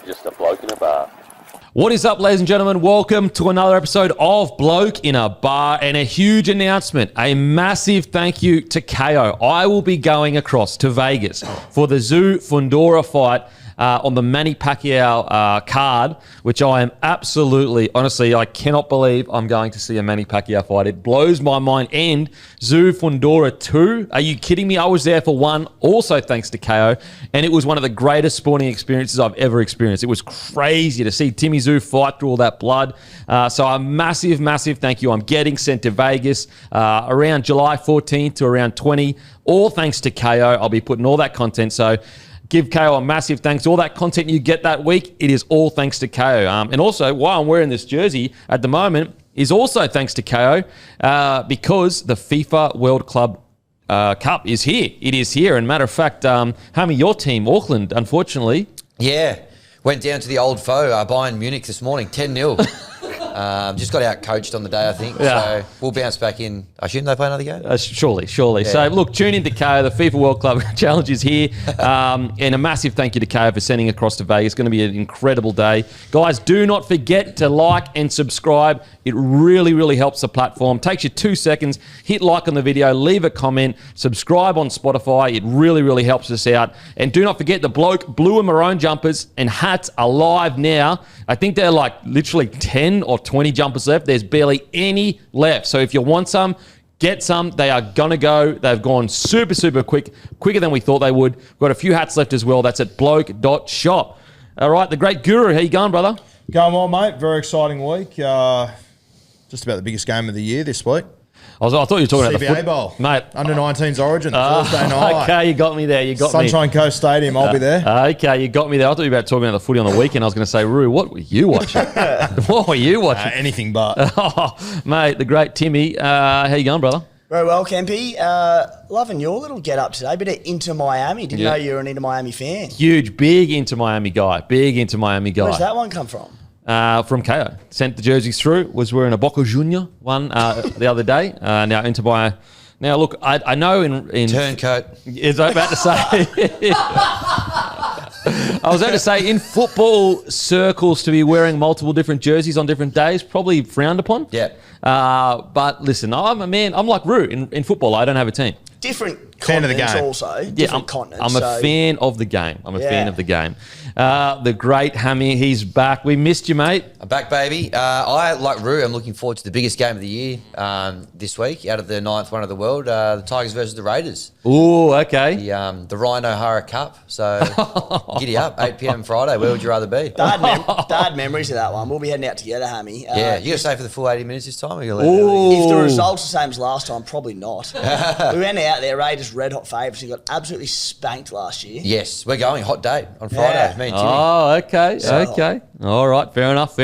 just a bloke in a bar. What is up, ladies and gentlemen? Welcome to another episode of Bloke in a Bar, and a huge announcement, a massive thank you to Kayo. I will be going across to Vegas for the Tszyu Fundora fight on the Manny Pacquiao card, which I am absolutely, honestly, I cannot believe I'm going to see a Manny Pacquiao fight. It blows my mind. And Tszyu Fundora 2, are you kidding me? I was there for one, also thanks to KO, and it was one of the greatest sporting experiences I've ever experienced. It was crazy to see Timmy Tszyu fight through all that blood. So a massive, massive thank you. I'm getting sent to Vegas around July 14th to around 20, all thanks to KO. I'll be putting all that content, so give KO a massive thanks. All that content you get that week, it is all thanks to KO. And also, why I'm wearing this jersey at the moment is also thanks to KO because the FIFA World Club Cup is here. It is here. And matter of fact, Hammy, your team, Auckland, unfortunately. Yeah, went down to the old foe, Bayern Munich this morning, 10-0. Just got out coached on the day, I think. Yeah. So we'll bounce back in. I assume they play another game? Surely. Yeah. So, look, tune in to KO. The FIFA World Club Challenge is here. And a massive thank you to KO for sending across to Vegas. It's going to be an incredible day. Guys, do not forget to like and subscribe. It really, really helps the platform. Takes you 2 seconds. Hit like on the video. Leave a comment. Subscribe on Spotify. It really, really helps us out. And do not forget the Bloke blue and maroon jumpers and hats are live now. I think they're like literally 10 or 20 jumpers left. There's barely any left. So if you want some, get some. They are going to go. They've gone super, super quick, quicker than we thought they would. We've got a few hats left as well. That's at bloke.shop. All right, the great Guru, how you going, brother? Going well, mate. Very exciting week. Just about the biggest game of the year this week. I thought you were talking about the CBA Bowl. Mate. Under-19s Origin, Thursday night. Okay, you got me there. Sunshine Coast Stadium, I'll be there. Okay, you got me there. I thought you were about talking about the footy on the weekend. I was going to say, Roo, what were you watching? What were you watching? Anything but. Oh, mate, the great Timmy. How you going, brother? Very well, Kempy. Loving your little get-up today. Bit of Inter Miami. Didn't know you were an Inter Miami fan. Huge, big Inter Miami guy. Where's that one come from? From KO. Sent the jerseys through. Was wearing a Boca Junior one the other day. Now into my... Now, look, I know in... Turncoat. Is I about to say... I was about to say, in football circles, to be wearing multiple different jerseys on different days, probably frowned upon. Yeah. But listen, I'm a man. I'm like Roo. In football, I don't have a team. Different fan of the continents game. also. Different continents. I'm a fan of the game. The great Hammy, he's back. We missed you, mate. I'm back, baby. I, like Roo, I'm looking forward to the biggest game of the year this week, out of the 9th one of the world, the Tigers versus the Raiders. Ooh, okay. The Rhino Hara Cup. So giddy up, 8 p.m. Friday. Where would you rather be? Bad memories of that one. We'll be heading out together, Hammy. You got to stay for the full 80 minutes this time? Or you if the result's the same as last time, probably not. We went out there, Raiders red hot favourites. We got absolutely spanked last year. Yes, we're going. Hot date on Friday. Me and Timmy. Oh, okay. Okay. All right. Fair enough.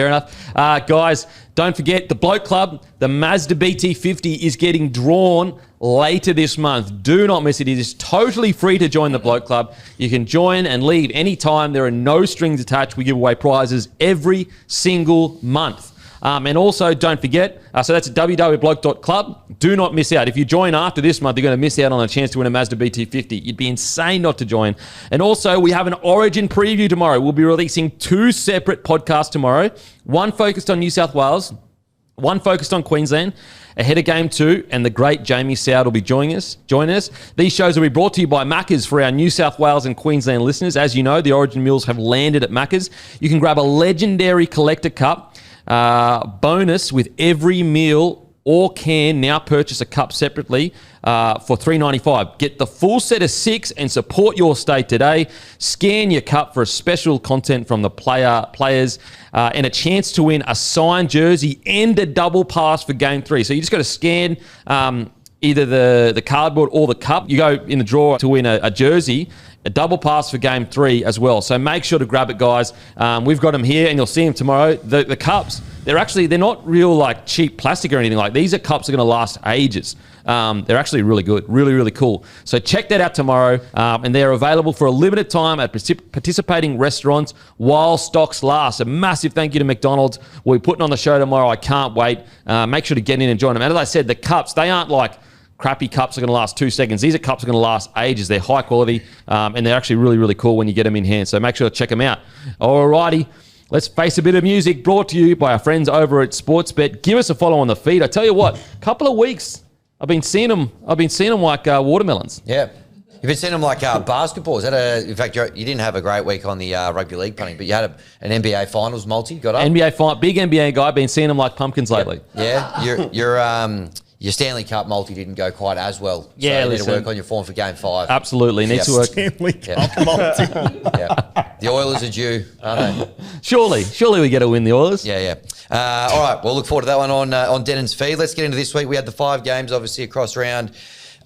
Guys, don't forget the Bloke Club, the Mazda BT50 is getting drawn later this month. Do not miss it. It is totally free to join the Bloke Club. You can join and leave anytime. There are no strings attached. We give away prizes every single month. And also, don't forget, so that's at www.bloke.club. Do not miss out. If you join after this month, you're going to miss out on a chance to win a Mazda BT50. You'd be insane not to join. And also, we have an Origin preview tomorrow. We'll be releasing 2 separate podcasts tomorrow. One focused on New South Wales, one focused on Queensland, ahead of Game 2, and the great Jamie Sowd will be joining us. These shows will be brought to you by Macca's for our New South Wales and Queensland listeners. As you know, the Origin meals have landed at Macca's. You can grab a legendary collector cup bonus with every meal, or can now purchase a cup separately for $3.95. Get the full set of 6 and support your state today. Scan your cup for a special content from the players and a chance to win a signed jersey and a double pass for Game 3. So you just got to scan either the cardboard or the cup. You go in the draw to win a jersey, a double pass for Game 3 as well. So make sure to grab it, guys. We've got them here, and you'll see them tomorrow. The cups, they're not real like cheap plastic or anything like. These are cups that are going to last ages. They're actually really good, really, really cool. So check that out tomorrow, and they're available for a limited time at participating restaurants while stocks last. A massive thank you to McDonald's. We'll be putting on the show tomorrow. I can't wait. Make sure to get in and join them. And as I said, the cups, they aren't like crappy cups are going to last 2 seconds. These are cups are going to last ages. They're high quality, and they're actually really, really cool when you get them in hand. So make sure to check them out. Alrighty. Let's face a bit of music, brought to you by our friends over at Sportsbet. Give us a follow on the feed. I tell you what, couple of weeks, I've been seeing them like watermelons. Yeah. You've been seeing them like basketball. In fact, you didn't have a great week on the rugby league punting, but you had an NBA Finals multi. Got up. Big NBA guy. Been seeing them like pumpkins lately. Yeah. Your Stanley Cup multi didn't go quite as well. So Yeah, you need to work on your form for Game 5. Absolutely. Needs to work. Stanley Cup multi. Yeah. The Oilers are due, aren't they? Surely we get to win the Oilers. Yeah. All right, we'll look forward to that one on Denon's feed. Let's get into this week. We had the 5 games, obviously, across round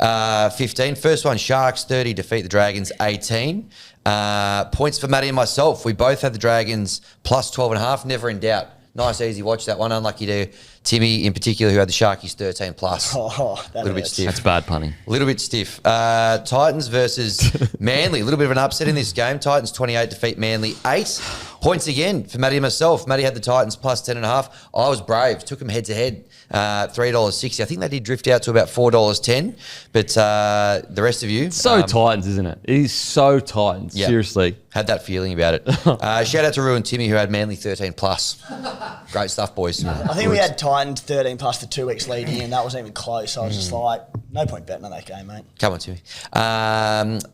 15. First one, Sharks 30, defeat the Dragons 18. Points for Matty and myself. We both had the Dragons plus 12.5, never in doubt. Nice, easy watch that one. Unlucky to Timmy in particular, who had the Sharkies 13 plus. Oh, that a little bit hurts. stiff. That's bad punning. A little bit stiff. Titans versus Manly. A little bit of an upset in this game. Titans 28, defeat Manly 8. Points again for Matty and myself. Matty had the Titans plus 10.5. I was brave. Took them head to head. $3.60. I think they did drift out to about $4.10. But the rest of you... Titans, isn't it? It is so Titans. Yeah. Seriously. Had that feeling about it. Shout out to Rue and Timmy, who had Manly 13 plus. Great stuff, boys. I think we had Titans 13 plus for 2 weeks leading, and that wasn't even close. I was just like, no point betting on that game, mate. Come on, Timmy.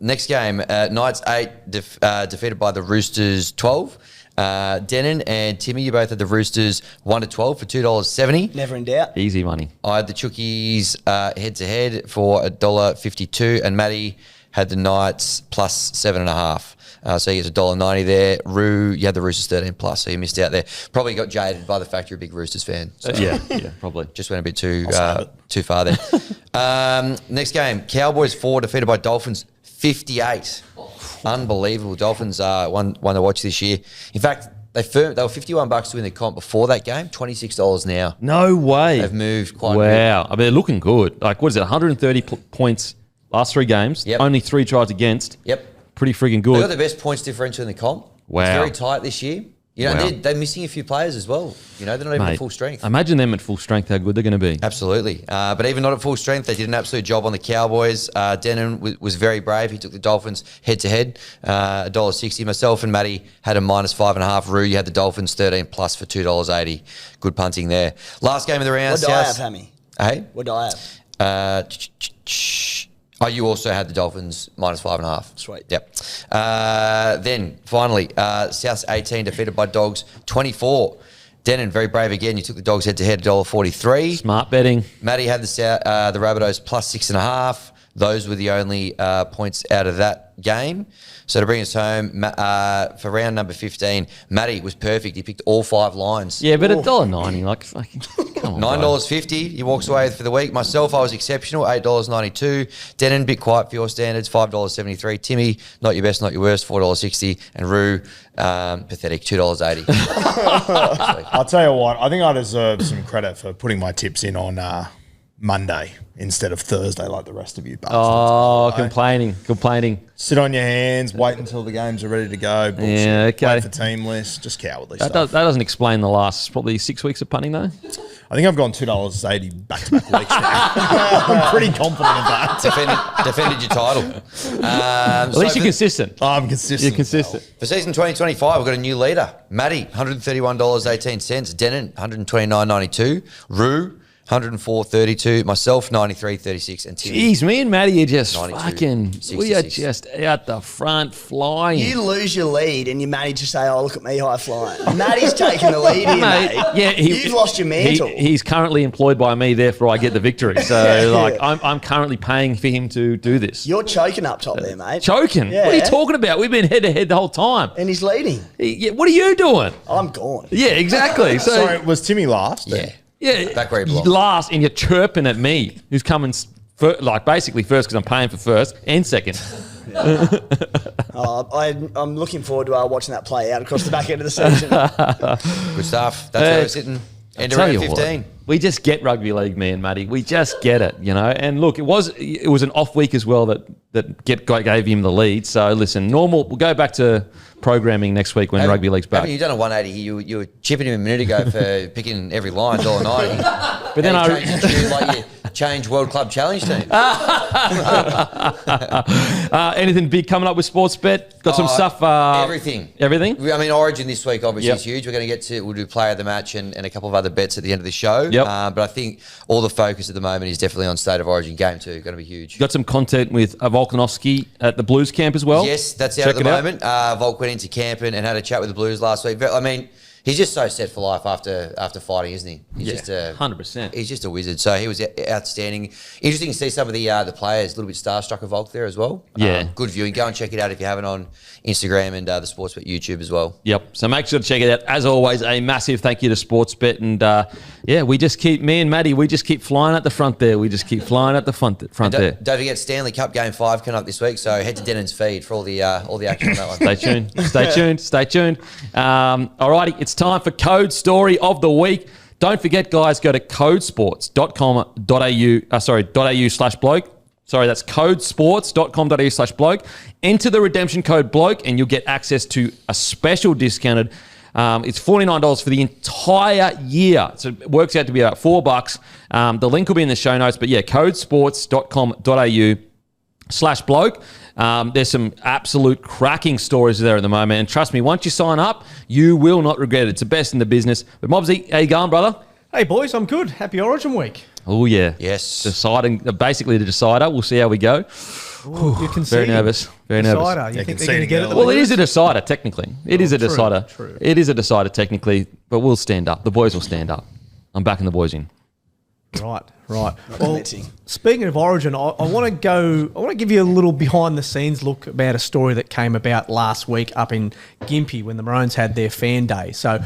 Next game, Knights 8, defeated by the Roosters 12. Denon and Timmy, you both had the Roosters 1-12 for $2.70. Never in doubt. Easy money. I had the Chookies head-to-head for $1.52, and Matty had the Knights plus 7.5. So you get $1.90 there. Roo, you had the Roosters 13 plus, so you missed out there. Probably got jaded by the fact you're a big Roosters fan. So Yeah, probably. just went a bit too far there. Next game, Cowboys 4, defeated by Dolphins 58. Unbelievable. Dolphins one to watch this year. In fact, they were $51 to win the comp before that game. $26 now. No way. They've moved quite a bit. Wow. I mean, they're looking good. Like, what is it? 130 points last 3 games. Yep. Only 3 tries against. Yep. Pretty freaking They got good. the best points differential in the comp. Wow. It's very tight this year. You know, Wow. they're missing a few players as well. You know, they're not even at full strength. Imagine them at full strength, how good they're going to be. Absolutely. But even not at full strength, they did an absolute job on the Cowboys. Denon was very brave. He took the Dolphins head-to-head, $1.60. Myself and Matty had a minus 5.5. Roo, you had the Dolphins 13 plus for $2.80. Good punting there. Last game of the round. What do I have, Hammy? Hey? What do I have? You also had the Dolphins minus 5.5. Sweet. Yep. Then finally, Souths 18 defeated by Dogs 24. Denon, very brave again. You took the Dogs head-to-head, $1.43. Smart betting. Matty had the Rabbitohs plus 6.5. Those were the only points out of that game. So to bring us home, for round number 15, Matty was perfect. He picked all 5 lines. Yeah, but $1.90, like, fucking, come on. $9.50. He walks away for the week. Myself, I was exceptional, $8.92. Denon, bit quiet for your standards, $5.73. Timmy, not your best, not your worst, $4.60. And Roo, pathetic, $2.80. I'll tell you what, I think I deserve some credit for putting my tips in on Monday instead of Thursday like the rest of you bastards. Oh, complaining. Sit on your hands, wait until the games are ready to go. Bullshit. Yeah, okay. Wait for team lists, just cowardly That stuff. doesn't explain the last probably 6 weeks of punting, though. I think I've gone $2.80 back-to-back weeks now. I'm pretty confident of that. Defended your title. At least you're consistent. I'm consistent. You're consistent. For season 2025, we've got a new leader. Matty, $131.18. Denon, $129.92. Roo, $104.32. Myself, $93.36. And Timmy. Jeez, me and Matty are just 92, fucking, we are 66. just out the front flying. You lose your lead and you manage to say, oh, look at me high flying. Matty's taking the lead here, mate. Yeah, You've lost your mantle. He's currently employed by me, therefore I get the victory. So, like, I'm currently paying for him to do this. You're choking up top there, mate. Choking? Yeah. What are you talking about? We've been head-to-head the whole time. And he's leading. Yeah, what are you doing? I'm gone. Yeah, exactly. So, Sorry, was Timmy last? Yeah. yeah, Back where he belongs. last, and you're chirping at me, who's coming basically first because I'm paying for first and second. I'm looking forward to watching that play out across the back end of the season. Good stuff. That's where we're sitting. End of Tell round you 15. what, we just get rugby league, me and Matty. We just get it, you know. And look, it was an off week as well that gave him the lead. So listen, normal. We'll go back to programming next week when rugby league's back. Haven't you done a 180? You were chipping him a minute ago for picking every line, $1.90. But then changed your tune change World Club Challenge team. Anything big coming up with Sportsbet? Got some stuff. Everything. Everything? I mean, Origin this week obviously Yep. is huge. We're going to get to, we'll do player of the match and a couple of other bets at the end of the show. Yep. But I think all the focus at the moment is definitely on State of Origin Game 2. Going to be huge. Got some content with Volkanovski at the Blues camp as well? Yes, that's out Check at the it moment. Volk went into camp and had a chat with the Blues last week. I mean, he's just so set for life after fighting, isn't he? He's just 100%. He's just a wizard. So he was outstanding. Interesting to see some of the players a little bit starstruck of Volk there as well. Yeah. Good viewing. Go and check it out if you haven't on Instagram and the Sportsbet YouTube as well. Yep. So make sure to check it out. As always, a massive thank you to Sportsbet. And me and Maddie, we just keep flying at the front there. We just keep flying at the front there. Don't forget Stanley Cup Game 5 coming up this week. So head to Denon's feed for all the action on that one. Stay tuned. Stay tuned. Alrighty, it's time for Code Story of the Week. Don't forget, guys, go to codesports.com.au/bloke. Sorry, that's codesports.com.au/bloke. Enter the redemption code bloke and you'll get access to a special discounted. It's $49 for the entire year. So it works out to be about $4. The link will be in the show notes. But yeah, codesports.com.au/bloke. There's some absolute cracking stories there at the moment. And trust me, once you sign up, you will not regret it. It's the best in the business. But Mobsy, how you going, brother? Hey, boys, I'm good. Happy Origin Week. Oh, yeah. Yes. Basically the decider. We'll see how we go. Ooh, you can Very see nervous. Very nervous. Decider. You think they're going to get it? Well, it is a decider, technically. It is a true, decider. true. It is a decider, technically. But we'll stand up. The boys will stand up. I'm backing the boys in. Right. Well, speaking of Origin, I want to give you a little behind the scenes look about a story that came about last week up in Gympie when the Maroons had their fan day. So,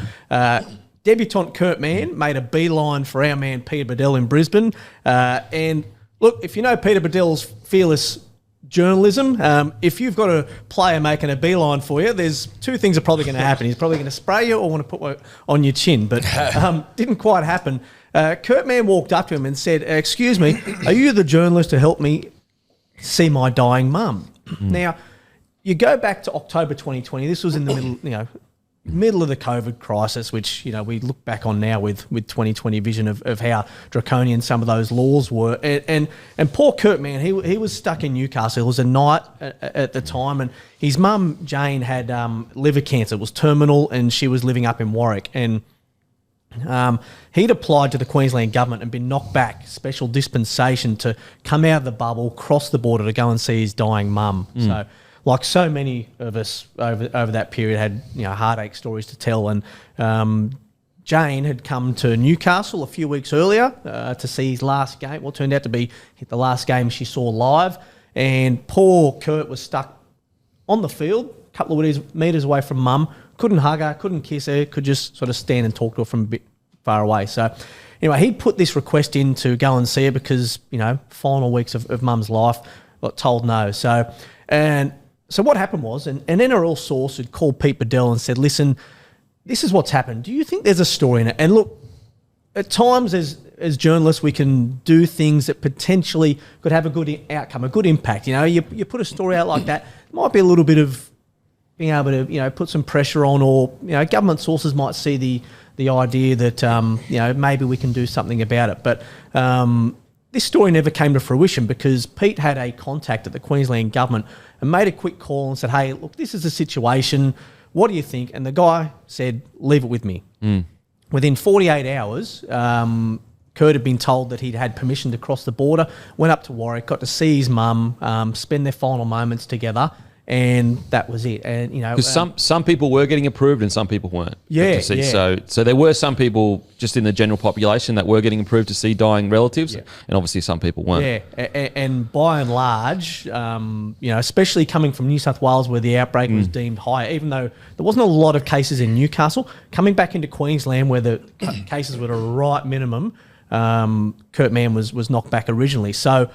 debutant Kurt Mann made a beeline for our man Peter Bedell in Brisbane. And look, if you know Peter Bedell's fearless journalism, if you've got a player making a beeline for you, there's two things are probably going to happen. He's probably going to spray you or want to put one on your chin, but didn't quite happen. Kurt Mann walked up to him and said, "Excuse me, are you the journalist to help me see my dying mum?" Now, you go back to October 2020. This was in the middle of the COVID crisis, which we look back on now with 2020 vision of how draconian some of those laws were. And poor Kurt Mann, he was stuck in Newcastle. It was a night at the time, and his mum Jane had liver cancer. It was terminal, and she was living up in Warwick. And he'd applied to the Queensland government and been knocked back, special dispensation to come out of the bubble, cross the border to go and see his dying mum. So, like so many of us over that period, had heartache stories to tell. And Jane had come to Newcastle a few weeks earlier to see his last game. Well, it turned out to be the last game she saw live. And poor Kurt was stuck on the field, a couple of metres away from mum. Couldn't hug her, couldn't kiss her, could just sort of stand and talk to her from a bit far away. So anyway, he put this request in to go and see her because, final weeks of mum's life, got told no. So what happened was, an NRL source had called Pete Bedell and said, "Listen, this is what's happened. Do you think there's a story in it?" And look, at times as journalists, we can do things that potentially could have a good outcome, a good impact. You put a story out like that, it might be a little bit of being able to, put some pressure on, or, government sources might see the idea that, maybe we can do something about it. But this story never came to fruition because Pete had a contact at the Queensland government and made a quick call and said, "Hey, look, this is a situation. What do you think?" And the guy said, "Leave it with me." Within 48 hours, Kurt had been told that he'd had permission to cross the border, went up to Warwick, got to see his mum, spend their final moments together. And that was it. And because some people were getting approved and some people weren't. Yeah. So there were some people just in the general population that were getting approved to see dying relatives, and obviously some people weren't. Yeah, and by and large, especially coming from New South Wales where the outbreak was deemed high, even though there wasn't a lot of cases in Newcastle, coming back into Queensland where the cases were at a right minimum, Kurt Mann was knocked back originally. So.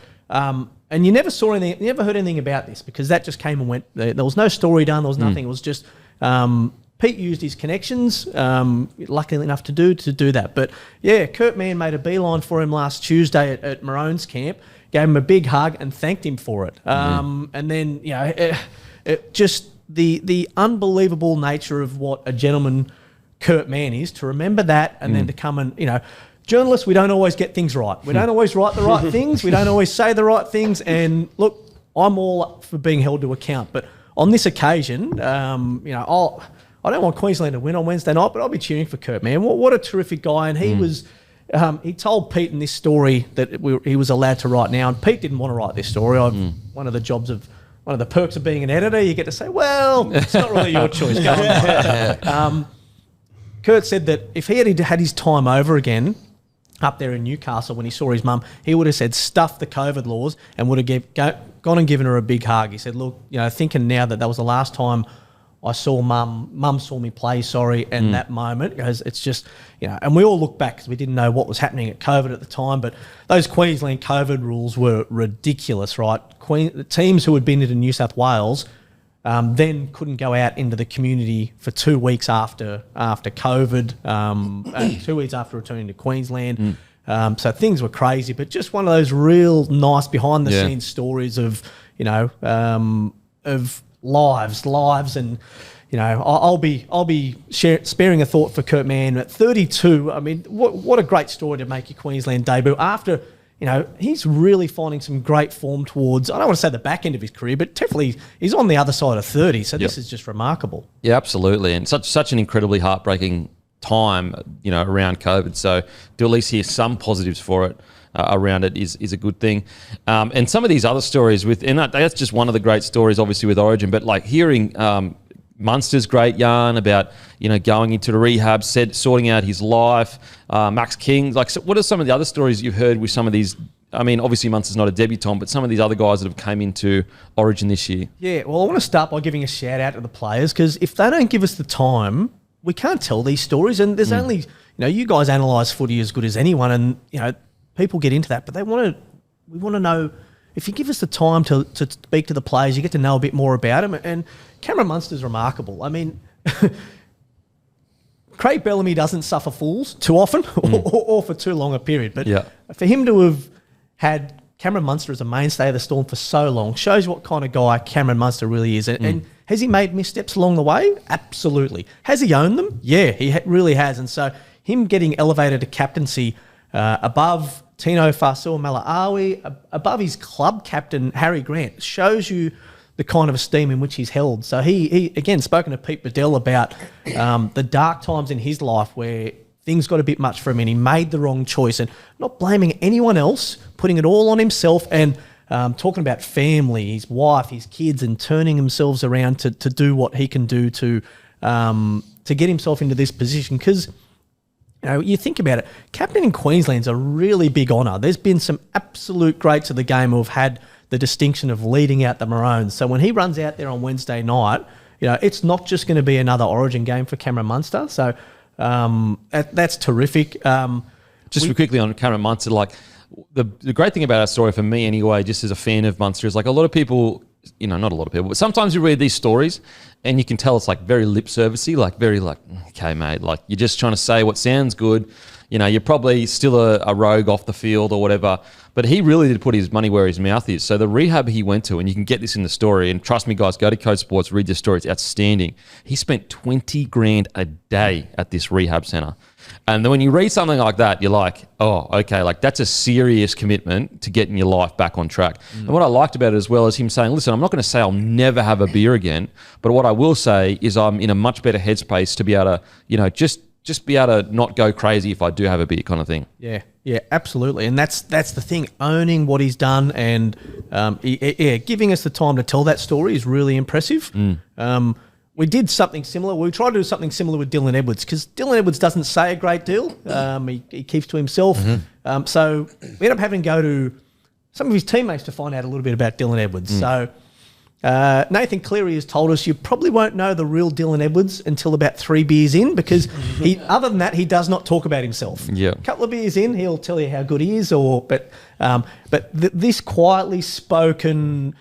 And you never saw anything, you never heard anything about this because that just came and went. There was no story done. There was nothing. It was just Pete used his connections, luckily enough to do that. But yeah, Kurt Mann made a beeline for him last Tuesday at Maroons camp, gave him a big hug and thanked him for it. And then it just the unbelievable nature of what a gentleman Kurt Mann is, to remember that and then to come and journalists, we don't always get things right. We don't always write the right things. We don't always say the right things. And look, I'm all up for being held to account. But on this occasion, I don't want Queensland to win on Wednesday night, but I'll be cheering for Kurt, man. What a terrific guy. And he was, he told Pete in this story that he was allowed to write now. And Pete didn't want to write this story. One of the perks of being an editor, you get to say, well, it's not really your choice. Go on. Kurt said that if he had his time over again up there in Newcastle when he saw his mum, he would have said, stuff the COVID laws, and would have gone and given her a big hug. He said, look, thinking now that was the last time I saw mum saw me play, and that moment, because it's just, and we all look back because we didn't know what was happening at COVID at the time, but those Queensland COVID rules were ridiculous, right? The teams who had been into New South Wales then couldn't go out into the community for 2 weeks after COVID, 2 weeks after returning to Queensland. So things were crazy, but just one of those real nice behind the scenes stories of, of lives, and I'll be sparing a thought for Kurt Mann at 32. I mean, what a great story to make your Queensland debut after. He's really finding some great form towards, I don't want to say the back end of his career, but definitely he's on the other side of 30. So this is just remarkable. Yeah, absolutely. And such an incredibly heartbreaking time, around COVID. So to at least hear some positives for it around it is a good thing. And some of these other stories that's just one of the great stories, obviously, with Origin, but like hearing Munster's great yarn about, going into the rehab, sorting out his life, Max King. So what are some of the other stories you've heard with some of these? I mean, obviously Munster's not a debutant, but some of these other guys that have came into Origin this year. Yeah, well, I want to start by giving a shout out to the players, because if they don't give us the time, we can't tell these stories. And there's only, you guys analyse footy as good as anyone, and, people get into that, but we want to know, if you give us the time to speak to the players, you get to know a bit more about them. And Cameron Munster's remarkable. I mean, Craig Bellamy doesn't suffer fools too often or for too long a period. But for him to have had Cameron Munster as a mainstay of the Storm for so long shows what kind of guy Cameron Munster really is. And has he made missteps along the way? Absolutely. Has he owned them? Yeah, he really has. And so him getting elevated to captaincy above Tino Fa'asuamaleaui, above his club captain, Harry Grant, shows you the kind of esteem in which he's held. So he again, spoken to Pete Bedell about the dark times in his life where things got a bit much for him and he made the wrong choice, and not blaming anyone else, putting it all on himself, and talking about family, his wife, his kids, and turning themselves around to do what he can do to get himself into this position. Because you think about it, captaining Queensland's a really big honour. There's been some absolute greats of the game who have had the distinction of leading out the Maroons. So when he runs out there on Wednesday night, it's not just going to be another Origin game for Cameron Munster. So that's terrific. Just quickly on Cameron Munster, like the great thing about our story for me anyway, just as a fan of Munster, is like a lot of people, not a lot of people, but sometimes you read these stories and you can tell it's like very lip servicey, like very like, okay, mate, like you're just trying to say what sounds good. You're probably still a rogue off the field or whatever. But he really did put his money where his mouth is. So the rehab he went to, and you can get this in the story, and trust me, guys, go to Code Sports, read this story. It's outstanding. He spent $20,000 a day at this rehab centre. And then when you read something like that, you're like, oh, okay, like that's a serious commitment to getting your life back on track. And what I liked about it as well is him saying, listen, I'm not going to say I'll never have a beer again, but what I will say is I'm in a much better headspace to be able to, just be able to not go crazy if I do have a beer, kind of thing. Yeah, absolutely. And that's the thing, owning what he's done and giving us the time to tell that story is really impressive. We did something similar. We tried to do something similar with Dylan Edwards, because Dylan Edwards doesn't say a great deal. He keeps to himself. So we ended up having to go to some of his teammates to find out a little bit about Dylan Edwards. So Nathan Cleary has told us you probably won't know the real Dylan Edwards until about 3 beers in, because other than that, he does not talk about himself. A couple of beers in, he'll tell you how good he is, but this quietly spoken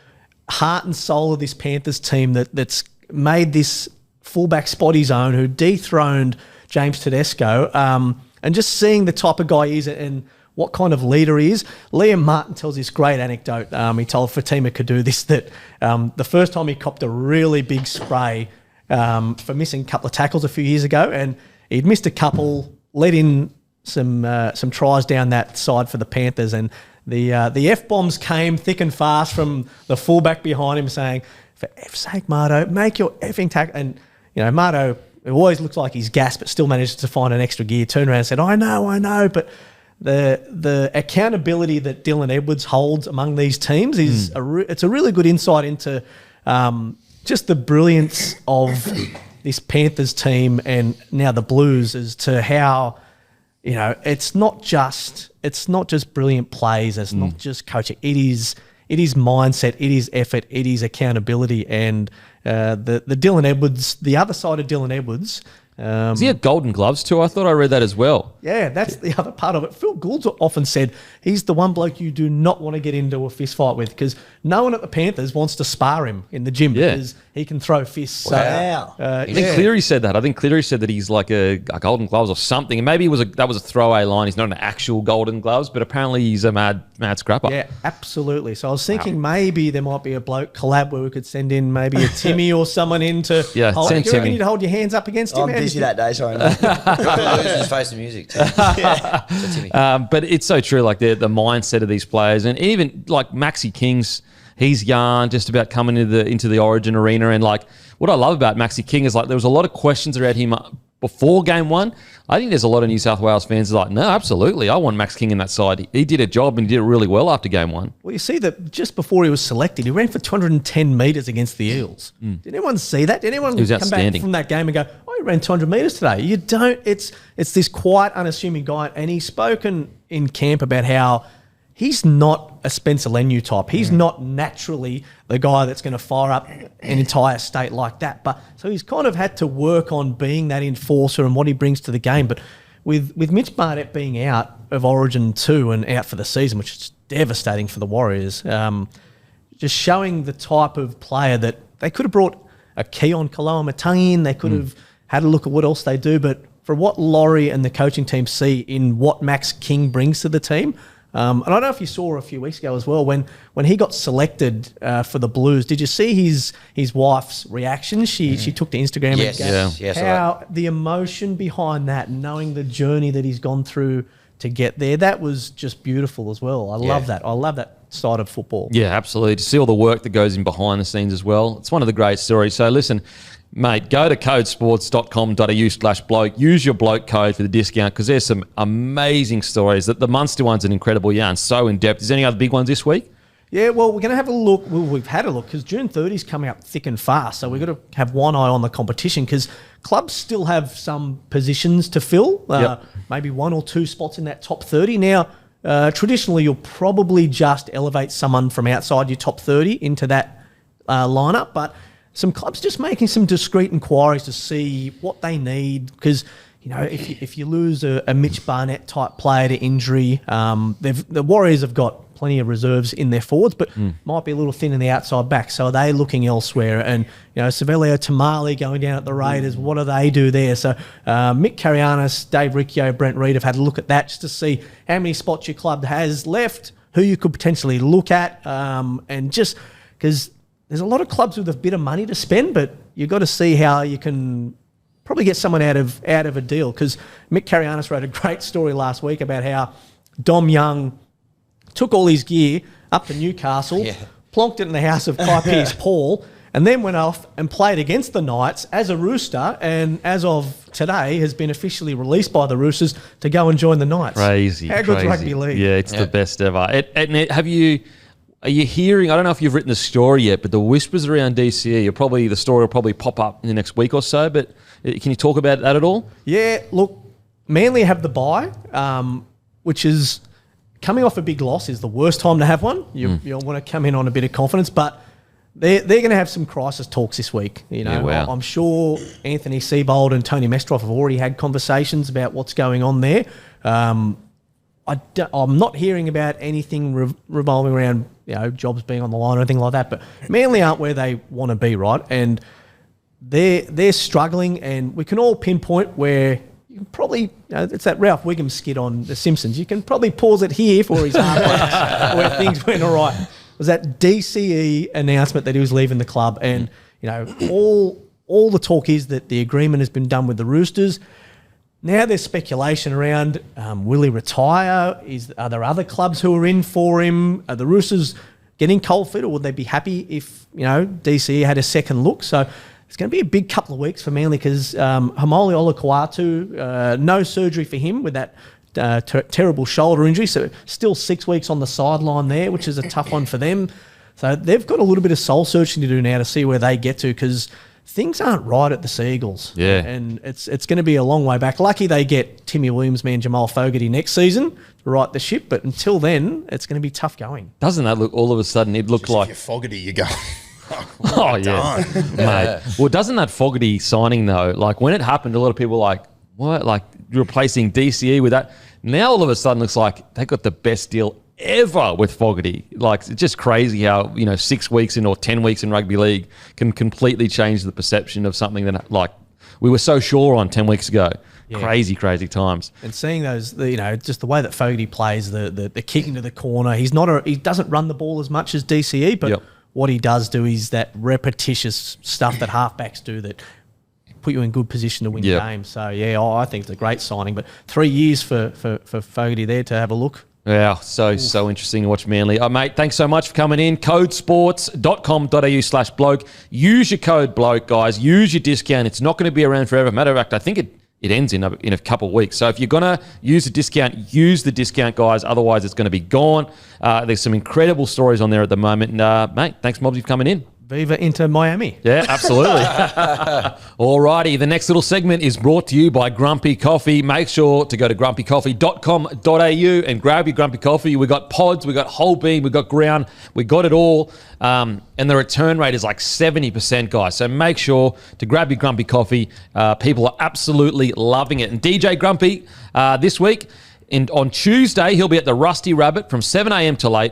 heart and soul of this Panthers team that's made this fullback spot his own, who dethroned James Tedesco, and just seeing the type of guy he is and what kind of leader he is. Liam Martin tells this great anecdote. He told Fatima Kadu this, that the first time he copped a really big spray for missing a couple of tackles a few years ago, and he'd missed a couple, let in some tries down that side for the Panthers, and the F-bombs came thick and fast from the fullback behind him saying, for F's sake, Marto, make your effing tackle. And, Marto, it always looks like he's gassed, but still manages to find an extra gear, turned around and said, I know, but the accountability that Dylan Edwards holds among these teams is it's a really good insight into just the brilliance of this Panthers team and now the Blues as to how, it's not just brilliant plays, it's not just coaching, it is mindset, it is effort, it is accountability, and the Dylan Edwards, the other side of Dylan Edwards. Does he have golden gloves too? I thought I read that as well. Yeah, that's the other part of it. Phil Gould's often said he's the one bloke you do not want to get into a fist fight with because no one at the Panthers wants to spar him in the gym because he can throw fists. Wow. I think Cleary said that. I think Cleary said that he's like a golden gloves or something. And maybe that was a throwaway line. He's not an actual golden gloves, but apparently he's a mad scrapper. Yeah, absolutely. So I was thinking maybe there might be a bloke collab where we could send in maybe a Timmy or someone in to send Timmy. You need to hold your hands up against him. I'm busy that day, sorry. Losers face the music. Too. But it's so true, like the mindset of these players, and even like Maxi King's, he's young, just about coming into the Origin arena, and like what I love about Maxi King is like there was a lot of questions around him before game one. I think there's a lot of New South Wales fans that are like, no, absolutely, I want Max King in that side. He did a job and he did it really well after game one. Well, you see that just before he was selected, he ran for 210 metres against the Eels. Did anyone see that? Did anyone come back from that game and go, oh, he ran 200 metres today? You don't. It's this quiet, unassuming guy, and he's spoken in camp about how he's not a Spencer Leniu type. He's not naturally the guy that's going to fire up an entire state like that. But so he's kind of had to work on being that enforcer and what he brings to the game. But with Mitch Barnett being out of Origin 2 and out for the season, which is devastating for the Warriors, just showing the type of player that they could have brought a Keon Kaloa-Matangi in. They could have had a look at what else they do. But for what Laurie and the coaching team see in what Max King brings to the team, and I don't know if you saw a few weeks ago as well, when he got selected for the Blues, did you see his wife's reaction? She took to Instagram yes, how the emotion behind that, knowing the journey that he's gone through to get there, that was just beautiful as well. I love that. I love that side of football. Yeah, absolutely. To see all the work that goes in behind the scenes as well. It's one of the great stories. So listen, mate, go to codesports.com.au/bloke. Use your bloke code for the discount because there's some amazing stories. The Munster one's an incredible yarn, so in-depth. Is there any other big ones this week? Yeah, well, we're going to have a look. Well, we've had a look because June 30 is coming up thick and fast. So we've got to have one eye on the competition because clubs still have some positions to fill, maybe one or two spots in that top 30. Now, traditionally, you'll probably just elevate someone from outside your top 30 into that lineup, but some clubs just making some discreet inquiries to see what they need because, if you lose a Mitch Barnett type player to injury, the Warriors have got plenty of reserves in their forwards, but might be a little thin in the outside back. So are they looking elsewhere? And, Savelio Tamale going down at the Raiders, what do they do there? So Mick Karianis, Dave Riccio, Brent Reid have had a look at that just to see how many spots your club has left, who you could potentially look at, and just because there's a lot of clubs with a bit of money to spend, but you've got to see how you can probably get someone out of a deal. Because Mick Karianis wrote a great story last week about how Dom Young took all his gear up to Newcastle, plonked it in the house of Kai Pearce-Paul, and then went off and played against the Knights as a Rooster, and as of today has been officially released by the Roosters to go and join the Knights. Crazy. How good's rugby league? Yeah, it's the best ever. Are you hearing, I don't know if you've written the story yet, but the whispers around DCE, the story will probably pop up in the next week or so, but can you talk about that at all? Yeah, look, Manly have the bye, which is coming off a big loss is the worst time to have one. You'll want to come in on a bit of confidence, but they're going to have some crisis talks this week. I'm sure Anthony Seibold and Tony Mestrov have already had conversations about what's going on there. I'm not hearing about anything revolving around jobs being on the line or anything like that, but Manly aren't where they want to be, right? And they're struggling, and we can all pinpoint where you can probably, it's that Ralph Wiggum skit on The Simpsons. You can probably pause it here for his half where things went all right. It was that DCE announcement that he was leaving the club, and all the talk is that the agreement has been done with the Roosters. Now there's speculation around, will he retire? Are there other clubs who are in for him? Are the Roosters getting cold feet, or would they be happy if, DCE had a second look? So it's going to be a big couple of weeks for Manly because Hamoli Olukwatu, no surgery for him with that terrible shoulder injury. So still 6 weeks on the sideline there, which is a tough one for them. So they've got a little bit of soul searching to do now to see where they get to because things aren't right at the Seagulls. Yeah. And it's going to be a long way back. Lucky they get Timmy Williams, man, Jamal Fogarty next season to right the ship. But until then, it's going to be tough going. Doesn't that look all of a sudden? It looked like If you're Fogarty, you go. Oh, yeah. Mate. Well, doesn't that Fogarty signing, though, like when it happened, a lot of people were like, what? Like replacing DCE with that. Now all of a sudden looks like they got the best deal ever with Fogarty. Like, it's just crazy how, 6 weeks in or 10 weeks in rugby league can completely change the perception of something that, like, we were so sure on 10 weeks ago. Yeah. Crazy times. And seeing those, just the way that Fogarty plays, the kick into the corner, he doesn't run the ball as much as DCE, but what he does do is that repetitious stuff that halfbacks do that put you in good position to win games. So, I think it's a great signing. But 3 years for Fogarty there to have a look. Yeah, so interesting to watch Manly. Mate, thanks so much for coming in. Codesports.com.au/bloke. Use your code bloke, guys. Use your discount. It's not going to be around forever. Matter of fact, I think it ends in a couple of weeks. So if you're going to use a discount, use the discount, guys. Otherwise, it's going to be gone. There's some incredible stories on there at the moment. And, mate, thanks, Mobsy, for coming in. Viva Inter Miami. Yeah, absolutely. Alrighty, the next little segment is brought to you by Grumpy Coffee. Make sure to go to grumpycoffee.com.au and grab your Grumpy Coffee. We got pods, we got whole bean, we got ground, we got it all. And the return rate is like 70%, guys. So make sure to grab your Grumpy Coffee. People are absolutely loving it. And DJ Grumpy this week, and on Tuesday, he'll be at the Rusty Rabbit from 7 a.m. till 8.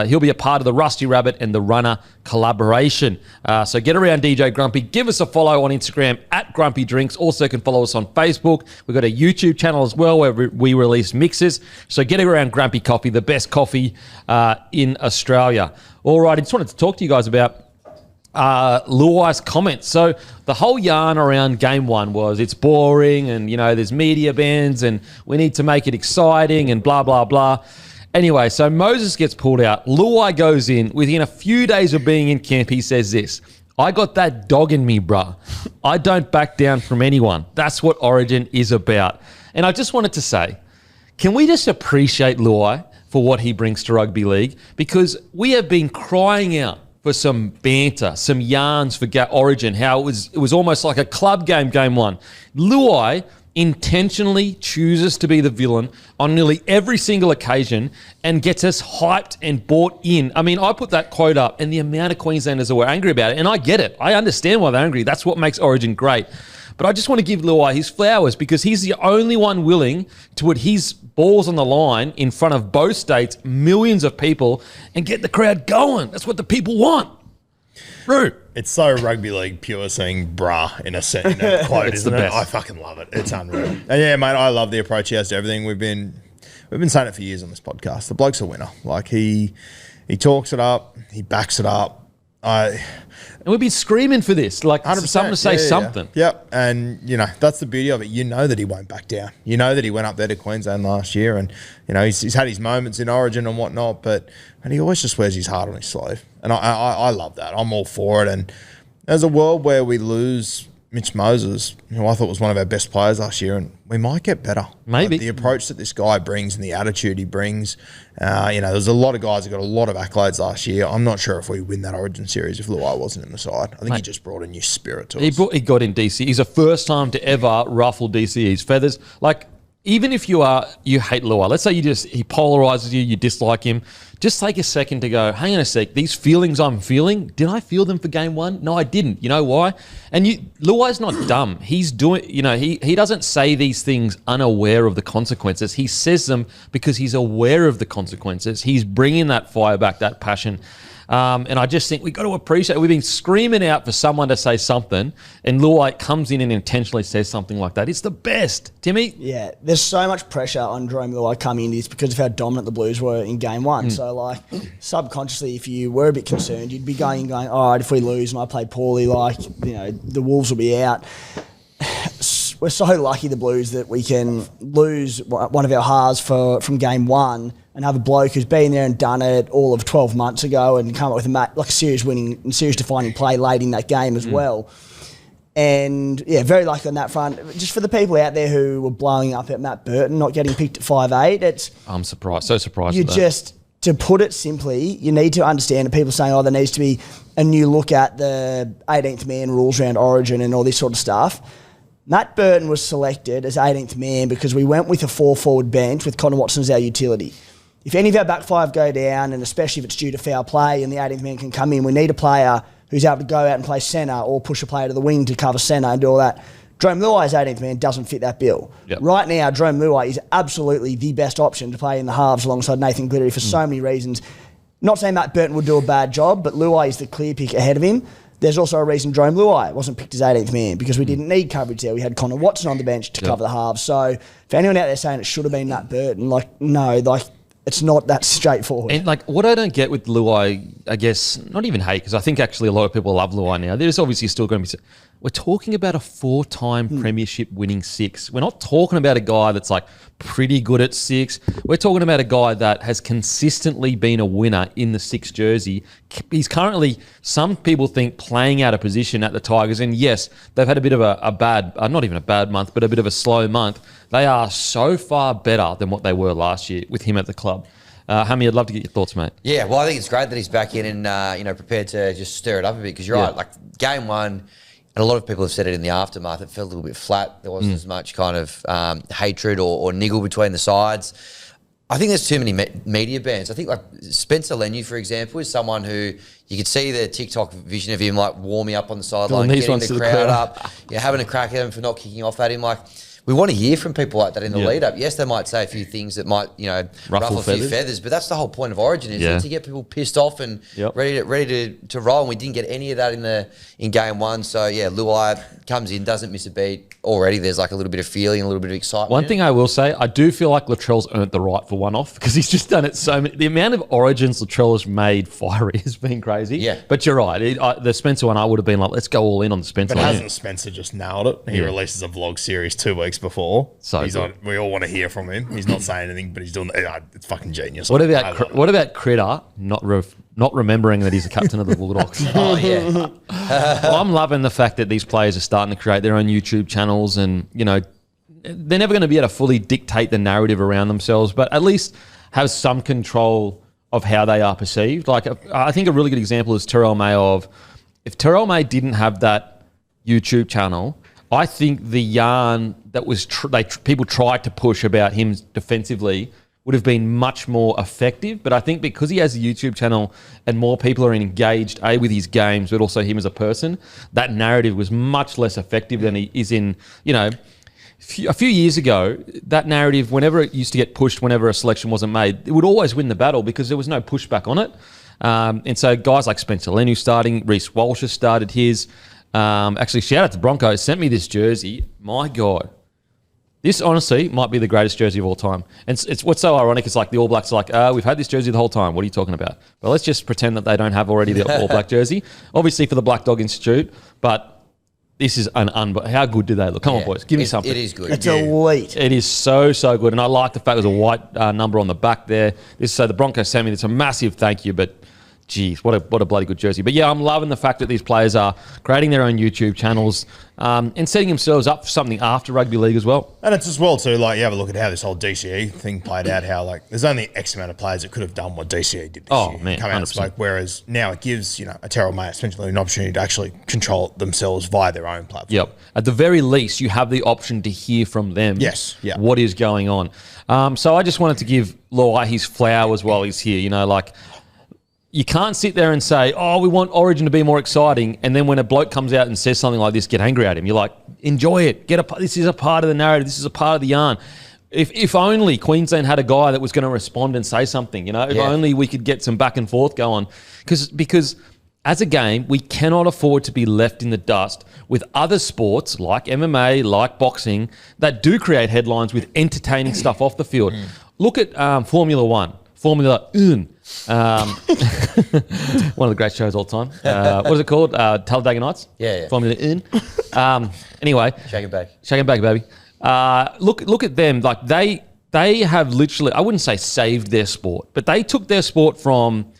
He'll be a part of the Rusty Rabbit and the Runner collaboration. So get around DJ Grumpy. Give us a follow on Instagram at Grumpy Drinks. Also can follow us on Facebook. We've got a YouTube channel as well where we release mixes. So get around Grumpy Coffee, the best coffee in Australia. All right, I just wanted to talk to you guys about Luai's comments. So the whole yarn around game one was it's boring and, there's media bans and we need to make it exciting and blah, blah, blah. Anyway, so Moses gets pulled out. Luai goes in. Within a few days of being in camp, he says this: I got that dog in me, bruh. I don't back down from anyone. That's what Origin is about. And I just wanted to say, can we just appreciate Luai for what he brings to rugby league? Because we have been crying out for some banter, some yarns for Origin, how it was almost like a club game one. Luai intentionally chooses to be the villain on nearly every single occasion and gets us hyped and bought in. I mean, I put that quote up and the amount of Queenslanders that were angry about it, and I get it. I understand why they're angry. That's what makes Origin great. But I just want to give Luai his flowers because he's the only one willing to put his balls on the line in front of both states, millions of people, and get the crowd going. That's what the people want. Root. It's so rugby league pure saying "brah" in a quote, It's isn't the it? best. I fucking love it. It's unreal. And yeah, mate, I love the approach he has to everything. We've been saying it for years on this podcast. The bloke's a winner. Like he talks it up, he backs it up. And we've been screaming for this, like 100%, someone to say something. Yep. And, that's the beauty of it. You know that he won't back down. You know that he went up there to Queensland last year and, he's had his moments in Origin and whatnot, and he always just wears his heart on his sleeve. And I love that. I'm all for it. And there's a world where we lose Mitch Moses, who I thought was one of our best players last year, and we might get better. Maybe. Like the approach that this guy brings and the attitude he brings, there's a lot of guys who got a lot of accolades last year. I'm not sure if we win that Origin series if Luai wasn't in the side. I think he just brought a new spirit to us. He got in DC. He's the first time to ever ruffle DCE's feathers. Like, even if you hate Luai, let's say he polarizes you, you dislike him, just take a second to go, hang on a sec, these feelings I'm feeling, did I feel them for game one? No, I didn't. You know why? And Luai's not dumb. He's doing, he doesn't say these things unaware of the consequences. He says them because he's aware of the consequences. He's bringing that fire back, that passion. And I just think we've got to appreciate, we've been screaming out for someone to say something, and Luai comes in and intentionally says something like that. It's the best. Timmy? Yeah, there's so much pressure on Jarome Luai coming into this because of how dominant the Blues were in game one. So, subconsciously, if you were a bit concerned, you'd be going, all right, if we lose and I play poorly, the Wolves will be out. we're so lucky, the Blues, that we can lose one of our halves from game one and have a bloke who's been there and done it all of 12 months ago and come up with a series winning and series defining play late in that game as well. And yeah, very lucky on that front. Just for the people out there who were blowing up at Matt Burton not getting picked at 5'8", I'm surprised. So surprised. You at that. just, to put it simply, you need to understand that people saying, oh, there needs to be a new look at the 18th man rules around Origin and all this sort of stuff. Matt Burton was selected as 18th man because we went with a 4-forward bench with Connor Watson as our utility. If any of our back five go down, and especially if it's due to foul play and the 18th man can come in, we need a player who's able to go out and play centre or push a player to the wing to cover centre and do all that. Jarome Luai's 18th man doesn't fit that bill. Yep. Right now, Jarome Luai is absolutely the best option to play in the halves alongside Nathan Glittery for so many reasons. Not saying Matt Burton would do a bad job, but Luai is the clear pick ahead of him. There's also a reason Jarome Luai wasn't picked as 18th man, because we didn't need coverage there. We had Connor Watson on the bench to cover the halves. So for anyone out there saying it should have been Matt Burton, it's not that straightforward. And what I don't get with Luai, I guess, not even hate, because I think actually a lot of people love Luai now. There's obviously still going to be. We're talking about a 4-time premiership winning six. We're not talking about a guy that's pretty good at six. We're talking about a guy that has consistently been a winner in the six jersey. He's currently, some people think, playing out of position at the Tigers. And yes, they've had a bit of a bad, not even a bad month, but a bit of a slow month. They are so far better than what they were last year with him at the club. Hammy, I'd love to get your thoughts, mate. Yeah, well, I think it's great that he's back in and prepared to just stir it up a bit, because you're right. Game one, and a lot of people have said it in the aftermath, it felt a little bit flat. There wasn't as much kind of hatred or niggle between the sides. I think there's too many media bans. I think Spencer Leniu, for example, is someone who you could see the TikTok vision of him warming up on the sideline, getting the crowd up, having a crack at him for not kicking off at him. We want to hear from people like that in the lead up. Yes, they might say a few things that might, ruffle a few feathers, but that's the whole point of Origin, is to get people pissed off and ready to roll. And we didn't get any of that in game one. So yeah, Luai comes in, doesn't miss a beat. Already there's a little bit of feeling, a little bit of excitement. One thing I will say, I do feel like Latrell's earned the right for one off, because he's just done it so many. The amount of Origins Latrell has made fiery has been crazy. Yeah. But you're right. The Spencer one, I would have been let's go all in on the Spencer one. But hasn't Spencer just nailed it? He releases a vlog series 2 weeks before. We all want to hear from him. He's not saying anything, but he's doing it. It's fucking genius. What about Critter not remembering that he's the captain of the Bulldogs? Oh, yeah. Well, I'm loving the fact that these players are starting to create their own YouTube channels, and, they're never going to be able to fully dictate the narrative around themselves, but at least have some control of how they are perceived. I think a really good example is Terrell May if Terrell May didn't have that YouTube channel, I think the yarn that was people tried to push about him defensively would have been much more effective. But I think because he has a YouTube channel and more people are engaged, with his games, but also him as a person, that narrative was much less effective than he is in, a few years ago, that narrative, whenever it used to get pushed, whenever a selection wasn't made, it would always win the battle because there was no pushback on it. And so guys like Spencer Leniu starting, Reece Walsh has started his. Actually, shout out to Broncos, sent me this jersey. My God. This, honestly, might be the greatest jersey of all time. And it's what's so ironic is the All Blacks are we've had this jersey the whole time. What are you talking about? Well, let's just pretend that they don't have already the All Black jersey. Obviously for the Black Dog Institute, but this is how good do they look? Come on, boys. Give me something. It is good. It's elite. It is so, so good. And I like the fact there's a white number on the back there. So the Broncos sent me this. A massive thank you, but geez, what a bloody good jersey. But yeah, I'm loving the fact that these players are creating their own YouTube channels and setting themselves up for something after rugby league as well. And it's as well too, you have a look at how this whole DCE thing played out, how there's only X amount of players that could have done what DCE did this year. Man, come out and spoke, whereas now it gives, a Terrell May essentially an opportunity to actually control it themselves via their own platform. Yep. At the very least, you have the option to hear from them. Yes. Yeah. What is going on. So I just wanted to give Luai his flowers while he's here, you can't sit there and say, we want Origin to be more exciting, and then when a bloke comes out and says something like this, get angry at him. You're enjoy it. This is a part of the narrative. This is a part of the yarn. If only Queensland had a guy that was going to respond and say something, if only we could get some back and forth going. Because as a game, we cannot afford to be left in the dust with other sports like MMA, like boxing, that do create headlines with entertaining stuff off the field. Look at Formula One, Formula 1. One of the great shows of all time. What is it called? Talladega Nights? Yeah. Formula In. Anyway. Shake it back. Shake it back, baby. Look at them. Like they have literally, I wouldn't say saved their sport, but they took their sport from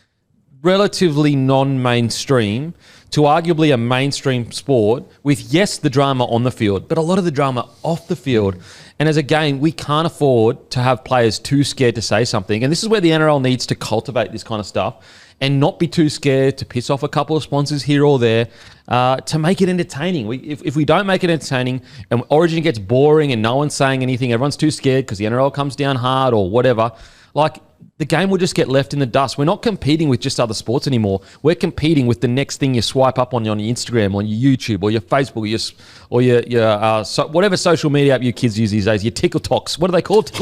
relatively non-mainstream to arguably a mainstream sport with, yes, the drama on the field, but a lot of the drama off the field. And as a game, we can't afford to have players too scared to say something. And this is where the NRL needs to cultivate this kind of stuff and not be too scared to piss off a couple of sponsors here or there to make it entertaining. If we don't make it entertaining and Origin gets boring and no one's saying anything, everyone's too scared because the NRL comes down hard or whatever, like the game will just get left in the dust. We're not competing with just other sports anymore. We're competing with the next thing you swipe up on your Instagram, on your YouTube, or your Facebook, or your whatever social media app you kids use these days. Your Tickle Talks. What are they called?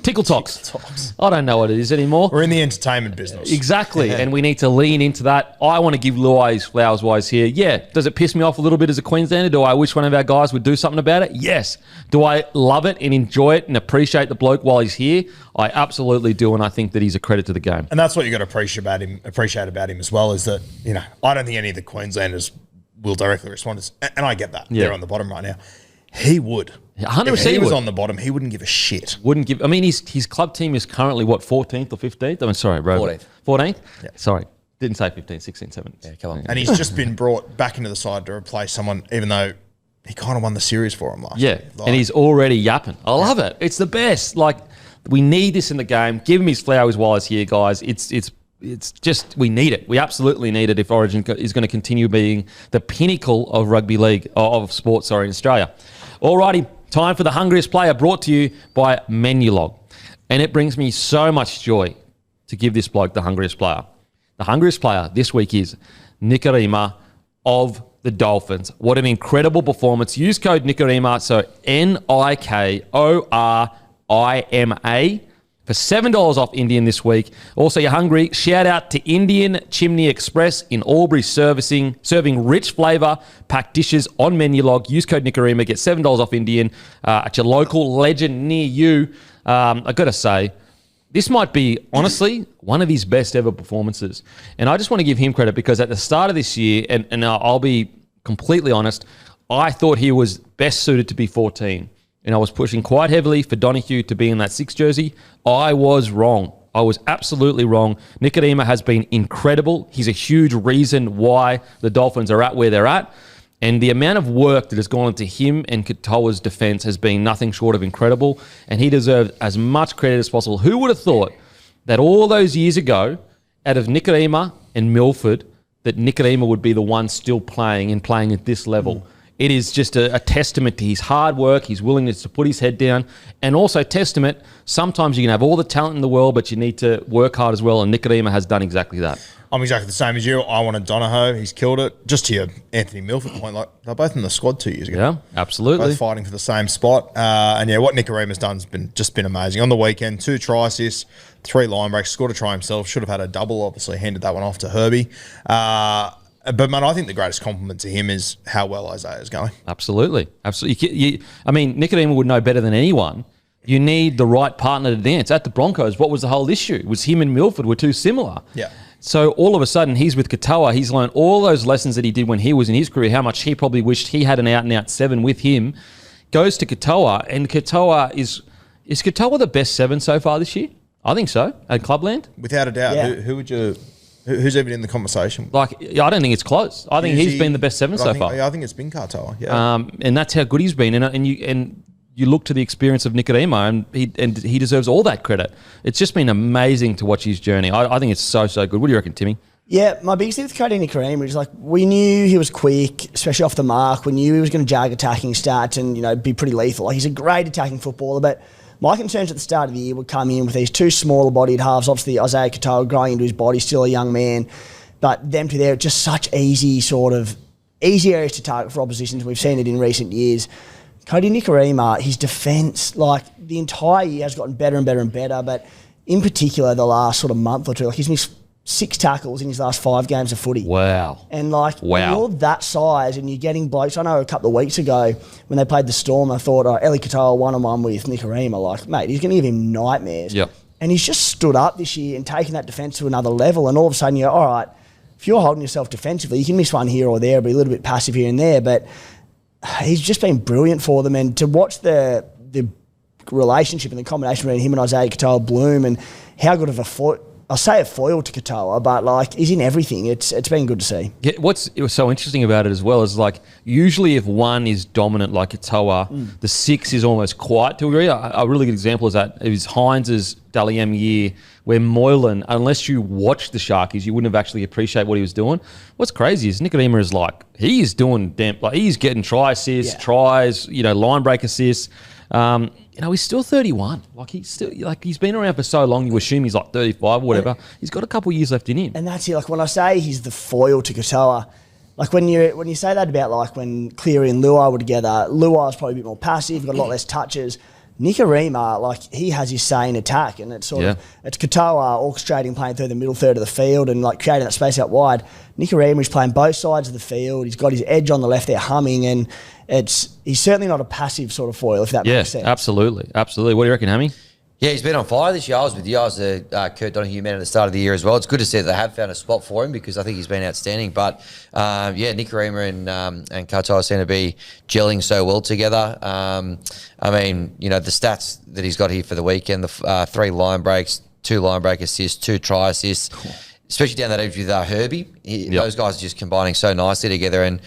Tickle Talks. I don't know what it is anymore. We're in the entertainment business. Exactly, and we need to lean into that. I want to give Luai his flowers wise here. Yeah, does it piss me off a little bit as a Queenslander? Do I wish one of our guys would do something about it? Yes. Do I love it and enjoy it and appreciate the bloke while he's here? I absolutely do, and I think that he's a credit to the game. And that's what you got to appreciate about him as well, is that, you know, I don't think any of the Queenslanders will directly respond. And I get that. Yeah. They're on the bottom right now. He would. 100% if he was on the bottom, he wouldn't give a shit. I mean, his club team is currently, what, 14th or 15th? I mean, sorry, bro. 14th. 14th? Yeah. Sorry. Didn't say 15, 16, 17. Yeah, come on. And he's just been brought back into the side to replace someone, even though he kind of won the series for him last year. Yeah, and he's already yapping. I love it. It's the best. Like, we need this in the game. Give him his flowers while he's here, guys. It's just, we need it. We absolutely need it if Origin is going to continue being the pinnacle of rugby league, of sports, in Australia. Alrighty, time for the Hungriest Player, brought to you by Menulog. And it brings me so much joy to give this bloke the Hungriest Player. The Hungriest Player this week is Nikorima of the Dolphins. What an incredible performance. Use code Nikorima, so NIKORIMA for $7 off Indian this week. Also, you're hungry? Shout out to Indian Chimney Express in Albury, serving rich flavour packed dishes on Menulog. Use code Nikorima, get $7 off Indian at your local legend near you. I got to say, this might be, honestly, one of his best ever performances. And I just want to give him credit because at the start of this year, and I'll be completely honest, I thought he was best suited to be 14. And I was pushing quite heavily for Donahue to be in that 6 jersey. I was wrong. I was absolutely wrong. Nikorima has been incredible. He's a huge reason why the Dolphins are at where they're at. And the amount of work that has gone into him and Katoa's defense has been nothing short of incredible. And he deserves as much credit as possible. Who would have thought that all those years ago, out of Nikorima and Milford, that Nikorima would be the one still playing and playing at this level? It is just a testament to his hard work, his willingness to put his head down, and also testament, sometimes you can have all the talent in the world, but you need to work hard as well, and Nikorima has done exactly that. I'm exactly the same as you. I wanted Donahoe. He's killed it. Just to your Anthony Milford point, like they're both in the squad 2 years ago. Yeah, absolutely. Both fighting for the same spot. And yeah, what Nikorima's done has been amazing. On the weekend, 2 try assists, 3 line breaks, scored a try himself. Should have had a double, obviously handed that one off to Herbie. But, man, I think the greatest compliment to him is how well Isaiah is going. Absolutely. Absolutely. I mean, Nikorima would know better than anyone. You need the right partner to dance. At the Broncos, what was the whole issue? It was him and Milford were too similar. Yeah. So all of a sudden, he's with Katoa. He's learned all those lessons that he did when he was in his career, how much he probably wished he had an out-and-out 7 with him. Goes to Katoa, and Katoa is Katoa the best 7 so far this year? I think so, at Clubland. Without a doubt. Yeah. Who would you... Who's even in the conversation? Like, I don't think it's close. I think he's been the best 7 so far. Yeah, I think it's been Katoa. Yeah, and that's how good he's been. And you look to the experience of Nikorima, and he deserves all that credit. It's just been amazing to watch his journey. I think it's so good. What do you reckon, Timmy? Yeah, my biggest thing with Cody Nikorima is like we knew he was quick, especially off the mark. We knew he was going to jag attacking stats and be pretty lethal. Like he's a great attacking footballer, but my concerns at the start of the year would come in with these 2 smaller bodied halves. Obviously, Isaiah Katoa growing into his body, still a young man. But them two there, just such easy areas to target for oppositions. We've seen it in recent years. Cody Nikorima, his defence, like the entire year has gotten better and better and better. But in particular, the last sort of month or two, like he's missed 6 tackles in his last 5 games of footy. Wow. And when you're that size and you're getting blokes, I know a couple of weeks ago when they played the Storm, I thought, Eli Katoa 1-on-1 with Nikorima, like, mate, he's going to give him nightmares. Yep. And he's just stood up this year and taken that defence to another level. And all of a sudden, you're all right. If you're holding yourself defensively, you can miss one here or there, be a little bit passive here and there. But he's just been brilliant for them. And to watch the relationship and the combination between him and Isaiah Katoa-Bloom and how good of a foil, I'll say a foil to Katoa, but like he's in everything. It's been good to see. Yeah, it was so interesting about it as well is like usually if one is dominant like Katoa, the 6 is almost quiet to a degree. A really good example is that it was Hines' Dally M year where Moylan, unless you watched the Sharkies, you wouldn't have actually appreciated what he was doing. What's crazy is Nikodima is like he's doing he's getting try assists, tries, line break assists. He's still 31. He's been around for so long. You assume he's like 35 or whatever. He's got a couple of years left in him. And that's it. Like when I say he's the foil to Katoa, like when you say that about like when Cleary and Luai were together, Luai's probably a bit more passive, got a lot less touches. Nikorima, like he has his say in attack, and it's it's Katoa orchestrating, playing through the middle third of the field and like creating that space out wide. Nikorima is playing both sides of the field. He's got his edge on the left there humming, and he's certainly not a passive sort of foil, if that makes sense. Absolutely. What do you reckon, Hammy? Yeah, he's been on fire this year. I was with you. I was the Kurt Donahue man at the start of the year as well. It's good to see that they have found a spot for him because I think he's been outstanding. But, Nikorima and Katoa seem to be gelling so well together. The stats that he's got here for the weekend, the 3 line breaks, 2 line break assists, 2 try assists, especially down that edge with Herbie. Those guys are just combining so nicely together, and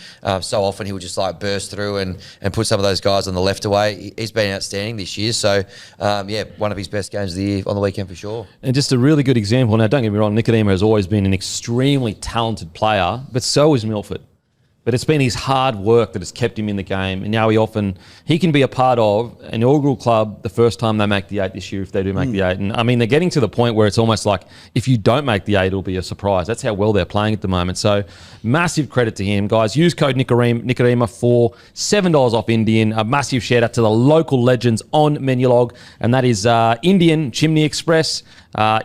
so often he will just like burst through and put some of those guys on the left away. He's been outstanding this year. So, one of his best games of the year on the weekend for sure. And just a really good example. Now, don't get me wrong, Nikodima has always been an extremely talented player, but so is Milford. But it's been his hard work that has kept him in the game. And now he can be a part of an inaugural club the first time they make the 8 this year, if they do make the 8. And they're getting to the point where it's almost like if you don't make the 8, it'll be a surprise. That's how well they're playing at the moment. So massive credit to him. Guys, use code Nikodima for $7 off Indian. A massive shout out to the local legends on Menulog. And that is Indian Chimney Express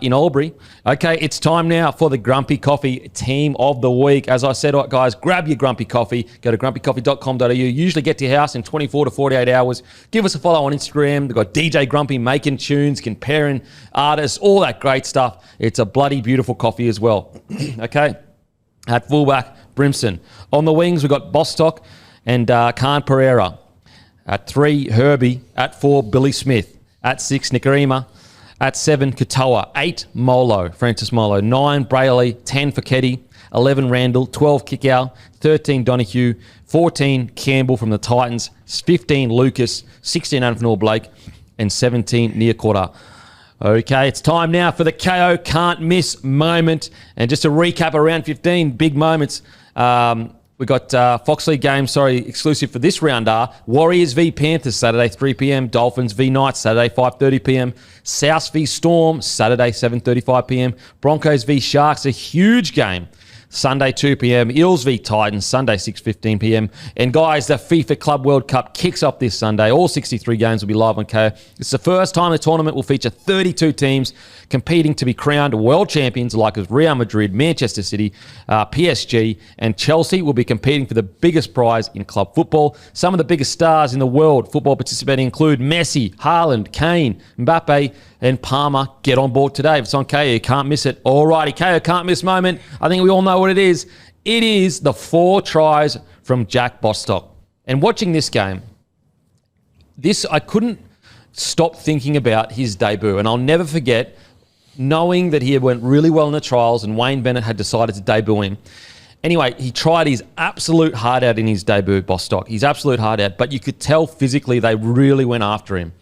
in Albury. Okay, it's time now for the Grumpy Coffee Team of the Week. As I said, guys, grab your Grumpy Coffee. Go to grumpycoffee.com.au. Usually get to your house in 24 to 48 hours. Give us a follow on Instagram. They've got DJ Grumpy making tunes, comparing artists, all that great stuff. It's a bloody beautiful coffee as well. Okay, at fullback, Brimson. On the wings, we've got Bostock and Khan Pereira. At 3, Herbie. At 4, Billy Smith. At 6, Nikorima. At 7, Katoa. 8, Francis Molo. 9, Brayley. 10, Feketi. 11, Randall. 12, Kickow. 13, Donahue. 14, Campbell from the Titans. 15, Lucas. 16, Anfanor Blake. And 17, Nearquarter. Okay, it's time now for the Kayo Can't Miss moment. And just to recap around 15 big moments. We got Foxley games, exclusive for this round are Warriors v Panthers, Saturday 3 p.m. Dolphins v Knights, Saturday 5:30 p.m. South v Storm, Saturday 7:35 p.m. Broncos v Sharks, a huge game, Sunday 2 p.m. Eels v Titans, Sunday 6:15 p.m. And guys, the FIFA Club World Cup kicks off this Sunday. All 63 games will be live on KO. It's the first time the tournament will feature 32 teams competing to be crowned world champions, like as Real Madrid, Manchester City, PSG, and Chelsea will be competing for the biggest prize in club football. Some of the biggest stars in the world football participating include Messi, Haaland, Kane, Mbappe, and Palmer. Get on board today. If it's on KO, you can't miss it. Alrighty, KO Can't Miss moment. I think we all know what it is. It is the 4 tries from Jack Bostock. And watching this game, I couldn't stop thinking about his debut. And I'll never forget knowing that he had went really well in the trials and Wayne Bennett had decided to debut him. Anyway, he tried his absolute heart out in his debut, Bostock. His absolute heart out. But you could tell physically they really went after him.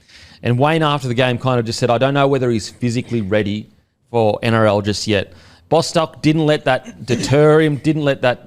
And Wayne, after the game, kind of just said, I don't know whether he's physically ready for NRL just yet. Bostock didn't let that deter him, didn't let that,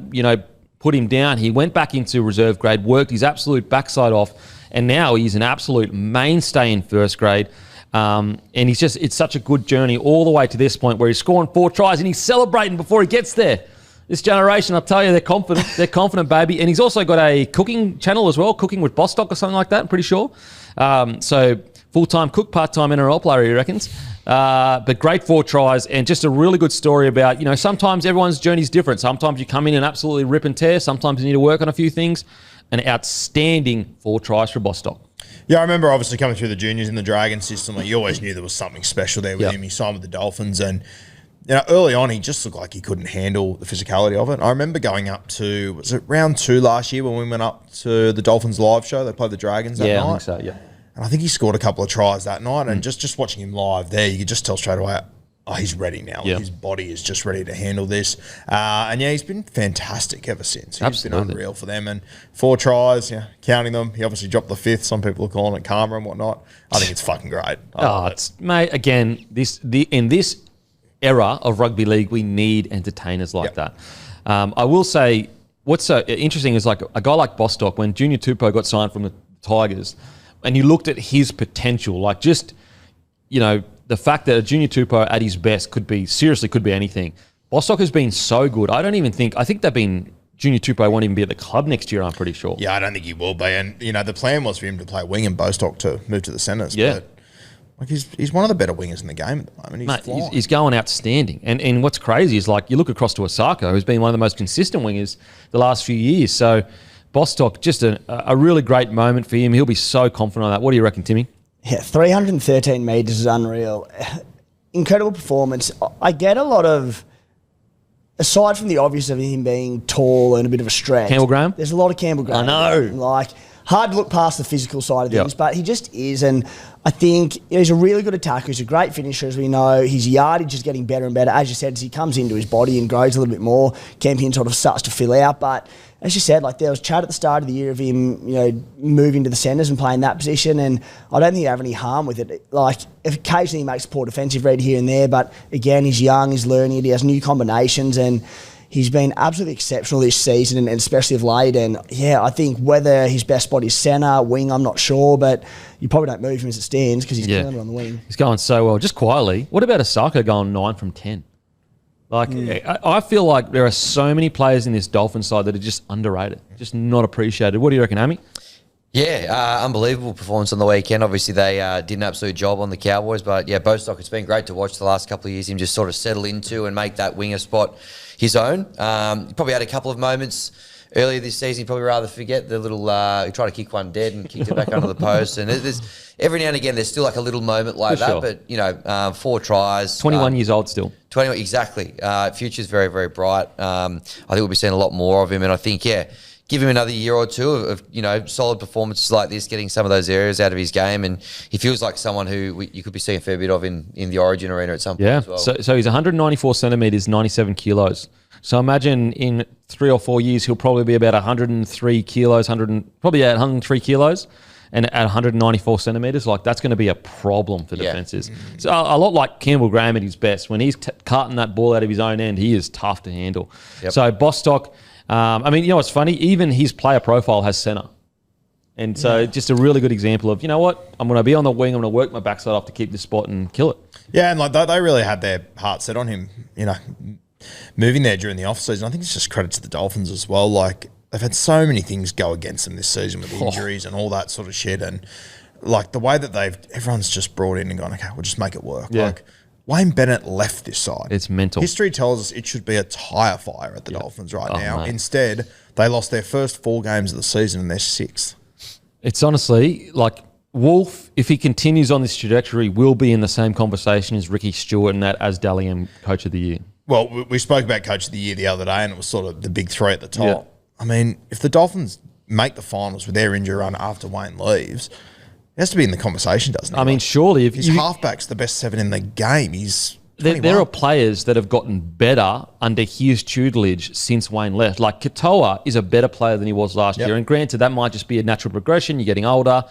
put him down. He went back into reserve grade, worked his absolute backside off, and now he's an absolute mainstay in first grade. And it's such a good journey all the way to this point where he's scoring 4 tries and he's celebrating before he gets there. This generation, I'll tell you, they're confident. They're confident, baby. And he's also got a cooking channel as well, Cooking with Bostock or something like that, I'm pretty sure. So full-time cook, part-time NRL player, he reckons. But great 4 tries and just a really good story about, sometimes everyone's journey is different. Sometimes you come in and absolutely rip and tear. Sometimes you need to work on a few things. An outstanding 4 tries for Bostock. Yeah, I remember obviously coming through the juniors in the Dragon system. Like, you always knew there was something special there with him. He signed with the Dolphins, and early on he just looked like he couldn't handle the physicality of it. I remember going up to, was it round 2 last year when we went up to the Dolphins live show? They played the Dragons that night. I think so. Yeah, and I think he scored a couple of tries that night. And just watching him live there, you could just tell straight away, oh, he's ready now. Yeah. His body is just ready to handle this. And he's been fantastic ever since. He's been unreal for them. And 4 tries, counting them. He obviously dropped the 5th. Some people are calling it karma and whatnot. I think it's fucking great. Mate, again, in this era of rugby league, we need entertainers like that. I will say, what's so interesting is like a guy like Bostock, when Junior Tupou got signed from the Tigers, and you looked at his potential, like just, the fact that a Junior Tupou at his best could be anything. Bostock has been so good. I think Junior Tupou won't even be at the club next year, I'm pretty sure. Yeah, I don't think he will be. And, the plan was for him to play wing and Bostock to move to the centres. Yeah. But, like, he's one of the better wingers in the game at the moment. He's going outstanding. And what's crazy is, like, you look across to Osako, who's been one of the most consistent wingers the last few years. So Bostock, just a really great moment for him. He'll be so confident on that. What do you reckon, Timmy? Yeah, 313 metres is unreal. Incredible performance. I get a lot of, aside from the obvious of him being tall and a bit of a stretch. Campbell Graham? There's a lot of Campbell Graham. I know. Like, hard to look past the physical side of things, but he just is. And I think he's a really good attacker. He's a great finisher, as we know. His yardage is getting better and better. As you said, as he comes into his body and grows a little bit more, Campion sort of starts to fill out. But as you said, like, there was chat at the start of the year of him, moving to the centres and playing that position, and I don't think he'd have any harm with it. Like, occasionally he makes a poor defensive read here and there, but again, he's young, he's learning it, he has new combinations, and he's been absolutely exceptional this season, and especially of late. And I think whether his best spot is centre, wing, I'm not sure, but you probably don't move him as it stands because he's killing it on the wing. He's going so well. Just quietly, what about Osako going 9 from 10? Like, I feel like there are so many players in this Dolphins side that are just underrated, just not appreciated. What do you reckon, Hammy? Yeah, unbelievable performance on the weekend. Obviously, they did an absolute job on the Cowboys, but Bostock, it's been great to watch the last couple of years, him just sort of settle into and make that winger spot his own. He probably had a couple of moments earlier this season. He'd probably rather forget the little, he tried to kick one dead and kicked it back under the post. And there's every now and again, there's still like a little moment like that. Sure. But, 4 tries. 21 years old still. 21, exactly. Future's very, very bright. I think we'll be seeing a lot more of him. And I think, give him another year or two of solid performances like this, getting some of those areas out of his game, and he feels like someone who you could be seeing a fair bit of in the Origin arena at some point as well. So he's 194 centimetres, 97 kilos. So imagine in 3 or 4 years he'll probably be about 103 kilos, probably at 103 kilos, and at 194 centimetres. Like, that's going to be a problem for defences. So a lot like Campbell Graham at his best. When he's cutting that ball out of his own end, he is tough to handle. Yep. So Bostock. What's funny? Even his player profile has centre. And so just a really good example of, I'm going to be on the wing, I'm going to work my backside off to keep this spot and kill it. Yeah, and like they really had their heart set on him, moving there during the off-season. I think it's just credit to the Dolphins as well. Like, they've had so many things go against them this season with injuries and all that sort of shit. And, like, the way that everyone's just brought in and gone, okay, we'll just make it work. Yeah. Like, Wayne Bennett left this side. It's mental. History tells us it should be a tyre fire at the Dolphins now. Mate. Instead, they lost their first 4 games of the season and they're 6th. It's honestly, like, Wolf, if he continues on this trajectory, will be in the same conversation as Ricky Stewart and that as Dally M Coach of the Year. Well, we spoke about Coach of the Year the other day and it was sort of the big 3 at the top. Yeah. I mean, if the Dolphins make the finals with their injury run after Wayne leaves, it has to be in the conversation, doesn't it? I mean, surely. If his halfback's the best 7 in the game. He's 21. There are players that have gotten better under his tutelage since Wayne left. Like, Katoa is a better player than he was last year. And granted, that might just be a natural progression. You're getting older.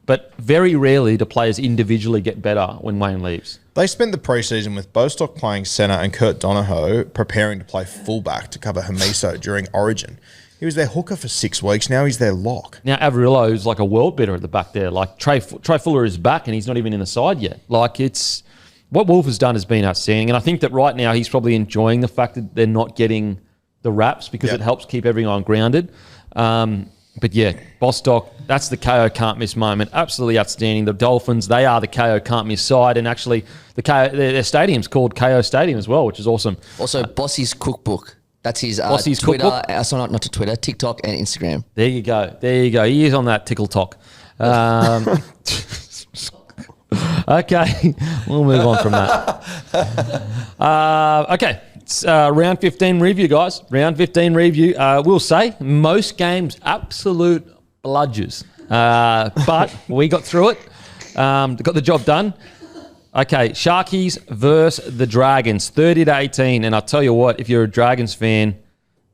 But very rarely do players individually get better when Wayne leaves. They spent the preseason with Bostock playing centre and Kurt Donahoe preparing to play fullback to cover Hamiso during Origin. He was their hooker for 6 weeks. Now he's their lock. Now Averillo is like a world beater at the back there. Like, Trey Fuller is back and he's not even in the side yet. Like, it's what Wolf has done has been outstanding. And I think that right now he's probably enjoying the fact that they're not getting the raps because it helps keep everyone grounded. But Bostock, that's the Kayo Can't Miss moment. Absolutely outstanding. The Dolphins, they are the Kayo Can't Miss side. And actually, their stadium's called Kayo Stadium as well, which is awesome. Also, Bossy's Cookbook. That's his Bossy's Twitter, Cookbook? not to Twitter, TikTok and Instagram. There you go. He is on that TikTok. Okay, we'll move on from that. Okay, round 15 review, guys. Round 15 review. We'll say most games absolute bludgers, but we got through it. Got the job done. Okay, Sharkies versus the Dragons, 30-18. And I'll tell you what, if you're a Dragons fan,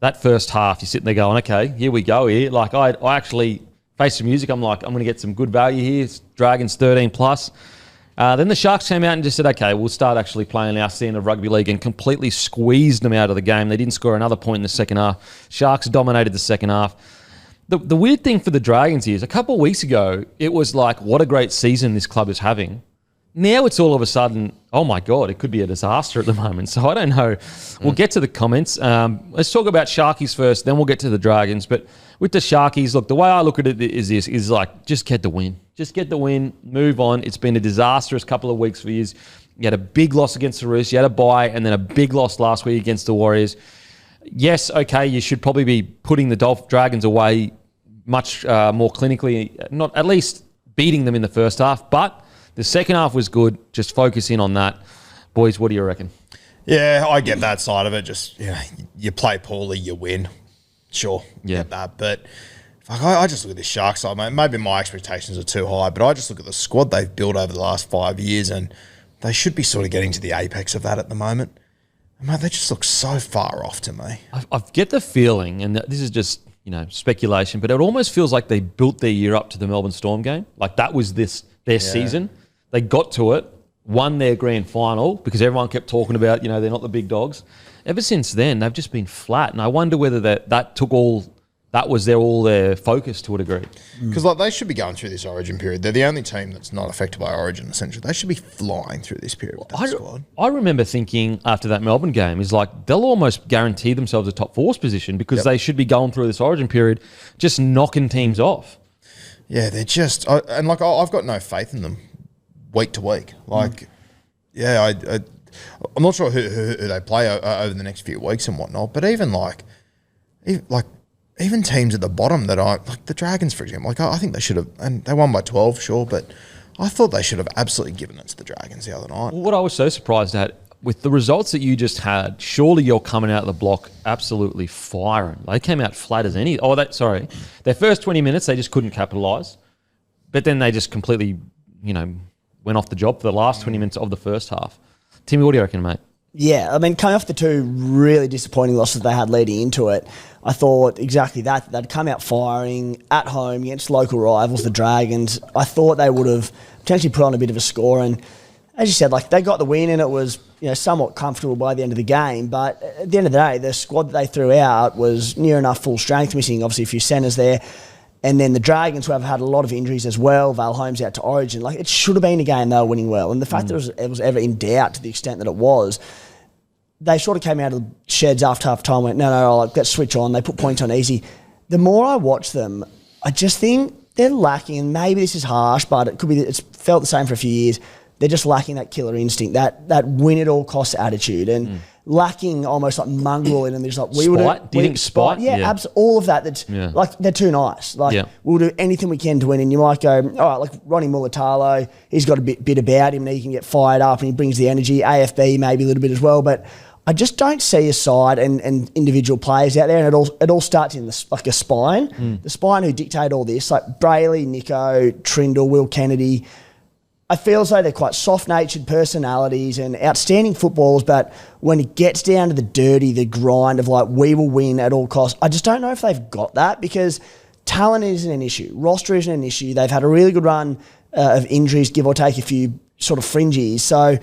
that first half, you're sitting there going, okay, here we go here. Like, I actually face the music. I'm like, I'm going to get some good value here. It's Dragons 13 plus. Then the Sharks came out and just said, okay, we'll start actually playing our scene of rugby league, and completely squeezed them out of the game. They didn't score another point in the second half. Sharks dominated the second half. The weird thing for the Dragons is, a couple of weeks ago, it was like, what a great season this club is having. Now it's all of a sudden, oh my God, it could be a disaster at the moment. So I don't know. We'll get to the comments. Let's talk about Sharkies first, then we'll get to the Dragons. But with the Sharkies, look, the way I look at it is like, just get the win. Just get the win, move on. It's been a disastrous couple of weeks for you. You had a big loss against the Roosters, you had a bye, and then a big loss last week against the Warriors. Yes, okay, you should probably be putting the Dragons away much more clinically, not at least beating them in the first half, but the second half was good. Just focus in on that. Boys, what do you reckon? Yeah, I get that side of it. Just, you play poorly, you win. Sure, get that. But I just look at the Sharks side, mate. Maybe my expectations are too high, but I just look at the squad they've built over the last 5 years, and they should be sort of getting to the apex of that at the moment. And, mate, they just look so far off to me. I get the feeling, and this is just speculation, but it almost feels like they built their year up to the Melbourne Storm game. Like that was their season. They got to it, won their grand final because everyone kept talking about, they're not the big dogs. Ever since then, they've just been flat. And I wonder whether that took that was all their focus to a degree. Because they should be going through this Origin period. They're the only team that's not affected by Origin, essentially. They should be flying through this period with that squad. I remember thinking after that Melbourne game, is like they'll almost guarantee themselves a top force position because they should be going through this Origin period just knocking teams off. Yeah, they're just... I've got no faith in them week to week. I'm not sure who they play over the next few weeks and whatnot, but even teams at the bottom that like the Dragons, for example, I think they should have, and they won by 12, sure, but I thought they should have absolutely given it to the Dragons the other night. What I was so surprised at, with the results that you just had, surely you're coming out of the block absolutely firing. They came out flat as any. Their first 20 minutes, they just couldn't capitalise, but then they just completely, went off the job for the last 20 minutes of the first half. Timmy, what do you reckon, mate? Yeah, I mean, coming off the two really disappointing losses they had leading into it, I thought exactly that. They'd come out firing at home against local rivals, the Dragons. I thought they would have potentially put on a bit of a score. And as you said, they got the win and it was somewhat comfortable by the end of the game. But at the end of the day, the squad that they threw out was near enough full strength, missing obviously a few centres there. And then the Dragons, who have had a lot of injuries as well, Val Holmes out to Origin. It should have been a game they were winning well. And the fact that it was ever in doubt to the extent that it was, they sort of came out of the sheds after half time and went, no, let's switch on. They put points on easy. The more I watch them, I just think they're lacking, and maybe this is harsh, but it could be, it's felt the same for a few years. They're just lacking that killer instinct, that win at all costs attitude, and lacking almost like mongrel in them. There's spite? Do you think spite? Yeah, absolutely. All of that. That's they're too nice. We'll do anything we can to win. And you might go, all right, Ronnie Mulatalo, he's got a bit about him, and he can get fired up, and he brings the energy. AFB maybe a little bit as well, but I just don't see a side and individual players out there, and it all starts in a spine. The spine who dictate all this, like Brayley, Nico, Trindle, Will Kennedy. I feel as though they're quite soft-natured personalities and outstanding footballers, but when it gets down to the dirty, the grind of we will win at all costs, I just don't know if they've got that, because talent isn't an issue. Roster isn't an issue. They've had a really good run of injuries, give or take a few sort of fringies. So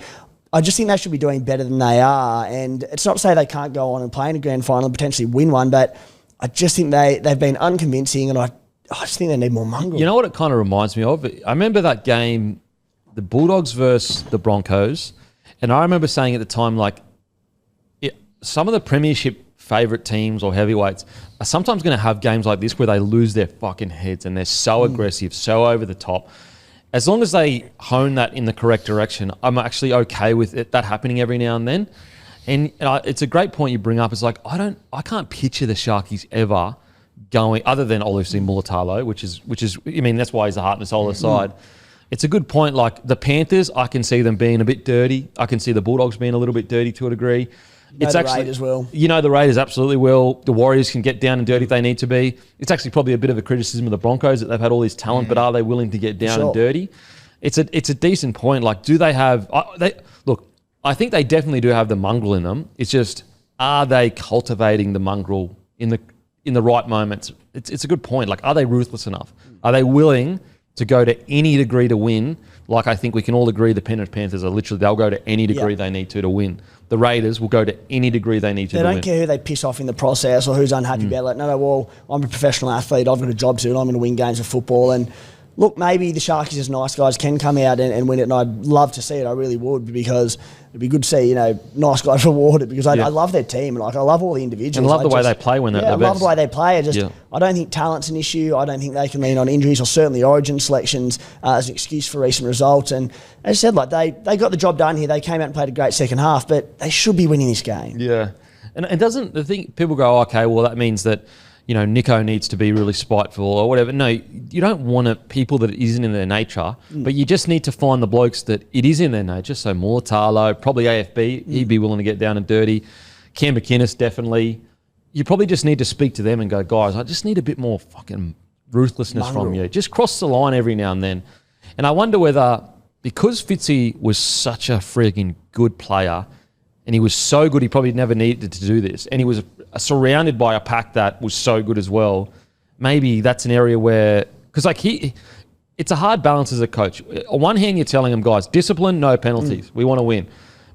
I just think they should be doing better than they are. And it's not to say they can't go on and play in a grand final and potentially win one, but I just think they've been unconvincing, and I just think they need more mongrel. You know what it kind of reminds me of? I remember that game, the Bulldogs versus the Broncos, and I remember saying at the time, some of the premiership favourite teams or heavyweights are sometimes going to have games like this where they lose their fucking heads and they're so aggressive, so over the top. As long as they hone that in the correct direction, I'm actually okay with that happening every now and then. And it's a great point you bring up. It's I can't picture the Sharkies ever going, other than obviously Mulatalo, which is, I mean, that's why he's the heart and soul of the side. It's a good point. Like the Panthers, I can see them being a bit dirty. I can see the Bulldogs being a little bit dirty to a degree. It's the actually Raiders will. You know, the Raiders absolutely will. The Warriors can get down and dirty if they need to be. It's actually probably a bit of a criticism of the Broncos that they've had all this talent, but are they willing to get down and dirty? It's a decent point. Like, do they have? Look, I think they definitely do have the mongrel in them. It's just, are they cultivating the mongrel in the right moments? It's a good point. Like, are they ruthless enough? Are they willing to go to any degree to win? Like, I think we can all agree the Penrith Panthers are literally, they'll go to any degree they need to win. The Raiders will go to any degree they need to win. They don't care who they piss off in the process or who's unhappy about it. No, well, I'm a professional athlete. I've got a job to do and I'm going to win games of football. And look, maybe the Sharkies as nice guys can come out and win it, and I'd love to see it. I really would, because it'd be good to see, nice guys rewarded, because I love their team. Like, I love all the individuals. And I love the way they play when they're the best. I love the way they play. I don't think talent's an issue. I don't think they can lean on injuries or certainly origin selections as an excuse for recent results. And as I said, like, they got the job done here. They came out and played a great second half, but they should be winning this game. Yeah. And doesn't the thing, people go, okay, well, that means that, Nico needs to be really spiteful or whatever. No, you don't want people that it isn't in their nature, but you just need to find the blokes that it is in their nature. So Mulatalo, probably AFB, he'd be willing to get down and dirty. Cam McInnes, definitely. You probably just need to speak to them and go, guys, I just need a bit more fucking ruthlessness from you. Just cross the line every now and then. And I wonder whether, because Fitzy was such a frigging good player, and he was so good, he probably never needed to do this. And he was surrounded by a pack that was so good as well. Maybe that's an area where, because it's a hard balance as a coach. On one hand, you're telling them, guys, discipline, no penalties. We want to win.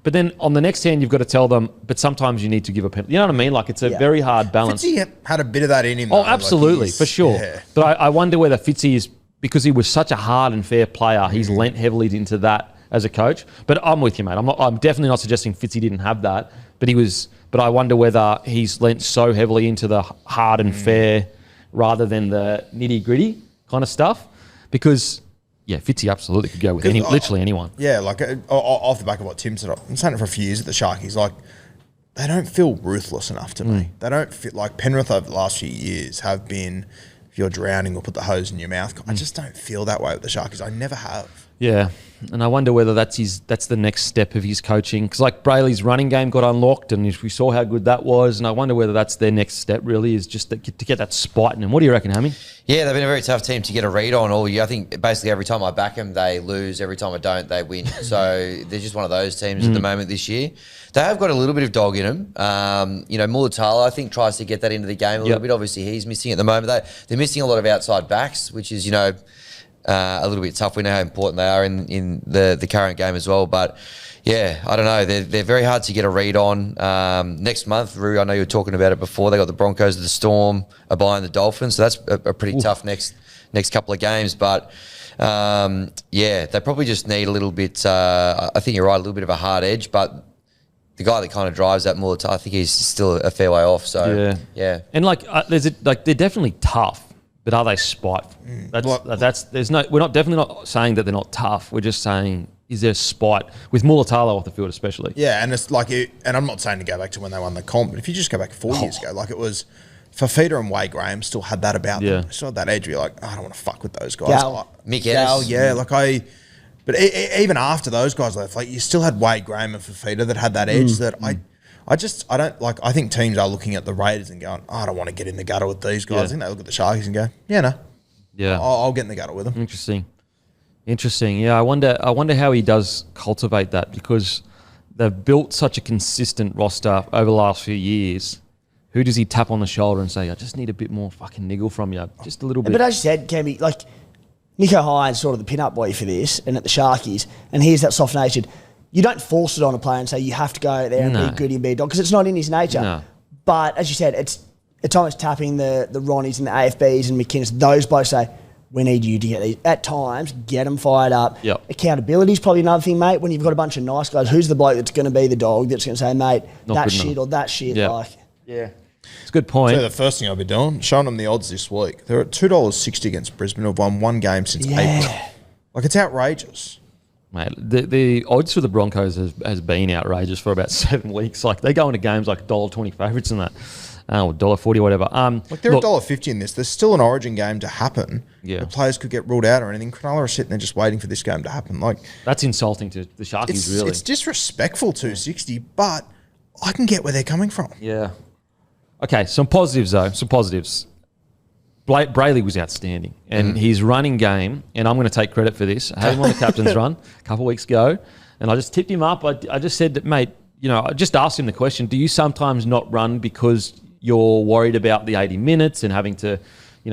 But then on the next hand, you've got to tell them, but sometimes you need to give a penalty. You know what I mean? Like, it's a very hard balance. Fitzy had a bit of that in him. Oh, absolutely, for sure. Yeah. But I wonder whether Fitzy is, because he was such a hard and fair player, he's lent heavily into that as a coach. But I'm with you, mate. I'm definitely not suggesting Fitzy didn't have that, but I wonder whether he's lent so heavily into the hard and fair rather than the nitty gritty kind of stuff. Because Fitzy absolutely could go with literally anyone. Yeah, like off the back of what Tim said, I'm saying it for a few years at the Sharkies. Like, they don't feel ruthless enough to me. They don't feel like Penrith over the last few years have been. If you're drowning, or put the hose in your mouth. I just don't feel that way with the Sharkies. I never have. Yeah, and I wonder whether that's the next step of his coaching. Because like Brayley's running game got unlocked, and we saw how good that was. And I wonder whether that's their next step. Really, is just to get that spite in them. What do you reckon, Hammy? Yeah, they've been a very tough team to get a read on all year. I think basically every time I back them, they lose. Every time I don't, they win. So they're just one of those teams at the moment this year. They have got a little bit of dog in them. Mulatalo, I think, tries to get that into the game a little bit. Obviously, he's missing at the moment. They're missing a lot of outside backs, which is, a little bit tough. We know how important they are in the current game as well. But, yeah, I don't know. They're very hard to get a read on. Next month, Roo, I know you were talking about it before. They got the Broncos, the Storm, are buying the Dolphins. So that's a pretty tough next couple of games. But, they probably just need a little bit, I think you're right, a little bit of a hard edge. But the guy that kind of drives that Mulatalo, I think he's still a fair way off. So, yeah. And, they're definitely tough. But are they spiteful? We're not definitely not saying that they're not tough. We're just saying, is there spite with Mulatalo off the field, especially? Yeah, and it's like, and I'm not saying to go back to when they won the comp, but if you just go back 4 years ago, like it was, Fafita and Wade Graham still had that about them. They still had that edge where you're like, I don't want to fuck with those guys. Mick Ennis. But even after those guys left, like you still had Wade Graham and Fafita that had that edge I think teams are looking at the Raiders and going, I don't want to get in the gutter with these guys. I think they look at the Sharkies and go, I'll get in the gutter with them. Interesting. Yeah, I wonder how he does cultivate that, because they've built such a consistent roster over the last few years. Who does he tap on the shoulder and say, I just need a bit more fucking niggle from you, just a little bit? But as you said, Cammy, like Nico Hines sort of the pin-up boy for this, and at the Sharkies, and he's that soft-natured. You don't force it on a player and say you have to go out there and be gritty and be a dog, because it's not in his nature. No. But as you said, at times tapping the Ronnies and the AFBs and McInnes, those blokes say, we need you to get these. At times, get them fired up. Yep. Accountability is probably another thing, mate. When you've got a bunch of nice guys, who's the bloke that's going to be the dog that's going to say, mate, that shit or that shit? Yep. It's a good point. So the first thing I'll be doing, showing them the odds this week. They're at $2.60 against Brisbane, who've won one game since April. Like, it's outrageous. Mate, the odds for the Broncos has been outrageous for about 7 weeks. Like, they go into games like $1.20 favourites and that. or $1.40 or whatever. Like they're $1.50 in this. There's still an Origin game to happen. Yeah. The players could get ruled out or anything. Cronulla are sitting there just waiting for this game to happen. Like That's insulting to the Sharkies, really. It's disrespectful 260, but I can get where they're coming from. Yeah. Okay, some positives, though. Some positives. Brayley was outstanding. And his running game, and I'm going to take credit for this. I had him on the captain's run a couple of weeks ago, and I just tipped him up. I just said, mate, I just asked him the question, do you sometimes not run because you're worried about the 80 minutes and having to,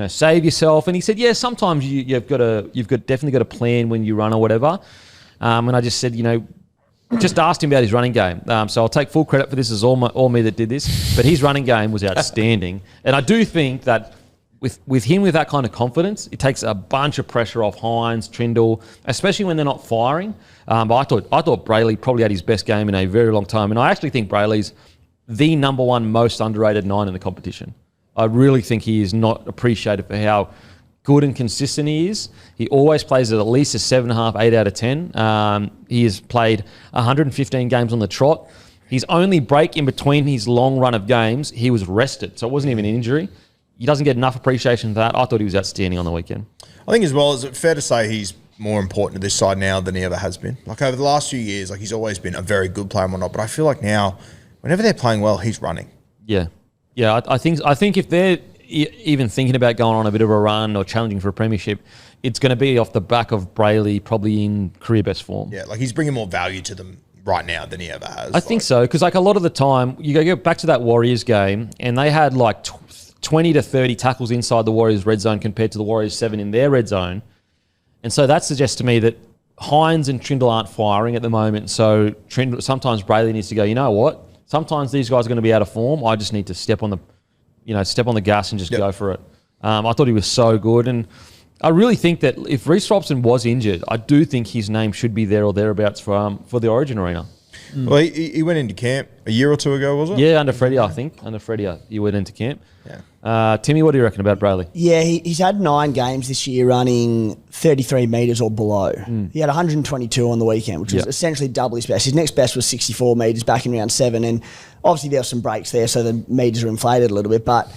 save yourself? And he said, yeah, sometimes you've definitely got a plan when you run or whatever. And I just said, just asked him about his running game. So I'll take full credit for this. It's all me that did this. But his running game was outstanding. And I do think that with him with that kind of confidence, it takes a bunch of pressure off Hines, Trindle, especially when they're not firing. But I thought Brayley probably had his best game in a very long time. And I actually think Brayley's the number one most underrated 9 in the competition. I really think he is not appreciated for how good and consistent he is. He always plays at least a 7.5, 8 out of 10. He has played 115 games on the trot. His only break in between his long run of games, he was rested. So it wasn't even an injury. He doesn't get enough appreciation for that. I thought he was outstanding on the weekend. I think as well, is it fair to say he's more important to this side now than he ever has been? Like over the last few years, like he's always been a very good player and whatnot, but I feel like now, whenever they're playing well, he's running. Yeah. Yeah, I think if they're even thinking about going on a bit of a run or challenging for a premiership, it's going to be off the back of Brayley probably in career best form. Yeah, like he's bringing more value to them right now than he ever has. I think so, because like a lot of the time, you go back to that Warriors game and they had like 20 to 30 tackles inside the Warriors' red zone compared to the Warriors' 7 in their red zone. And so that suggests to me that Hines and Trindle aren't firing at the moment. So sometimes Brayley needs to go, you know what? Sometimes these guys are going to be out of form. I just need to step on the gas and just go for it. I thought he was so good. And I really think that if Reece Robson was injured, I do think his name should be there or thereabouts for the Origin arena. Well, he went into camp a year or two ago, was it? Yeah, under Freddie, I think. Under Freddie, he went into camp. Yeah. Timmy, what do you reckon about Brayley? Yeah, he's had 9 games this year running 33 metres or below. He had 122 on the weekend, which was essentially double his best. His next best was 64 metres back in round 7, and obviously there were some breaks there, so the metres are inflated a little bit, but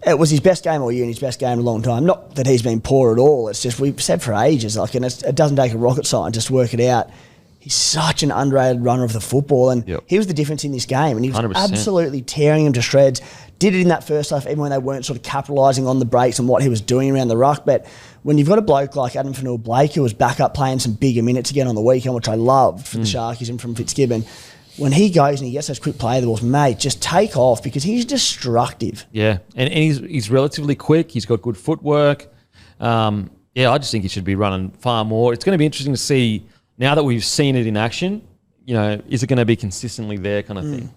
it was his best game all year and his best game in a long time. Not that he's been poor at all. It's just we've said for ages, and it doesn't take a rocket scientist to work it out. He's such an underrated runner of the football, and he was the difference in this game, and he was 100%. absolutely tearing him to shreds. Did it in that first half, even when they weren't sort of capitalising on the breaks and what he was doing around the ruck. But when you've got a bloke like Adam Fanua-Blake, who was back up playing some bigger minutes again on the weekend, which I loved for the Sharkies and from Fitzgibbon, when he goes and he gets those quick play balls, mate, just take off because he's destructive. Yeah, and he's relatively quick. He's got good footwork. I just think he should be running far more. It's going to be interesting to see, now that we've seen it in action, is it going to be consistently there kind of thing?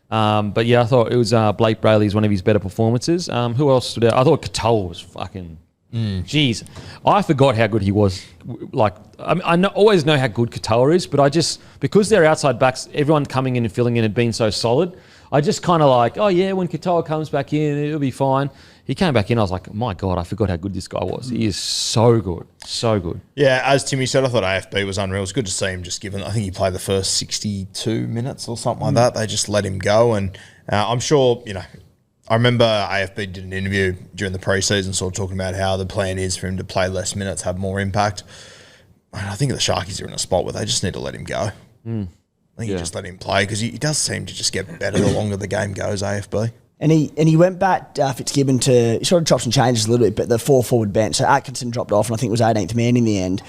But yeah, I thought it was Blake Brayley's one of his better performances. Who else stood out? I thought Katoa was fucking... Jeez. I forgot how good he was. Like, always know how good Katoa is, but I just... Because they're outside backs, everyone coming in and filling in had been so solid, I just kind of like, oh yeah, when Katoa comes back in, it'll be fine. He came back in, I was like, my God, I forgot how good this guy was. He is so good. So good. Yeah, as Timmy said, I thought AFB was unreal. It's good to see him just given, I think he played the first 62 minutes or something like that. They just let him go. And I'm sure, I remember AFB did an interview during the preseason sort of talking about how the plan is for him to play less minutes, have more impact. And I think the Sharkies are in a spot where they just need to let him go. I think you just let him play because he does seem to just get better the longer the game goes, AFB. And he went back, Fitzgibbon, he sort of chops and changes a little bit, but the 4 forward bench. So Atkinson dropped off and I think was 18th man in the end.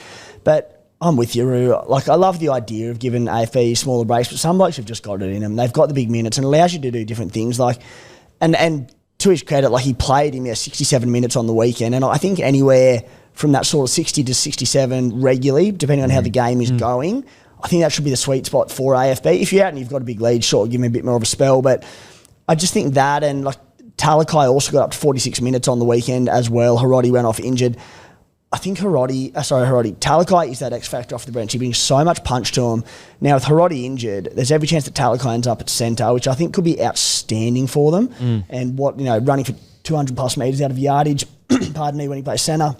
But I'm with you, Roo. Like, I love the idea of giving AFB smaller breaks, but some blokes have just got it in them. They've got the big minutes and it allows you to do different things. Like, and to his credit, like he played him 67 minutes on the weekend. And I think anywhere from that sort of 60 to 67 regularly, depending on how the game is going, I think that should be the sweet spot for AFB. If you're out and you've got a big lead, sure, give him a bit more of a spell, but I just think that, and like Talakai also got up to 46 minutes on the weekend as well. Harodi went off injured. I think Talakai is that X factor off the bench. He brings so much punch to him. Now with Harodi injured, there's every chance that Talakai ends up at centre, which I think could be outstanding for them. And running for 200 plus metres out of yardage, pardon me, when he plays centre.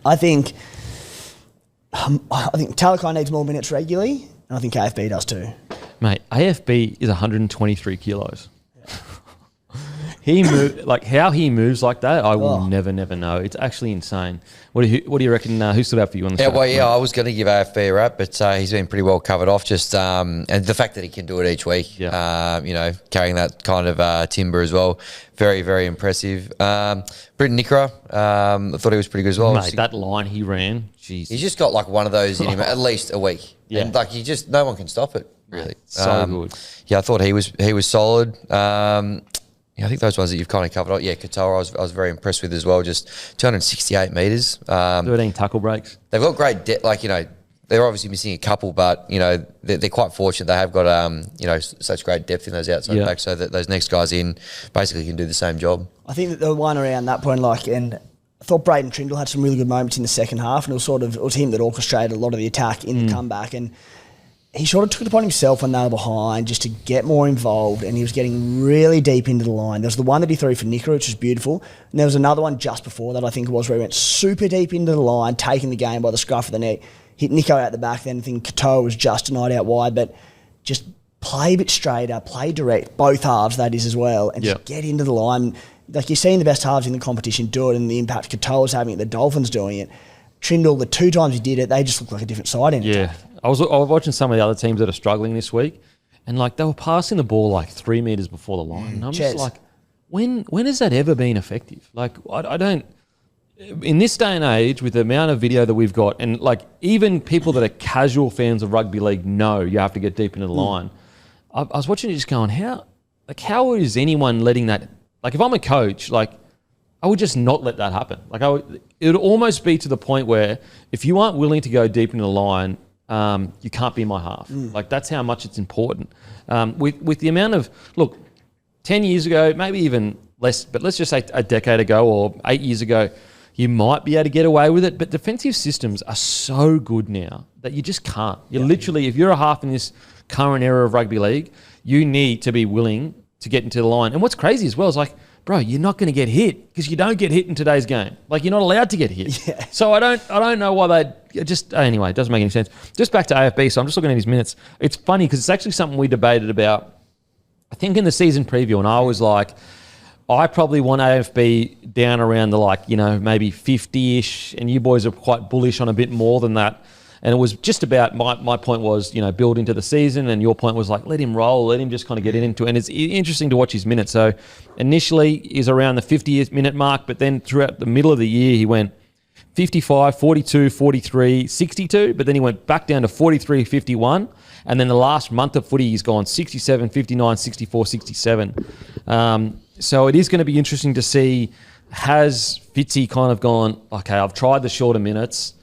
I think Talakai needs more minutes regularly, and I think AFB does too. Mate, AFB is 123 kilos. how he moves like that, I will never know. It's actually insane. What do you reckon? Who stood out for you on the show? I was going to give AFB a rap, but he's been pretty well covered off. Just and the fact that he can do it each week, carrying that kind of timber as well, very, very impressive. Britton Nickera, I thought he was pretty good as well. Mate, that line he ran, jeez. He's just got like one of those in him at least a week. Yeah. And like no one can stop it, really. So good. Yeah, I thought he was solid. I think those ones that you've kind of covered. Yeah, Katoa, I was very impressed with as well. Just 268 metres. 13 tackle breaks. They've got great depth. They're obviously missing a couple, but they're quite fortunate. They have got such great depth in those outside backs, so that those next guys in basically can do the same job. I think that the one around that point, and I thought Braden Trindle had some really good moments in the second half, and it was him that orchestrated a lot of the attack in the comeback, and he sort of took it upon himself when they were behind just to get more involved, and he was getting really deep into the line. There was the one that he threw for Nickera, which was beautiful, and there was another one just before that, I think it was, where he went super deep into the line, taking the game by the scruff of the neck, hit Nico out the back, then I think Katoa was just denied out wide, but just play a bit straighter, play direct, both halves that is as well, and just get into the line. Like you're seeing the best halves in the competition do it, and the impact Katoa's having it, the Dolphins doing it. Trindle, the 2 times he did it, they just looked like a different side in attack. I was watching some of the other teams that are struggling this week, and they were passing the ball 3 metres before the line. And I'm just like, when has that ever been effective? I don't. In this day and age, with the amount of video that we've got, and even people that are casual fans of rugby league know you have to get deep into the line. I was watching it just going, how is anyone letting that? If I'm a coach, I would just not let that happen. It would almost be to the point where if you aren't willing to go deep into the line, you can't be my half. That's how much it's important. With the amount of 10 years ago, maybe even less, but let's just say a decade ago or 8 years ago, you might be able to get away with it. But defensive systems are so good now that you just can't. You literally, if you're a half in this current era of rugby league, you need to be willing to get into the line. And what's crazy as well is bro, you're not going to get hit because you don't get hit in today's game. You're not allowed to get hit. Yeah. So I don't know why they just anyway. It doesn't make any sense. Just back to AFB. So I'm just looking at his minutes. It's funny because it's actually something we debated about. I think in the season preview, and I was like, I probably want AFB down around the maybe 50-ish, and you boys are quite bullish on a bit more than that. And it was just about, my point was, build into the season, and your point was let him roll, let him just kind of get into it. And it's interesting to watch his minutes. So initially he's around the 50-minute mark, but then throughout the middle of the year he went 55, 42, 43, 62, but then he went back down to 43, 51. And then the last month of footy he's gone 67, 59, 64, 67. So it is going to be interesting to see, has Fitzy kind of gone, okay, I've tried the shorter minutes,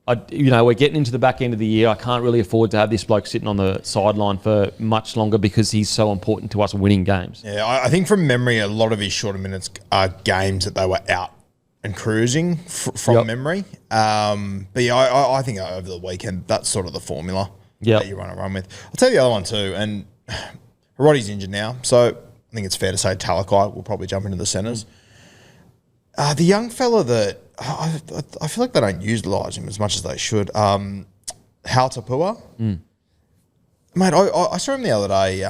we're getting into the back end of the year. I can't really afford to have this bloke sitting on the sideline for much longer because he's so important to us winning games. Yeah, I think from memory, a lot of his shorter minutes are games that they were out and cruising from memory. But yeah, I think over the weekend, that's sort of the formula that you want to run with. I'll tell you the other one too, and Roddy's injured now, so I think it's fair to say Talakai will probably jump into the centres. The young fella that I feel like they don't utilise him as much as they should. Hautapua. Mate, I saw him the other day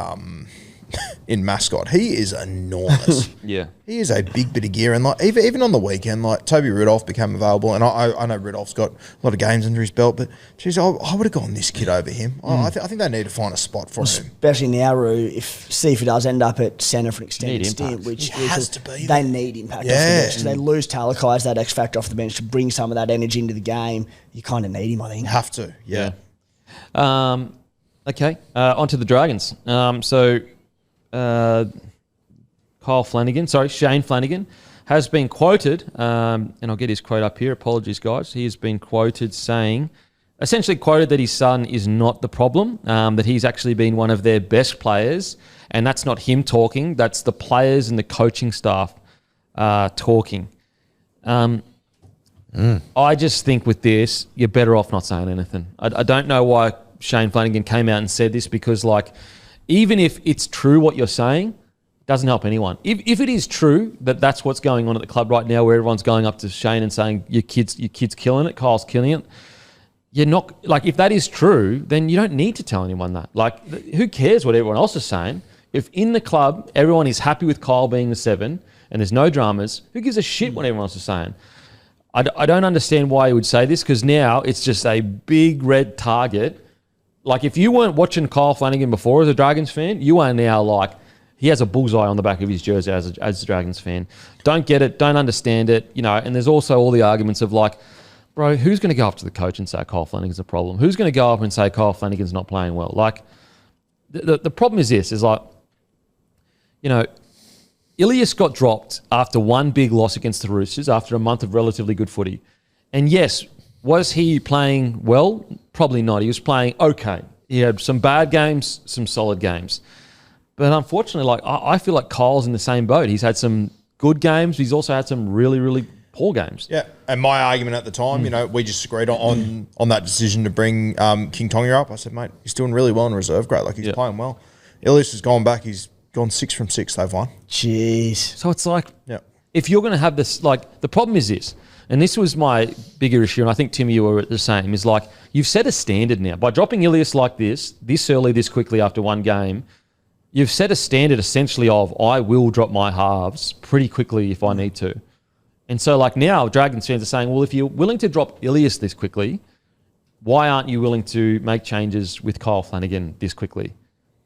in Mascot. He is enormous. Yeah. He is a big bit of gear. And even on the weekend, Toby Rudolph became available. And I know Rudolph's got a lot of games under his belt, but geez, I would have gone this kid over him. I think they need to find a spot for him. Especially now, Roo, if Sifa does end up at centre for an extended stint, which has to be. They need impact off the bench. They lose Talakai as that X factor off the bench to bring some of that energy into the game. You kind of need him, I think. Have to, yeah. Okay, on to the Dragons. Shane Flanagan has been quoted, and I'll get his quote up here. Apologies, guys. He has been essentially quoted that his son is not the problem, that he's actually been one of their best players, and that's not him talking, that's the players and the coaching staff talking. I just think with this, you're better off not saying anything. I don't know why Shane Flanagan came out and said this because, even if it's true what you're saying, it doesn't help anyone. If it is true that that's what's going on at the club right now, where everyone's going up to Shane and saying your kid's killing it, Kyle's killing it, you're not if that is true, then you don't need to tell anyone that. Who cares what everyone else is saying? if in the club everyone is happy with Kyle being the 7 and there's no dramas, who gives a shit what everyone else is saying? I don't understand why you would say this, because now it's just a big red target. Like, if you weren't watching Kyle Flanagan before as a Dragons fan, you are now like, he has a bullseye on the back of his jersey as a Dragons fan. Don't get it, don't understand it, and there's also all the arguments of like, bro, who's going to go up to the coach and say Kyle Flanagan's a problem? Who's going to go up and say Kyle Flanagan's not playing well? Like, the problem is this, is like, Ilias got dropped after one big loss against the Roosters after a month of relatively good footy. And yes, was he playing well? Probably not. He was playing okay. He had some bad games, some solid games. But unfortunately, like, I feel like Kyle's in the same boat. He's had some good games. He's also had some really, really poor games. Yeah, and my argument at the time, we just agreed on that decision to bring King Tonga up. I said, mate, he's doing really well in reserve grade. Like, he's playing well. Ilias has gone back. He's gone 6 from 6. They've won. Jeez. So it's like, if you're going to have this, like, the problem is this, and this was my bigger issue, and I think, Tim, you were the same, is like, you've set a standard now. By dropping Ilias like this early, this quickly after one game, you've set a standard essentially of, I will drop my halves pretty quickly if I need to. And so, like, now Dragons fans are saying, well, if you're willing to drop Ilias this quickly, why aren't you willing to make changes with Kyle Flanagan this quickly?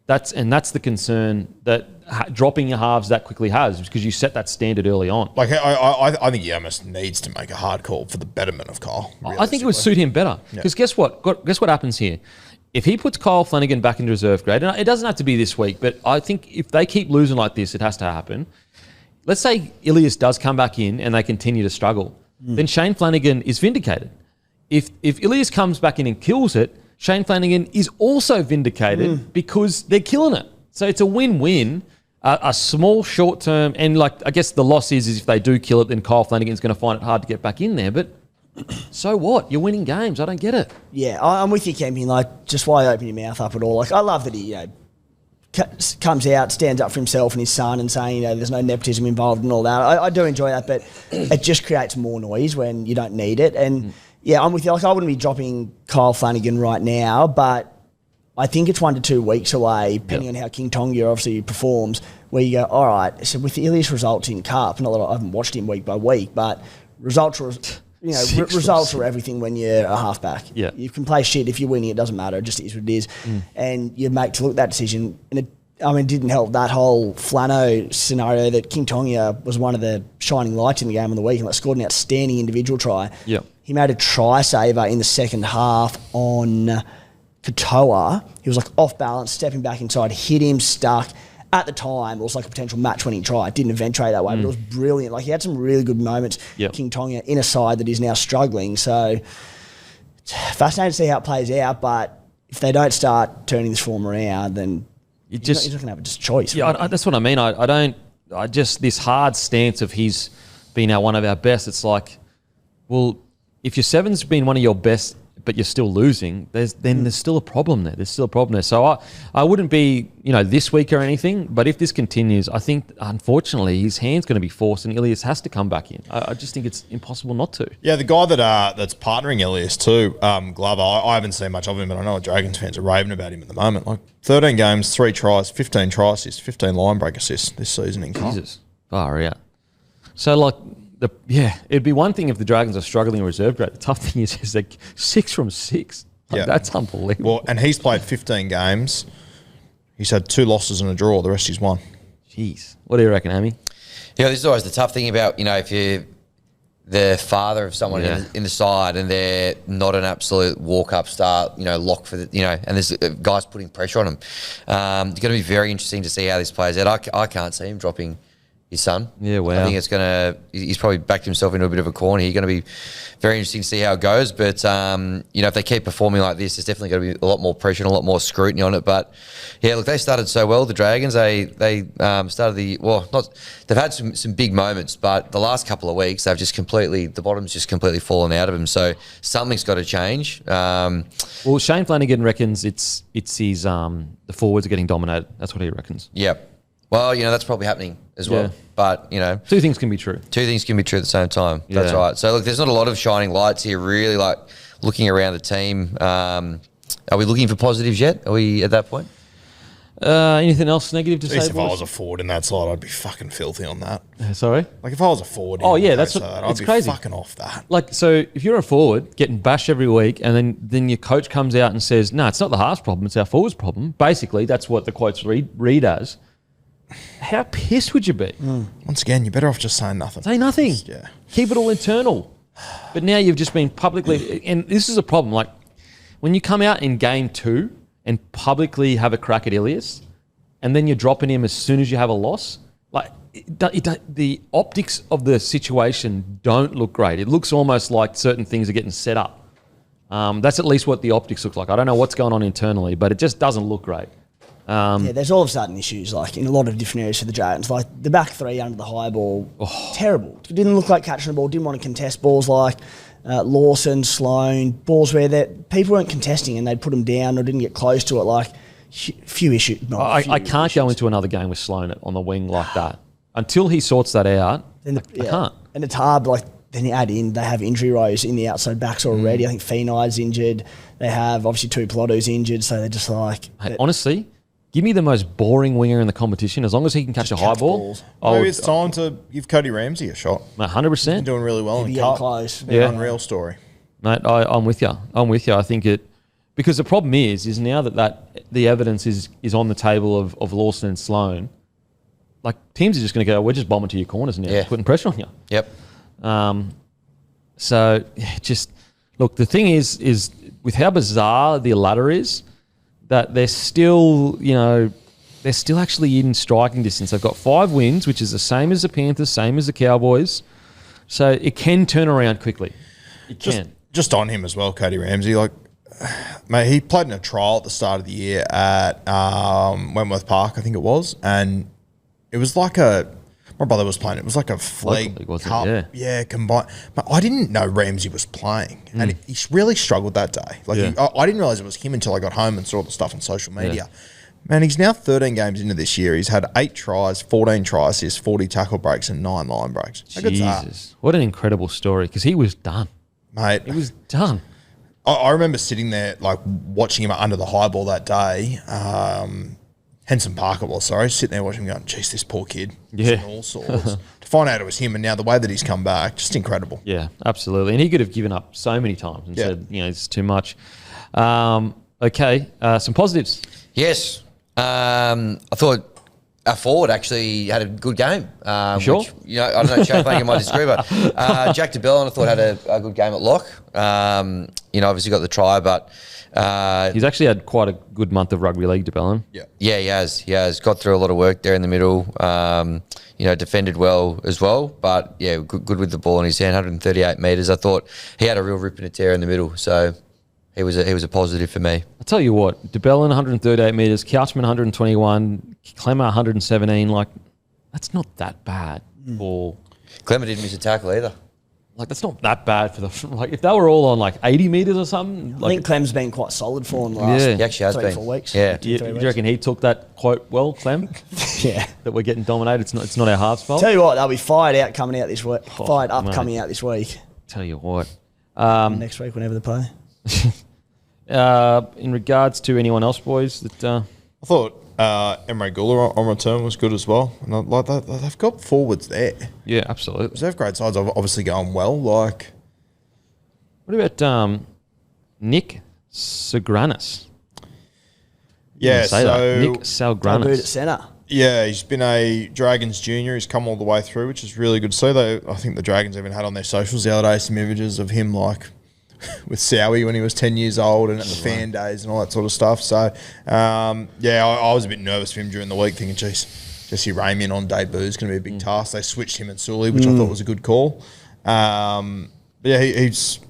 That's the concern that dropping your halves that quickly has, because you set that standard early on. Like, I think he almost needs to make a hard call for the betterment of Kyle. I think it would suit him better. Because guess what? Guess what happens here? If he puts Kyle Flanagan back into reserve grade, and it doesn't have to be this week, but I think if they keep losing like this, it has to happen. Let's say Ilias does come back in and they continue to struggle. Then Shane Flanagan is vindicated. If Ilias comes back in and kills it, Shane Flanagan is also vindicated because they're killing it. So it's a win-win, a small short-term, and like, I guess the loss is if they do kill it, then Kyle Flanagan's going to find it hard to get back in there. But so what? You're winning games. I don't get it. Yeah, I'm with you, Camping. Like, just why open your mouth up at all? Like, I love that he, comes out, stands up for himself and his son and saying, there's no nepotism involved and all that. I do enjoy that, but it just creates more noise when you don't need it. And yeah, I'm with you. Like, I wouldn't be dropping Kyle Flanagan right now, but I think it's 1 to 2 weeks away, depending on how King Tonga obviously performs, where you go, all right, so with the Ilias results in Cup, not that I haven't watched him week by week, but results are, results are everything when you're a halfback. Yeah. You can play shit. If you're winning, it doesn't matter. It just is what it is. And you make to look at that decision. And it didn't help that whole Flano scenario that King Tonga was one of the shining lights in the game on the weekend. Like, scored an outstanding individual try. Yeah. He made a try saver in the second half on Katoa. He was like off balance, stepping back inside, hit him, stuck. At the time, it was like a potential match-winning try. It didn't eventuate that way, but it was brilliant. Like, he had some really good moments, King Tonga, in a side that is now struggling. So, fascinating to see how it plays out, but if they don't start turning this form around, then he's not going to have a choice. Yeah, right? that's what I mean. I just, this hard stance of he's been one of our best, it's like, well, if your 7's been one of your best, but you're still losing, there's still a problem there. There's still a problem there. So I wouldn't be, this week or anything, but if this continues, I think, unfortunately, his hand's going to be forced and Ilias has to come back in. I just think it's impossible not to. Yeah, the guy that's partnering Ilias too, Glover, I haven't seen much of him, but I know Dragons fans are raving about him at the moment. Like, 13 games, 3 tries, 15 try assists, 15 line break assists this season in Cup. Jesus, far out. So, like, it'd be one thing if the Dragons are struggling in reserve grade. The tough thing is like 6 from 6. Like, that's unbelievable. Well, and he's played 15 games. He's had 2 losses and a draw. The rest he's won. Jeez. What do you reckon, Hammy? Yeah, this is always the tough thing about, if you're the father of someone in the side and they're not an absolute walk-up start, lock for the, and there's guys putting pressure on them. It's going to be very interesting to see how this plays out. I can't see him dropping his son. Yeah, wow. I think he's probably backed himself into a bit of a corner. He's going to be very interesting to see how it goes. But, if they keep performing like this, there's definitely going to be a lot more pressure and a lot more scrutiny on it. But, yeah, look, they started so well, the Dragons. They started they've had some big moments, but the last couple of weeks, the bottom's just completely fallen out of them. So something's got to change. Well, Shane Flanagan reckons it's his, the forwards are getting dominated. That's what he reckons. Yep. Well, that's probably happening as well. Yeah. But, two things can be true. Two things can be true at the same time. Yeah. That's right. So, look, there's not a lot of shining lights here, really, like looking around the team. Are we looking for positives yet? Are we at that point? Anything else negative to At least say, if I boys? was a forward in that side, I'd be fucking filthy on that. Sorry? Like if I was a forward, Oh, yeah, I'd that's what- I'd it's be crazy. fucking off that. Like, so if you're a forward getting bashed every week and then your coach comes out and says, no, it's not the half's problem, it's our forward's problem. Basically, that's what the quotes read as. How pissed would you be? Once again, you're better off just saying nothing. Say nothing. Yeah. Keep it all internal. But now you've just been publicly, and this is a problem. Like when you come out in game 2 and publicly have a crack at Ilias, and then you're dropping him as soon as you have a loss, like the optics of the situation don't look great. It looks almost like certain things are getting set up. That's at least what the optics look like. I don't know what's going on internally, but it just doesn't look great. Yeah, there's all of a sudden issues like in a lot of different areas for the Dragons. Like the back three under the high ball, terrible. It didn't look like catching the ball. Didn't want to contest balls like Lawson, Sloan, balls where people weren't contesting and they'd put them down or didn't get close to it. Like few issues. I can't go into another game with Sloan on the wing like that until he sorts that out. I can't. And it's hard. Like then you add in they have injury rows in the outside backs already. I think Feeney's injured. They have obviously Tuipulotu's injured. So they're just like Hey, honestly, give me the most boring winger in the competition. As long as he can catch a high ball, Maybe it's time to give Cody Ramsey a shot. 100%. He's doing really well in getting Cup. close. Yeah. Unreal story. Mate, I'm with you. I think because the problem is now that the evidence is on the table of Lawson and Sloan, like teams are just going to go, we're just bombing to your corners now, putting pressure on you. Yep. So just look, the thing is with how bizarre the ladder is, that they're still actually in striking distance. They've got 5 wins, which is the same as the Panthers, same as the Cowboys. So it can turn around quickly. It can. Just on him as well, Cody Ramsey. Like, mate, he played in a trial at the start of the year at Wentworth Park, I think it was, and it was like my brother was playing. It was like a flag league, wasn't cup, it? combined. But I didn't know Ramsey was playing, and he really struggled that day. Like, I didn't realize it was him until I got home and saw the stuff on social media. Man, he's now 13 games into this year. He's had 8 tries, 14 try assists, 40 tackle breaks, and 9 line breaks. How good's that? Jesus, what an incredible story! Because he was done. Mate, He was done. I remember sitting there, like, watching him under the high ball that day. Henson Parker was, sitting there watching him going, geez, this poor kid. He's in all sorts. To find out it was him, and now the way that he's come back, just incredible. Yeah, absolutely. And he could have given up so many times and said, it's too much. Okay, some positives. Yes. I thought our forward actually had a good game. Sure? Which, I don't know, Shane, you might disagree, but Jack DeBellin, I thought, had a good game at lock. Obviously got the try, but... He's actually had quite a good month of rugby league, DeBellin. Yeah, he has. He has got through a lot of work there in the middle. Defended well as well. But, good with the ball in his hand, 138 metres. I thought he had a real rip and a tear in the middle. So... He was a positive for me. I'll tell you what, DeBellin 138 metres, Couchman 121, Clemmer 117. Like, that's not that bad for... Clemmer didn't miss a tackle either. Like, that's not that bad for the... Like, if they were all on, 80 metres or something... I think Clem's been quite solid for him the last He actually has 3 been. 4 weeks. Yeah. Do you reckon he took that quote well, Clem? Yeah. That we're getting dominated? It's not our halves fault? Tell you what, they'll be fired up coming out this week. Mate. Coming out this week. Tell you what. Next week, whenever they play. In regards to anyone else, boys, that... I thought Emre Guler on return was good as well. And they've got forwards there. Yeah, absolutely. Reserve grade sides are obviously going well. Like, what about Nick Sagranis? yeah, Say that. so Nick Good at Salgranis. centre. yeah, he's been a Dragons junior. He's come all the way through, which is really good to see. I think the Dragons even had on their socials the other day some images of him with Sowie when he was 10 years old and at the fan days and all that sort of stuff. So, I was a bit nervous for him during the week thinking, geez, Jesse Ramian on debut is going to be a big task. They switched him and Sully, which I thought was a good call. He's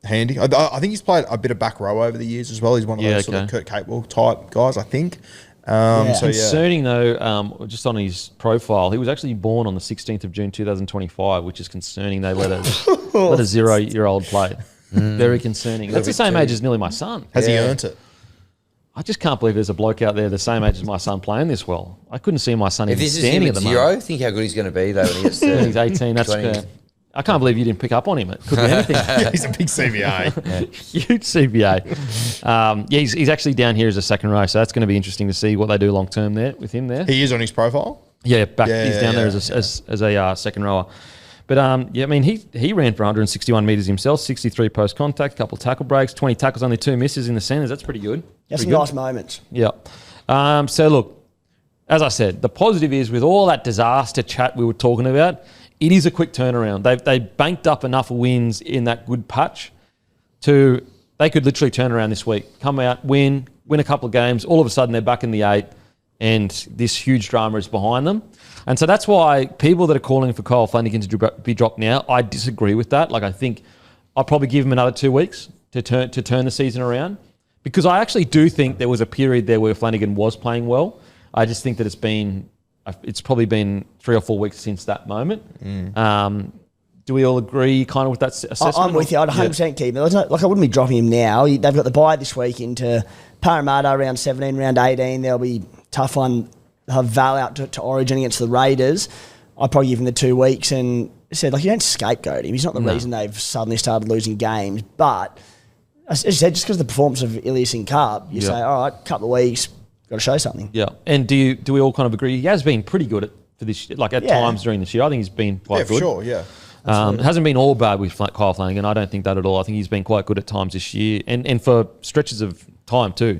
handy. I think he's played a bit of back row over the years as well. He's one of those sort of Kurt Capewell type guys, I think. Concerning though, just on his profile, he was actually born on the 16th of June 2025, which is concerning. They let a 0-year-old play. Very concerning. That's the same age as nearly my son. Has he earned it? I just can't believe there's a bloke out there the same age as my son playing this well. I couldn't see my son If even this is him standing at at the zero, moment. think how good he's going to be though when he gets He's 18. That's 20. fair. I can't believe you didn't pick up on him. It could be anything. He's a big CBA. Huge CBA. He's actually down here as a second row, so that's going to be interesting to see what they do long term there with him there. He is on his profile. Yeah, he's down there as a second rower. But I mean, he ran for 161 metres himself, 63 post contact, couple of tackle breaks, 20 tackles, only 2 misses in the centres. That's pretty good. That's some nice moments. Yeah. So look, as I said, the positive is with all that disaster chat we were talking about, it is a quick turnaround. They banked up enough wins in that good patch they could literally turn around this week, come out, win a couple of games. All of a sudden they're back in the 8 and this huge drama is behind them. And so that's why people that are calling for Kyle Flanagan to be dropped now, I disagree with that. Like, I think I'll probably give him another 2 weeks to turn the season around, because I actually do think there was a period there where Flanagan was playing well. I just think that it's probably been 3 or 4 weeks since that moment. Do we all agree kind of with that assessment? I'm with you. I'd 100% keep him. I wouldn't be dropping him now. They've got the bye this week into Parramatta, round 17, round 18. There'll be tough one. They'll have Val out to Origin against the Raiders. I'd probably give him the 2 weeks and said, you don't scapegoat him. He's not the reason they've suddenly started losing games. But as you said, just because of the performance of Ilias in Cup, you say, all right, couple of weeks, got to show something. Yeah. And do we all kind of agree? He has been pretty good for this, times during this year. I think he's been quite good. For sure, yeah. It hasn't been all bad with Kyle Flanagan. I don't think that at all. I think he's been quite good at times this year and for stretches of time too.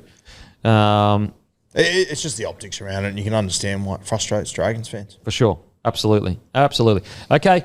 It's just the optics around it, and you can understand why it frustrates Dragons fans. For sure. Absolutely. Okay.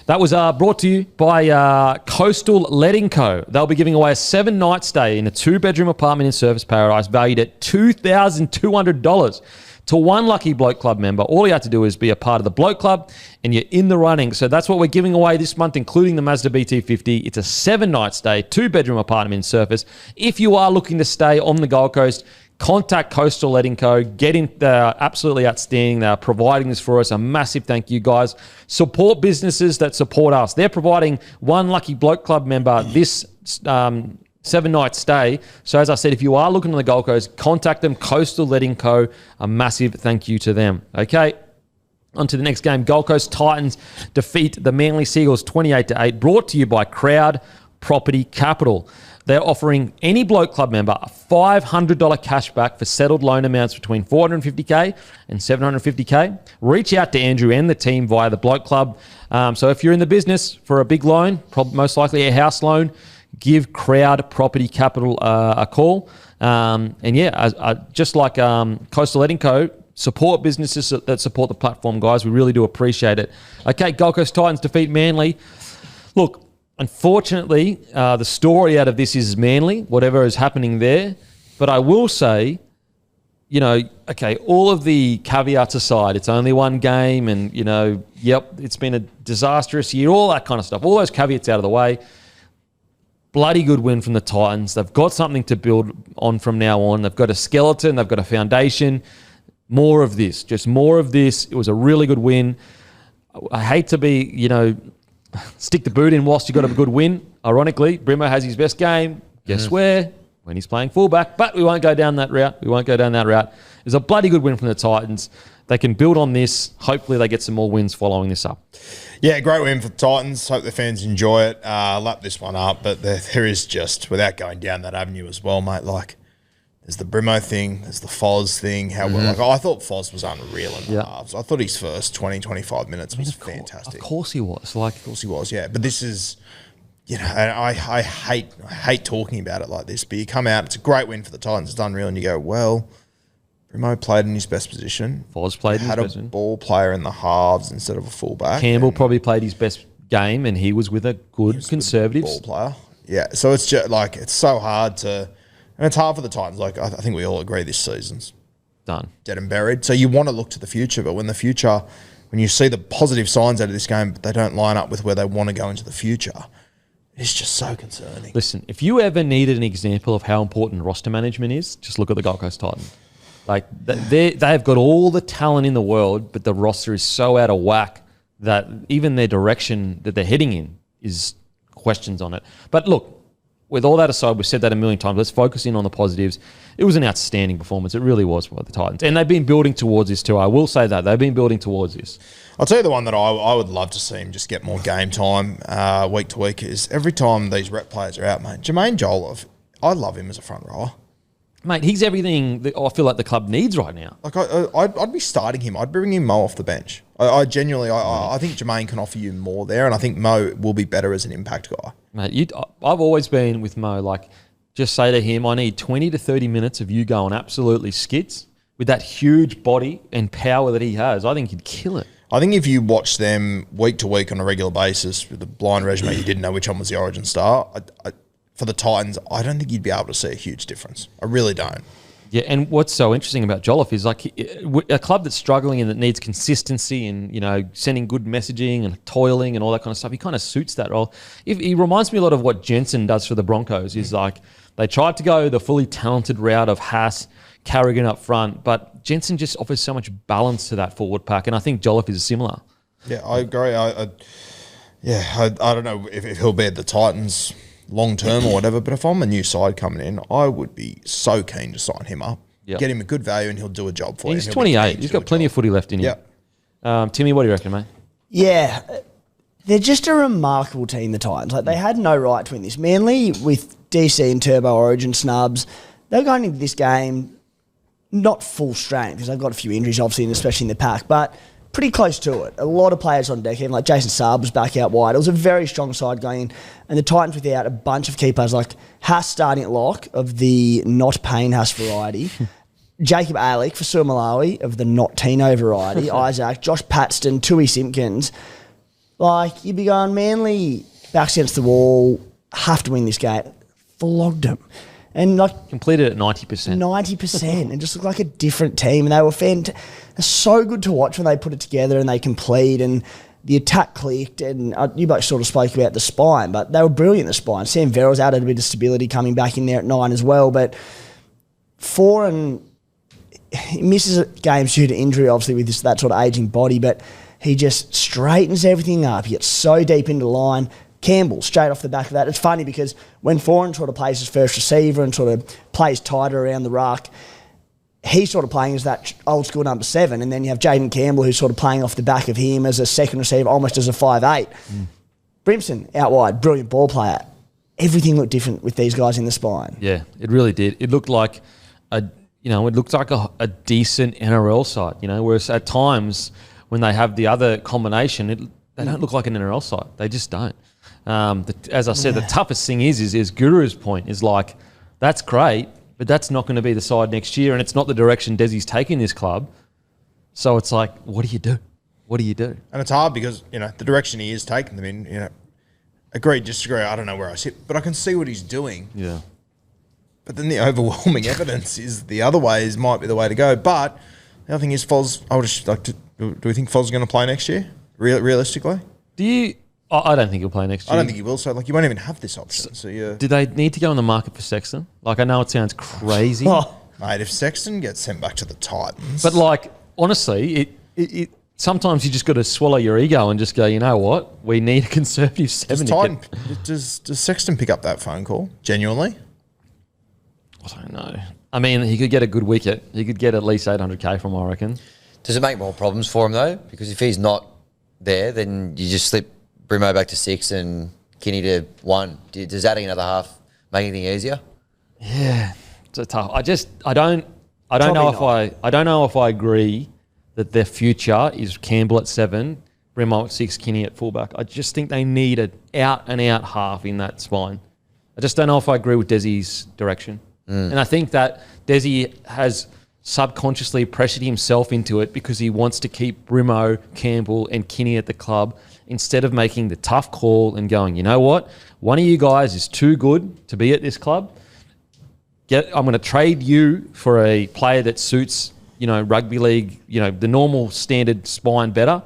That was brought to you by Coastal Letting Co. They'll be giving away a 7-night stay in a 2-bedroom apartment in Surfers Paradise valued at $2,200 to one lucky Bloke Club member. All you have to do is be a part of the Bloke Club and you're in the running. So that's what we're giving away this month, including the Mazda BT50. It's a 7-night stay, 2-bedroom apartment in Surfers. If you are looking to stay on the Gold Coast, contact Coastal Letting Co. Get in. They're absolutely outstanding. They're providing this for us. A massive thank you, guys. Support businesses that support us. They're providing one lucky Bloke Club member this 7-night stay. So as I said, if you are looking on the Gold Coast, contact them, Coastal Letting Co. A massive thank you to them. Okay. On to the next game. Gold Coast Titans defeat the Manly Seagulls 28-8. Brought to you by Crowd Property Capital. They're offering any Bloke Club member a $500 cash back for settled loan amounts between $450K and $750K. Reach out to Andrew and the team via the Bloke Club. So if you're in the business for a big loan, most likely a house loan, give Crowd Property Capital a call. Just like Coastal Letting Co., support businesses that support the platform, guys. We really do appreciate it. Okay, Gold Coast Titans defeat Manly. Look, unfortunately, the story out of this is Manly, whatever is happening there. But I will say, all of the caveats aside, it's only one game and, it's been a disastrous year, all that kind of stuff. All those caveats out of the way. Bloody good win from the Titans. They've got something to build on from now on. They've got a skeleton. They've got a foundation. More of this. Just more of this. It was a really good win. I hate to be, stick the boot in whilst you got a good win. Ironically, Brimo has his best game. Guess where? When he's playing fullback. But we won't go down that route. It was a bloody good win from the Titans. They can build on this. Hopefully they get some more wins following this up. Yeah, great win for the Titans. Hope the fans enjoy it. Lap this one up. But there is just, without going down that avenue as well, mate, there's the Brimo thing, there's the Foz thing. I thought Foz was unreal in the halves. I thought his first 20, 25 minutes was fantastic. Of course he was. Of course he was, yeah. But this is, and I hate talking about it like this, but you come out, it's a great win for the Titans. It's unreal, and you go, well, Brimo played in his best position. Foz played in his best position. Had a ball player in the halves instead of a fullback. Campbell probably played his best game, and he was with a good conservative ball player. Yeah, so it's just it's so hard to. And it's hard for the Titans. I think we all agree this season's done, dead and buried. So you want to look to the future, but when you see the positive signs out of this game, but they don't line up with where they want to go into the future, it's just so concerning. Listen, if you ever needed an example of how important roster management is, just look at the Gold Coast Titans. They've got all the talent in the world, but the roster is so out of whack that even their direction that they're heading in is questions on it. But look, with all that aside, we've said that a million times. Let's focus in on the positives. It was an outstanding performance. It really was by the Titans. And they've been building towards this too. I will say that. They've been building towards this. I'll tell you the one that I would love to see him just get more game time week to week is every time these rep players are out, mate. Jermaine Jolliffe, I love him as a front rower. Mate, he's everything that I feel like the club needs right now. Like I'd be starting him. I'd bring him Mo off the bench. I genuinely think Jermaine can offer you more there, and I think Mo will be better as an impact guy. Mate, I've always been with Mo, like, just say to him, I need 20 to 30 minutes of you going absolutely skits with that huge body and power that he has. I think he'd kill it. I think if you watch them week to week on a regular basis with the blind resume, you didn't know which one was the origin star. For the Titans, I don't think you'd be able to see a huge difference. I really don't. Yeah, and what's so interesting about Jolliffe is like a club that's struggling and that needs consistency and, you know, sending good messaging and toiling and all that kind of stuff. He kind of suits that role. He reminds me a lot of what Jensen does for the Broncos. Is like they tried to go the fully talented route of Haas, Carrigan up front, but Jensen just offers so much balance to that forward pack, and I think Jolliffe is similar. Yeah, I agree. I don't know if he'll be at the Titans long term or whatever, but if I'm a new side coming in, I would be so keen to sign him up, get him a good value, and he'll do a job for you. He's 28. He's got plenty of footy left in him. Yeah. Timmy, what do you reckon, mate? Yeah, they're just a remarkable team, the Titans. Like, they had no right to win this. Manly, with DC and Turbo Origin snubs, they're going into this game not full strength because they've got a few injuries, obviously, and especially in the pack, but pretty close to it. A lot of players on deck, even like Jason Saab was back out wide. It was a very strong side going in, and the Titans without a bunch of key players like Haas starting at lock of the not Payne Haas variety, Jacob Alick for Malawi of the not Tino variety, Isaac, Josh Paxton, Tui Simpkins. Like, you'd be going, Manly, backs against the wall, have to win this game. Flogged them. And like completed at 90%. 90%, and just looked like a different team. And they were they're so good to watch when they put it together and they complete, and the attack clicked. And you both sort of spoke about the spine, but they were brilliant, the spine. Sam Verrill's added a bit of stability coming back in there at 9 as well. But he misses games due to injury, obviously, with that sort of aging body, but he just straightens everything up. He gets so deep into the line. Campbell, straight off the back of that. It's funny because when Foran sort of plays his first receiver and sort of plays tighter around the ruck, he's sort of playing as that old school number 7, and then you have Jaden Campbell who's sort of playing off the back of him as a second receiver, almost as a 5'8". Brimson, out wide, brilliant ball player. Everything looked different with these guys in the spine. Yeah, it really did. It looked like a decent NRL side, whereas at times when they have the other combination, they don't look like an NRL side. They just don't. As I said, the toughest thing is Guru's point is like, that's great, but that's not going to be the side next year, and it's not the direction Desi's taking this club. So it's like, what do you do? What do you do? And it's hard because, the direction he is taking them in, agree, disagree, I don't know where I sit, but I can see what he's doing. Yeah. But then the overwhelming evidence is the other ways might be the way to go. But the other thing is Foz, do we think Foz is going to play next year, realistically? I don't think he'll play next year. I don't think he will. So, you won't even have this option. So, do they need to go on the market for Sexton? Like, I know it sounds crazy. Mate, if Sexton gets sent back to the Titans. But, honestly, sometimes you just got to swallow your ego and just go, you know what? We need a conservative 7. Does Sexton pick up that phone call, genuinely? I don't know. I mean, he could get a good wicket. He could get at least 800K from, I reckon. Does it make more problems for him, though? Because if he's not there, then you just slip Brimo back to 6 and Kinney to 1. Does adding another half make anything easier? Yeah, it's tough. I don't know if I agree that their future is Campbell at 7, Brimo at 6, Kinney at fullback. I just think they need an out and out half in that spine. I just don't know if I agree with Desi's direction. And I think that Desi has subconsciously pressured himself into it because he wants to keep Brimo, Campbell and Kinney at the club instead of making the tough call and going, you know what? One of you guys is too good to be at this club. I'm going to trade you for a player that suits, rugby league, the normal standard spine better.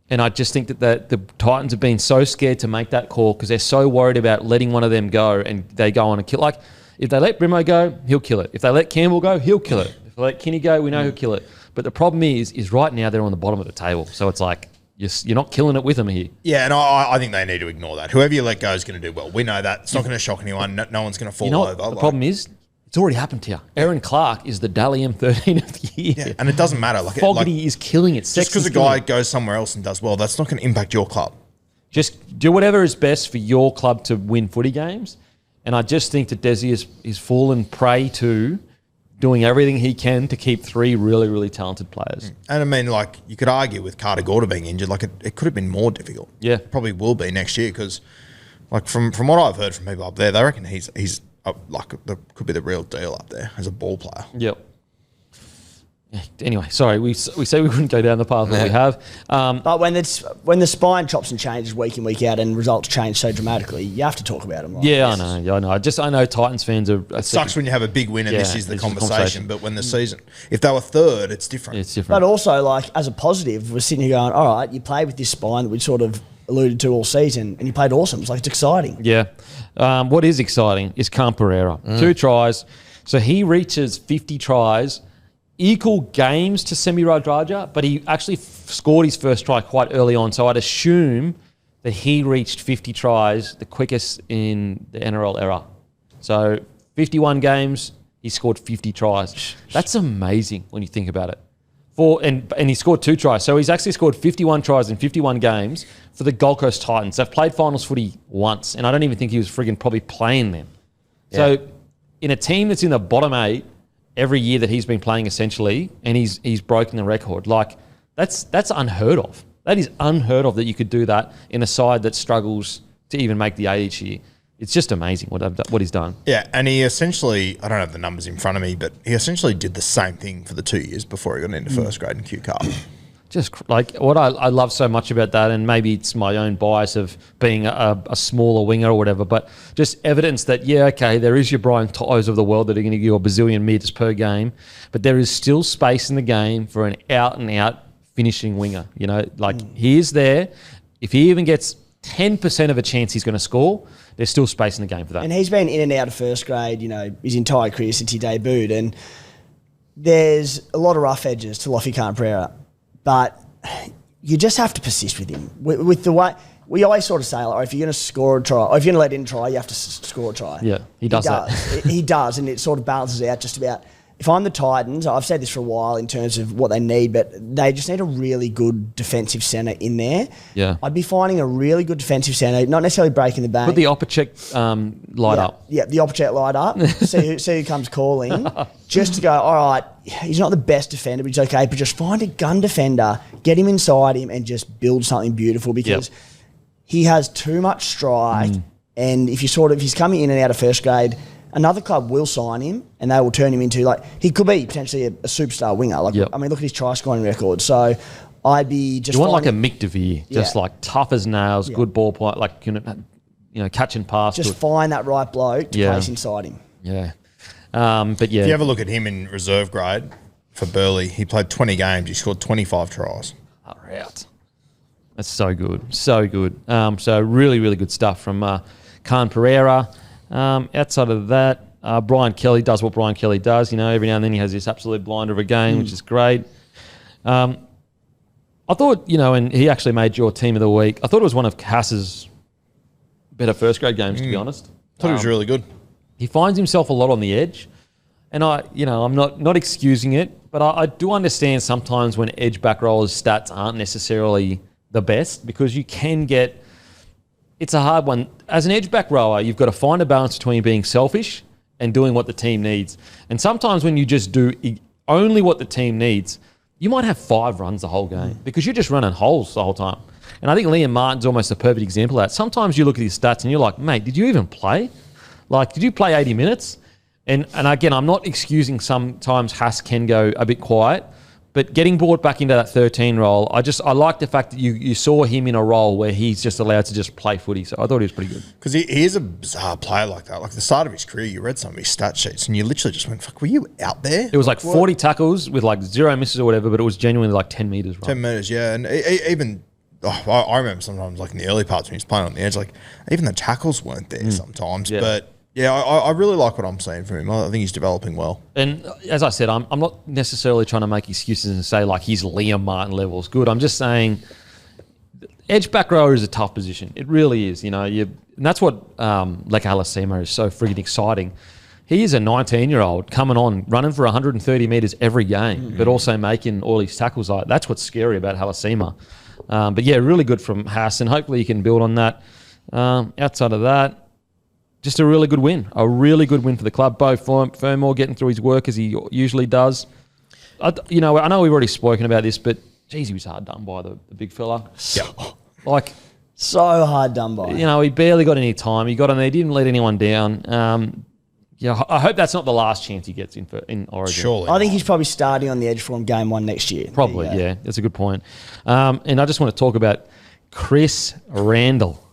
And I just think that the Titans have been so scared to make that call because they're so worried about letting one of them go and they go on a kill. Like, if they let Brimo go, he'll kill it. If they let Campbell go, he'll kill it. If they let Kinney go, we know he'll kill it. But the problem is right now they're on the bottom of the table. So it's like, you're not killing it with him here. Yeah, and I think they need to ignore that. Whoever you let go is going to do well. We know that. It's not going to shock anyone. No one's going to fall over. The problem is, it's already happened to you. Aaron Clark is the Dally M13 of the year. Yeah, and it doesn't matter. Fogarty is killing it. Just because a guy goes somewhere else and does well, that's not going to impact your club. Just do whatever is best for your club to win footy games. And I just think that Desi is fallen prey to doing everything he can to keep 3 really, really talented players. And I mean, you could argue with Carter Gorder being injured, it could have been more difficult. Yeah. Probably will be next year because, from what I've heard from people up there, they reckon he's could be the real deal up there as a ball player. Yep. Anyway, sorry, we say we wouldn't go down the path that we have. But when the spine chops and changes week in, week out and results change so dramatically, you have to talk about them. I know. I know Titans fans are... It sucks when you have a big win and this is the conversation, but when the season... If they were third, it's different. It's different. But also, as a positive, we're sitting here going, all right, you played with this spine that we sort of alluded to all season, and you played awesome. It's exciting. Yeah. What is exciting is Khan Pereira. 2 tries. So he reaches 50 tries... equal games to Semi Radradra, but he actually scored his first try quite early on. So I'd assume that he reached 50 tries, the quickest in the NRL era. So 51 games, he scored 50 tries. That's amazing when you think about it. And he scored 2 tries. So he's actually scored 51 tries in 51 games for the Gold Coast Titans. They've played finals footy once, and I don't even think he was friggin' probably playing them. Yeah. So in a team that's in the bottom 8, every year that he's been playing essentially, and he's broken the record. That's unheard of. That is unheard of that you could do that in a side that struggles to even make the 8 each year. It's just amazing what he's done. Yeah, and he essentially, I don't have the numbers in front of me, but he essentially did the same thing for the 2 years before he got into first grade in Q Cup. Just what I love so much about that, and maybe it's my own bias of being a smaller winger or whatever, but just evidence that, there is your Brian To'os of the world that are going to give you a bazillion meters per game, but there is still space in the game for an out-and-out finishing winger. He is there. If he even gets 10% of a chance he's going to score, there's still space in the game for that. And he's been in and out of first grade, his entire career since he debuted, and there's a lot of rough edges to Lofty Khan Pereira. But you just have to persist with him. With the way we always sort of say, if you're going to score a try, or if you're going to let in a try, you have to score a try. Yeah, he does that. He does, and it sort of balances out just about. If I'm the Titans, I've said this for a while in terms of what they need, but they just need a really good defensive centre in there. Yeah. I'd be finding a really good defensive centre, not necessarily breaking the bank. Put the Opacek light up. Yeah, the Opacek light up. see who comes calling. Just to go, all right, he's not the best defender, but he's okay, but just find a gun defender, get him inside him, and just build something beautiful because he has too much strike. And if he's coming in and out of first grade, another club will sign him and they will turn him into, he could be potentially a superstar winger. Look at his try scoring record. So I'd be just... You want a Mick DeVere, just tough as nails, good ball point, catch and pass. Just find that right bloke to place inside him. Yeah. If you have a look at him in reserve grade for Burleigh, he played 20 games. He scored 25 tries. All right. That's so good. So good. So really, really good stuff from Khan Pereira. Outside of that, Brian Kelly does what Brian Kelly does. Every now and then he has this absolute blinder of a game, which is great. I thought, and he actually made your team of the week. I thought it was one of Cass's better first grade games, to be honest. Thought he was really good. He finds himself a lot on the edge. And I'm not excusing it, but I do understand sometimes when edge back rollers' stats aren't necessarily the best because you can get... It's a hard one. As an edge back rower, you've got to find a balance between being selfish and doing what the team needs. And sometimes when you just do only what the team needs, you might have 5 runs the whole game because you're just running holes the whole time. And I think Liam Martin's almost a perfect example of that. Sometimes you look at his stats and you're like, mate, did you even play? Did you play 80 minutes? And again, I'm not excusing sometimes Haas can go a bit quiet, but getting brought back into that 13 role, I like the fact that you saw him in a role where he's just allowed to just play footy. So I thought he was pretty good. Because he is a bizarre player like that. Like the start of his career, you read some of his stat sheets and you literally just went, fuck, were you out there? It was 40 tackles with 0 misses or whatever, but it was genuinely 10 metres. Right? 10 metres, yeah. And even, I remember sometimes in the early parts when he was playing on the edge, even the tackles weren't there sometimes. Yeah. But yeah, I really like what I'm seeing from him. I think he's developing well. And as I said, I'm not necessarily trying to make excuses and say he's Liam Martin levels good. I'm just saying edge back rower is a tough position. It really is. And that's what Leka Halasima is so friggin' exciting. He is a 19-year-old coming on, running for 130 metres every game, but also making all his tackles. That's what's scary about Halasima. But yeah, really good from Haas, and hopefully he can build on that. Outside of that, just a really good win. A really good win for the club. Bo Fermor getting through his work as he usually does. I know we've already spoken about this, but geez, he was hard done by the big fella. Like, so hard done by. He barely got any time. He got on there. He didn't let anyone down. I hope that's not the last chance he gets in Origin. Surely. I think he's probably starting on the edge from game 1 next year. Probably, yeah. That's a good point. And I just want to talk about Chris Randall,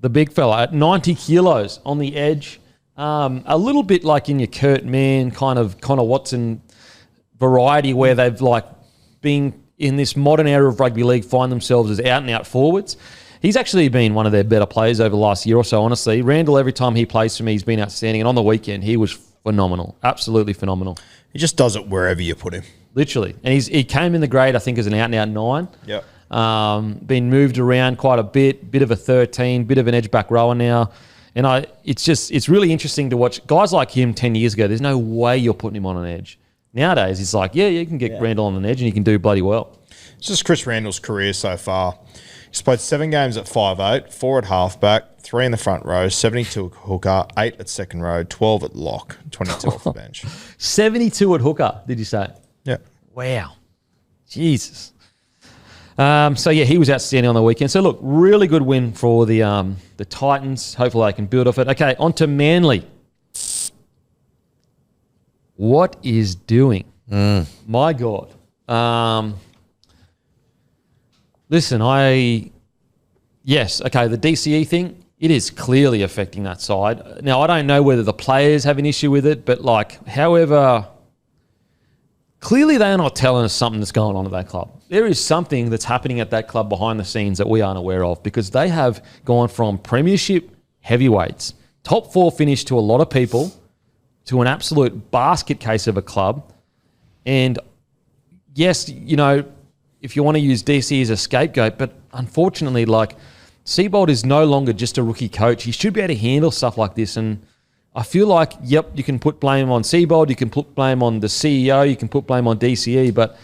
the big fella at 90 kilos on the edge. A little bit like in your Kurt Mann kind of Connor Watson variety, where they've like been in this modern era of rugby league, find themselves as out and out forwards. He's actually been one of their better players over the last year or so, honestly. Randall, every time he plays for me, he's been outstanding. And on the weekend, he was phenomenal. Absolutely phenomenal. He just does it wherever you put him. Literally. And he came in the grade, I think, as an out-and-out 9. Yep. Been moved around quite a bit of a 13, bit of an edge back rower now. And it's really interesting to watch. Guys like him 10 years ago, there's no way you're putting him on an edge. Nowadays, it's like, you can get Randall on an edge and you can do bloody well. It's just Chris Randall's career so far. He's played 7 games at 5'8", 4 at halfback, 3 in the front row, 72 at hooker, 8 at second row, 12 at lock, 22 off the bench. 72 at hooker, did you say? Yeah. Wow. Jesus. He was outstanding on the weekend. So, look, really good win for the Titans. Hopefully they can build off it. Okay, on to Manly. What is doing? My God. Listen, the DCE thing, it is clearly affecting that side. Now, I don't know whether the players have an issue with it, but however, clearly they are not telling us something that's going on at that club. There is something that's happening at that club behind the scenes that we aren't aware of, because they have gone from premiership heavyweights, top 4 finish to a lot of people, to an absolute basket case of a club. And yes, if you want to use DC as a scapegoat, but unfortunately, Seibold is no longer just a rookie coach. He should be able to handle stuff like this. And I feel like, you can put blame on Seibold, you can put blame on the CEO, you can put blame on DCE, but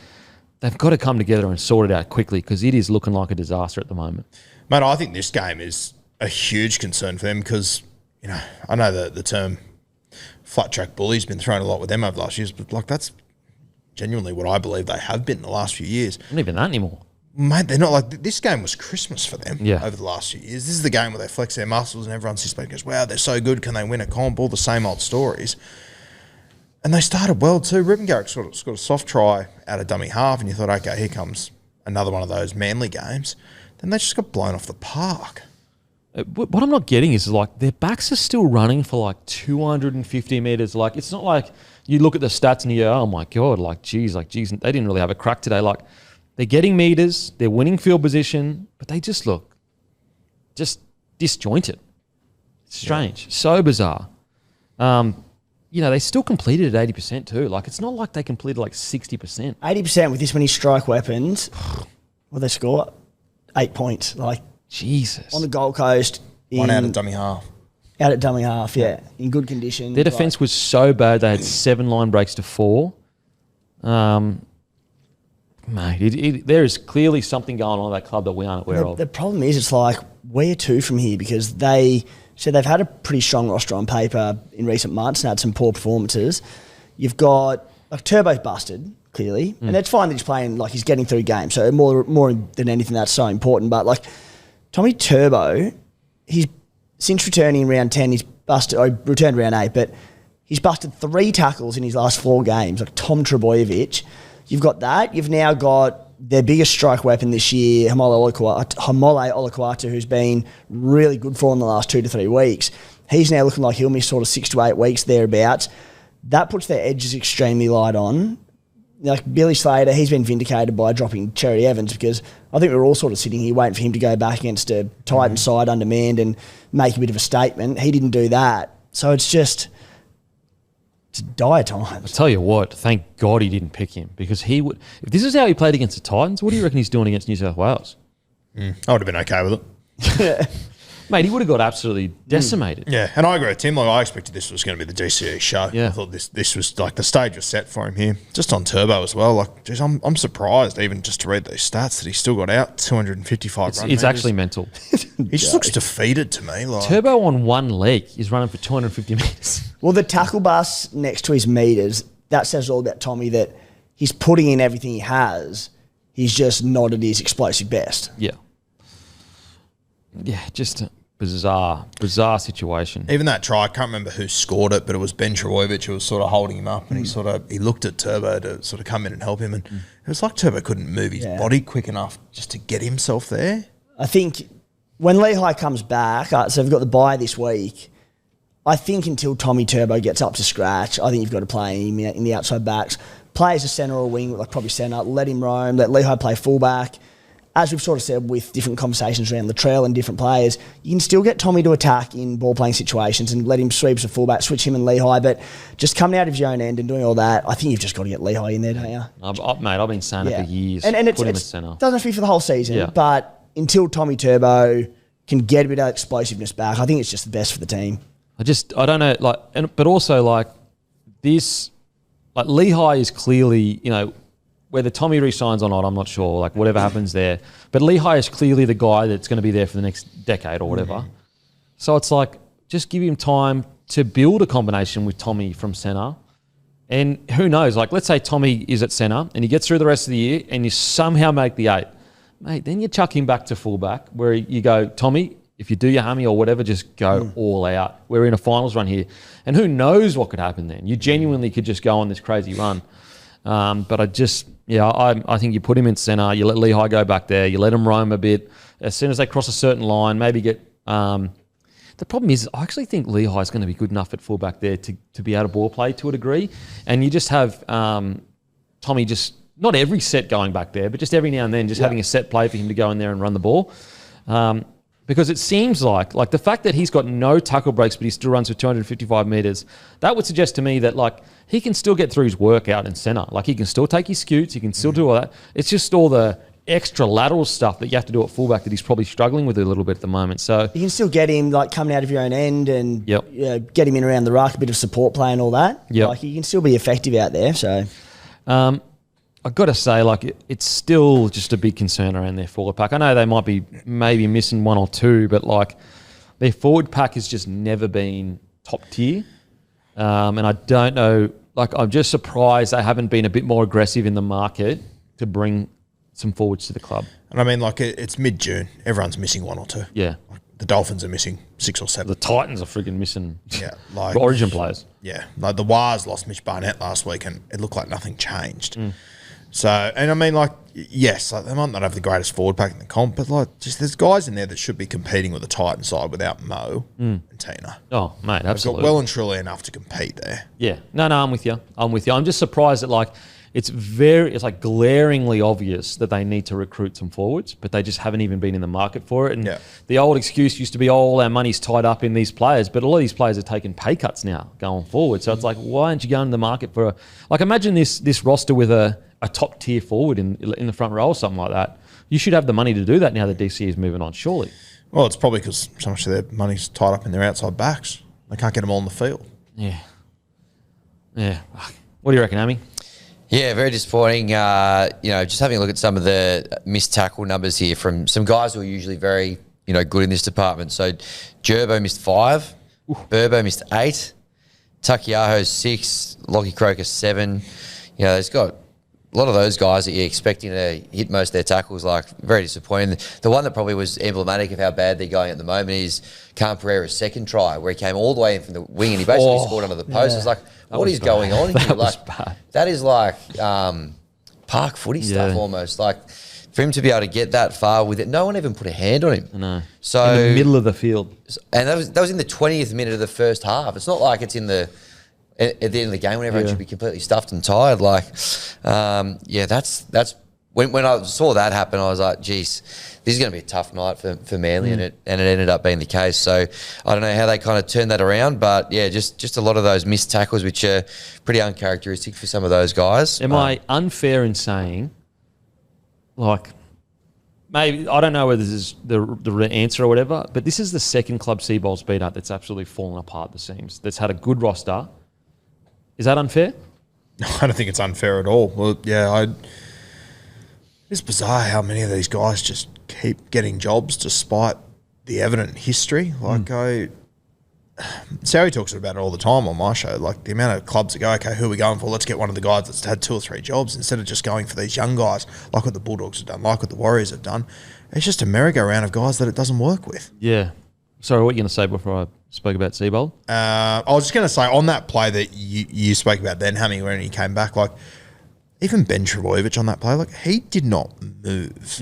they've got to come together and sort it out quickly, because it is looking like a disaster at the moment. Mate, I think this game is a huge concern for them because, I know the term flat track bully's been thrown a lot with them over the last years, but that's genuinely what I believe they have been in the last few years. Not even that anymore. Mate, they're not this game was Christmas for them over the last few years. This is the game where they flex their muscles and everyone sits back and goes, wow, they're so good. Can they win a comp? All the same old stories. And they started well too. Ruben Garrick scored a soft try out of dummy half, and you thought, okay, here comes another one of those Manly games. Then they just got blown off the park. What I'm not getting is their backs are still running for 250 metres. It's not like you look at the stats and you go, oh my God, geez, they didn't really have a crack today. They're getting metres, they're winning field position, but they just look disjointed. It's strange. So bizarre. They still completed at 80% too. It's not like they completed 60%. 80% with this many strike weapons. Well, they score 8 points. Jesus. On the Gold Coast. One out of dummy half. Out at dummy half, yeah. In good condition. Their defence was so bad they had 7 line breaks to 4. Mate, there is clearly something going on at that club that we aren't aware of. The problem is it's where to from here, because they said they've had a pretty strong roster on paper in recent months and had some poor performances. You've got, Turbo's busted, clearly, and it's fine that he's playing, he's getting through games, so more than anything that's so important, but Tommy Turbo, since returning in round 10, he's busted, or returned round 8, but he's busted 3 tackles in his last 4 games, Tom Trebojevic. You've got that. You've now got their biggest strike weapon this year, Hamole Olakwatu, who's been really good for them the last 2 to 3 weeks. He's now looking like he'll miss sort of 6 to 8 weeks thereabouts. That puts their edges extremely light on. Billy Slater, he's been vindicated by dropping Cherry Evans, because I think we were all sort of sitting here waiting for him to go back against a Titan side undermanned and make a bit of a statement. He didn't do that. So it's dire times. I'll tell you what, thank God he didn't pick him, because he would. If this is how he played against the Titans, what do you reckon he's doing against New South Wales? I would have been okay with it. Mate, he would have got absolutely decimated. Yeah, and I agree with Tim. Like, I expected this was going to be the DCE show. Yeah. I thought this was like the stage was set for him here. Just on Turbo as well. Like, geez, I'm surprised even just to read these stats that he still got out 255 It's actually mental. He just looks defeated to me. Like, Turbo on one leg is running for 250 metres. Well, the tackle bus next to his meters, that says all about Tommy, that he's putting in everything he has. He's just not at his explosive best. Yeah. Yeah, just a bizarre situation. even that try, I can't remember who scored it, but it was Ben Trbojevic who was sort of holding him up, and he looked at Turbo to sort of come in and help him, and it was like Turbo couldn't move his body quick enough just to get himself there. I think when Lehigh comes back, so we've got the bye this week, I think until Tommy Turbo gets up to scratch, I think you've got to play him in the outside backs. Play as a centre or a wing, like probably centre, let him roam, let Lehigh play fullback. As we've sort of said with different conversations around Latrell and different players, you can still get Tommy to attack in ball-playing situations and let him sweep as a fullback, switch him and Lehigh, but just coming out of your own end and doing all that, I think you've just got to get Lehigh in there, don't you? Mate, I've been saying it for years. And Put him at centre. Doesn't have to be for the whole season, Yeah. but until Tommy Turbo can get a bit of explosiveness back, I think it's just the best for the team. I don't know, but also this, Lehigh is clearly, whether Tommy resigns or not, I'm not sure. Like, whatever happens there. But Lehigh is clearly the guy that's going to be there for the next decade or whatever. So it's like, just give him time to build a combination with Tommy from centre. And who knows? Like, let's say Tommy is at centre and he gets through the rest of the year and you somehow make the 8. Mate, then you chuck him back to fullback where you go, Tommy, if you do your hammy or whatever, just go all out. We're in a finals run here. And who knows what could happen then? You genuinely could just go on this crazy run. But I think you put him in centre, you let Lehigh go back there, you let him roam a bit. As soon as they cross a certain line, maybe get... the problem is, I actually think Lehigh is going to be good enough at fullback there to be able to ball play to a degree. And you just have Tommy just... Not every set going back there, but just every now and then just having a set play for him to go in there and run the ball. Because it seems like the fact that he's got no tackle breaks, but he still runs for 255 metres, that would suggest to me that he can still get through his workout in centre. Like, he can still take his scoots, he can still do all that. It's just all the extra lateral stuff that you have to do at fullback that he's probably struggling with a little bit at the moment. So you can still get him coming out of your own end and get him in around the ruck, a bit of support play and all that. Yep. You can still be effective out there. So I've got to say, it's still just a big concern around their forward pack. I know they might be maybe missing one or two, but their forward pack has just never been top tier. And I don't know, I'm just surprised they haven't been a bit more aggressive in the market to bring some forwards to the club. And I mean, it's mid-June. Everyone's missing one or two. Yeah. The Dolphins are missing 6 or 7. The Titans are freaking missing like Origin players. Yeah. Like the Wars lost Mitch Barnett last week and it looked like nothing changed. So, and I mean, yes, they might not have the greatest forward pack in the comp, but just there's guys in there that should be competing with the Titan side without Mo and Tina. Oh, mate, absolutely. They've got well and truly enough to compete there. Yeah. No, I'm with you. I'm just surprised that it's glaringly obvious that they need to recruit some forwards, but they just haven't even been in the market for it. And the old excuse used to be, all our money's tied up in these players, but a lot of these players are taking pay cuts now going forward. So it's why aren't you going to the market for imagine this roster with a top tier forward in the front row or something like that. You should have the money to do that now that DC is moving on, surely. Well, it's probably because so much of their money's tied up in their outside backs. They can't get them all on the field. Yeah. Yeah. What do you reckon, Hammy? Yeah, very disappointing. Just having a look at some of the missed tackle numbers here from some guys who are usually very, good in this department. So, Gerbo missed 5, Burbo missed 8, Takiaho 6, Lockie Croker 7. There's got a lot of those guys that you're expecting to hit most of their tackles, very disappointing. The one that probably was emblematic of how bad they're going at the moment is Khan Pereira's second try, where he came all the way in from the wing and he basically scored under the post. Yeah. It's what is going on here? That is park footy stuff almost. For him to be able to get that far with it, no one even put a hand on him. I know. So in the middle of the field. And that was in the 20th minute of the first half. It's not like it's at the end of the game when everyone should be completely stuffed and tired. That's when I saw that happen, I was like, geez, this is going to be a tough night for Manly, and it ended up being the case. So I don't know how they kind of turned that around, but just a lot of those missed tackles, which are pretty uncharacteristic for some of those guys. Am I unfair in saying, maybe I don't know whether this is the answer or whatever, but this is the second club Seabold's been at that's absolutely fallen apart at the seams. That's had a good roster. Is that unfair? No, I don't think it's unfair at all. Well, yeah, it's bizarre how many of these guys just keep getting jobs despite the evident history. Like Sari talks about it all the time on my show. Like the amount of clubs that go, okay, who are we going for? Let's get one of the guys that's had 2 or 3 jobs instead of just going for these young guys, like what the Bulldogs have done, like what the Warriors have done. It's just a merry-go-round of guys that it doesn't work with. Yeah. Sorry, what were you going to say before I spoke about Seabold? I was just going to say on that play that you spoke about then, Hammy, when he came back, like even Ben Trbojevic on that play, like he did not move.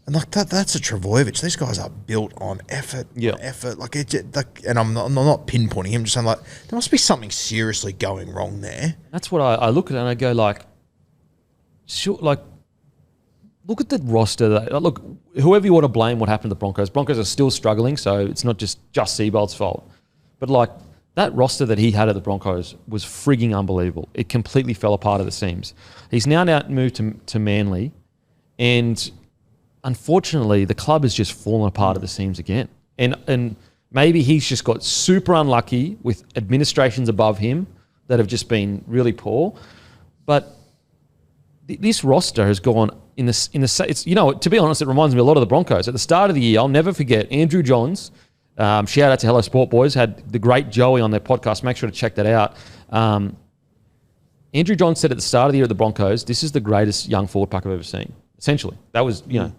And like that's a Trbojevic. These guys are built on effort, effort. Like and I'm not pinpointing him. Just saying like there must be something seriously going wrong there. That's what I look at it and I go like, sure, like look at the roster. Look, whoever you want to blame, what happened to the Broncos. Broncos are still struggling, so it's not just Seabold's fault. But like that roster that he had at the Broncos was frigging unbelievable. It completely fell apart at the seams. He's now moved to Manly, and unfortunately, the club has just fallen apart at the seams again. And maybe he's just got super unlucky with administrations above him that have just been really poor. But this roster has gone it's you know, to be honest, it reminds me a lot of the Broncos. At the start of the year, I'll never forget Andrew Johns. Shout out to Hello Sport Boys, had the great Joey on their podcast. Make sure to check that out. Andrew Johns said at the start of the year at the Broncos, this is the greatest young forward pack I've ever seen. Essentially, that was, you know.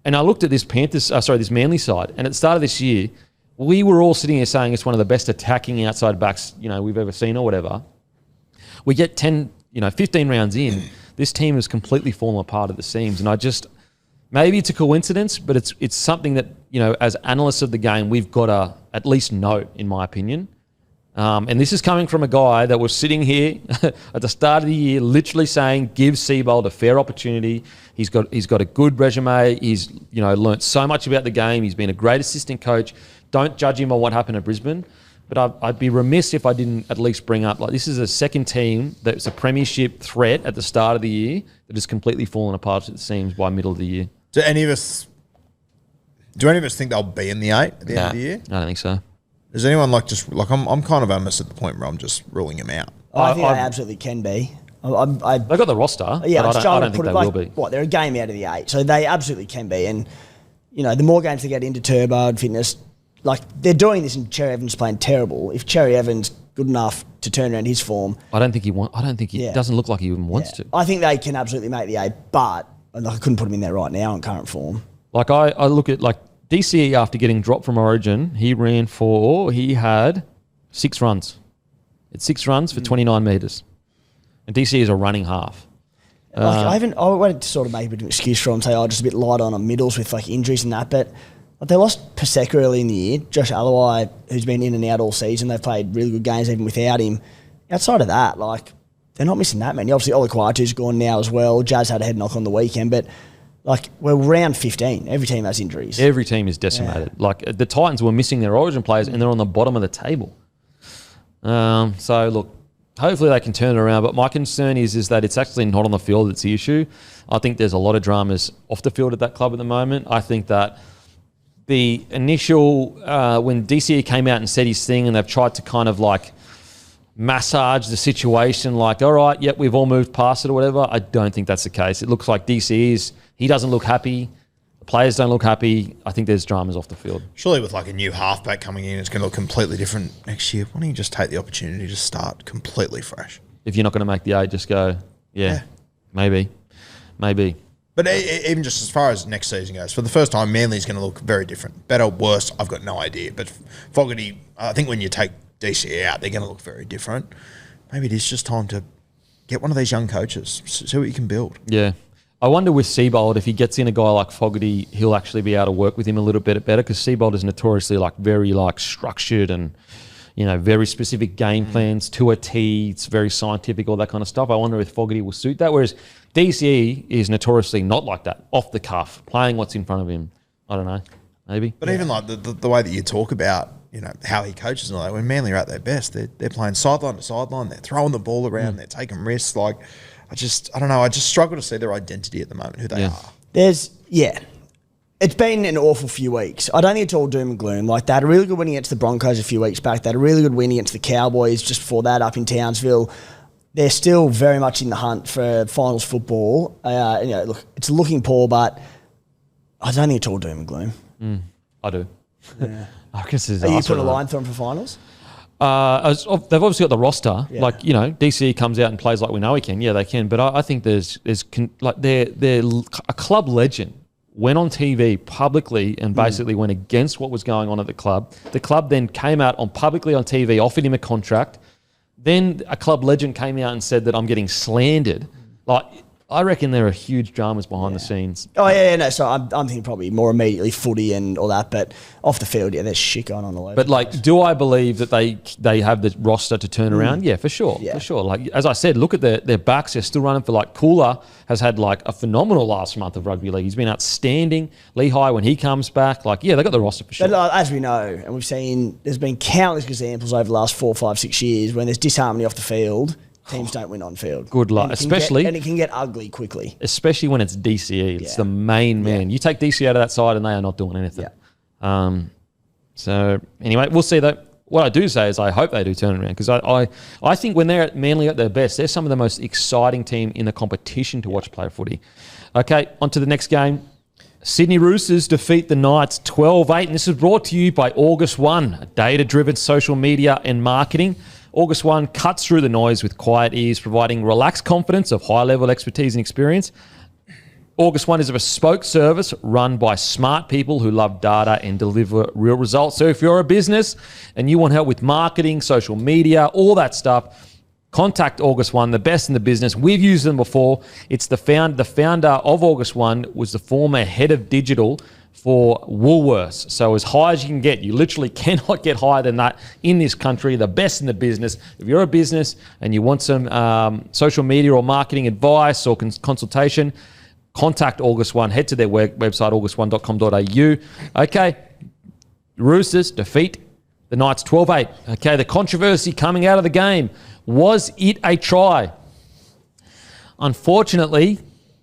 And I looked at this this Manly side, and at the start of this year, we were all sitting here saying it's one of the best attacking outside backs, you know, we've ever seen or whatever. We get 15 rounds in, this team has completely fallen apart at the seams, and maybe it's a coincidence, but it's something that, you know, as analysts of the game, we've got to at least note, in my opinion. And this is coming from a guy that was sitting here at the start of the year literally saying, give Seabold a fair opportunity. He's got a good resume. He's, you know, learnt so much about the game. He's been a great assistant coach. Don't judge him on what happened at Brisbane. But I'd be remiss if I didn't at least bring up, like, this is a second team that's a premiership threat at the start of the year that has completely fallen apart at the seams by middle of the year. Do any of us think they'll be in the 8 at the end of the year? I don't think so. Is anyone I'm kind of almost at the point where I'm just ruling him out. I think they absolutely can be. They've got the roster, yeah, but I don't think they will be. They're a game out of the 8, so they absolutely can be. And, you know, the more games they get into turbo and fitness, like, they're doing this and Cherry Evans playing terrible. If Cherry Evans good enough to turn around his form, I don't think he doesn't look like he even wants to. I think they can absolutely make the 8, but I couldn't put him in there right now in current form. Like, I look at, like, DCE after getting dropped from Origin, he had 6 runs. It's 6 runs for 29 metres. And DCE is a running half. I wanted to sort of make a bit of an excuse for him, say, just a bit light on middles with like injuries and that, but they lost Paseka early in the year. Josh Alawai, who's been in and out all season, they've played really good games even without him. Outside of that, like, they're not missing that many. Obviously, Olaquatu's gone now as well. Jazz had a head knock on the weekend, but like, we're round 15. Every team has injuries. Every team is decimated. Yeah. Like, the Titans were missing their Origin players and they're on the bottom of the table. So, look, hopefully they can turn it around. But my concern is that it's actually not on the field that's the issue. I think there's a lot of dramas off the field at that club at the moment. I think that the initial, when DCE came out and said his thing and they've tried to kind of like massage the situation, like, all right, yep, we've all moved past it or whatever. I don't think that's the case. It looks like he doesn't look happy. The players don't look happy. I think there's dramas off the field. Surely with like a new halfback coming in, it's going to look completely different next year. Why don't you just take the opportunity to start completely fresh? If you're not going to make the 8, just go, maybe. But even just as far as next season goes, for the first time, Manly's going to look very different. Better, worse, I've got no idea. But Fogarty, I think when you take DCE out, they're going to look very different. Maybe it is just time to get one of these young coaches, see what you can build. Yeah. I wonder with Seabold, if he gets in a guy like Fogarty, he'll actually be able to work with him a little bit better, because Seabold is notoriously like very like structured and, you know, very specific game plans to a T. It's very scientific, all that kind of stuff. I wonder if Fogarty will suit that. Whereas DCE is notoriously not like that, off the cuff, playing what's in front of him. I don't know, maybe. But even like the way that you talk about, you know, how he coaches and all that, when Manly are at their best, they're playing sideline to sideline, they're throwing the ball around, they're taking risks. Like, I don't know. I just struggle to see their identity at the moment, who they are. It's been an awful few weeks. I don't think it's all doom and gloom. Like, they had a really good win against the Broncos a few weeks back. They had a really good win against the Cowboys just before that up in Townsville. They're still very much in the hunt for finals football. Look, it's looking poor, but I don't think it's all doom and gloom. I do. Yeah. I guess Are you putting a line through them for finals? They've obviously got the roster. Yeah. Like, DCE comes out and plays like we know he can. Yeah, they can. But I think they're a club legend. Went on TV publicly and basically went against what was going on at the club. The club then came out publicly on TV, offered him a contract. Then a club legend came out and said that I'm getting slandered. Like, I reckon there are huge dramas behind the scenes. Oh, yeah, no. So I'm thinking probably more immediately footy and all that. But off the field, there's shit going on all over. But, like, do I believe that they have the roster to turn around? Yeah, for sure. Yeah. For sure. Like, as I said, look at their backs. They're still running for, like, Kula has had, like, a phenomenal last month of rugby league. He's been outstanding. Lehigh, when he comes back, like, yeah, they got the roster for sure. But as we know, and we've seen, there's been countless examples over the last 4, 5, 6 years when there's disharmony off the field. Teams don't win on field. Good luck, and especially... it can get ugly quickly. Especially when it's DCE. It's the main man. You take DCE out of that side and they are not doing anything. Yeah. So, anyway, we'll see though. What I do say is I hope they do turn around because I think when they're at Manly at their best, they're some of the most exciting team in the competition to watch play footy. Okay, on to the next game. Sydney Roosters defeat the Knights 12-8, and this is brought to you by August 1, a data-driven social media and marketing. August 1 cuts through the noise with quiet ease, providing relaxed confidence of high-level expertise and experience. August 1 is a bespoke service run by smart people who love data and deliver real results. So if you're a business and you want help with marketing, social media, all that stuff, contact August 1, the best in the business. We've used them before. It's the founder of August 1 was the former head of digital for Woolworths. So as high as you can get, you literally cannot get higher than that in this country, the best in the business. If you're a business and you want some social media or marketing advice or consultation, contact August 1. Head to their website, august1.com.au. Okay, Roosters defeat the Knights 12-8. Okay, the controversy coming out of the game. Was it a try? Unfortunately,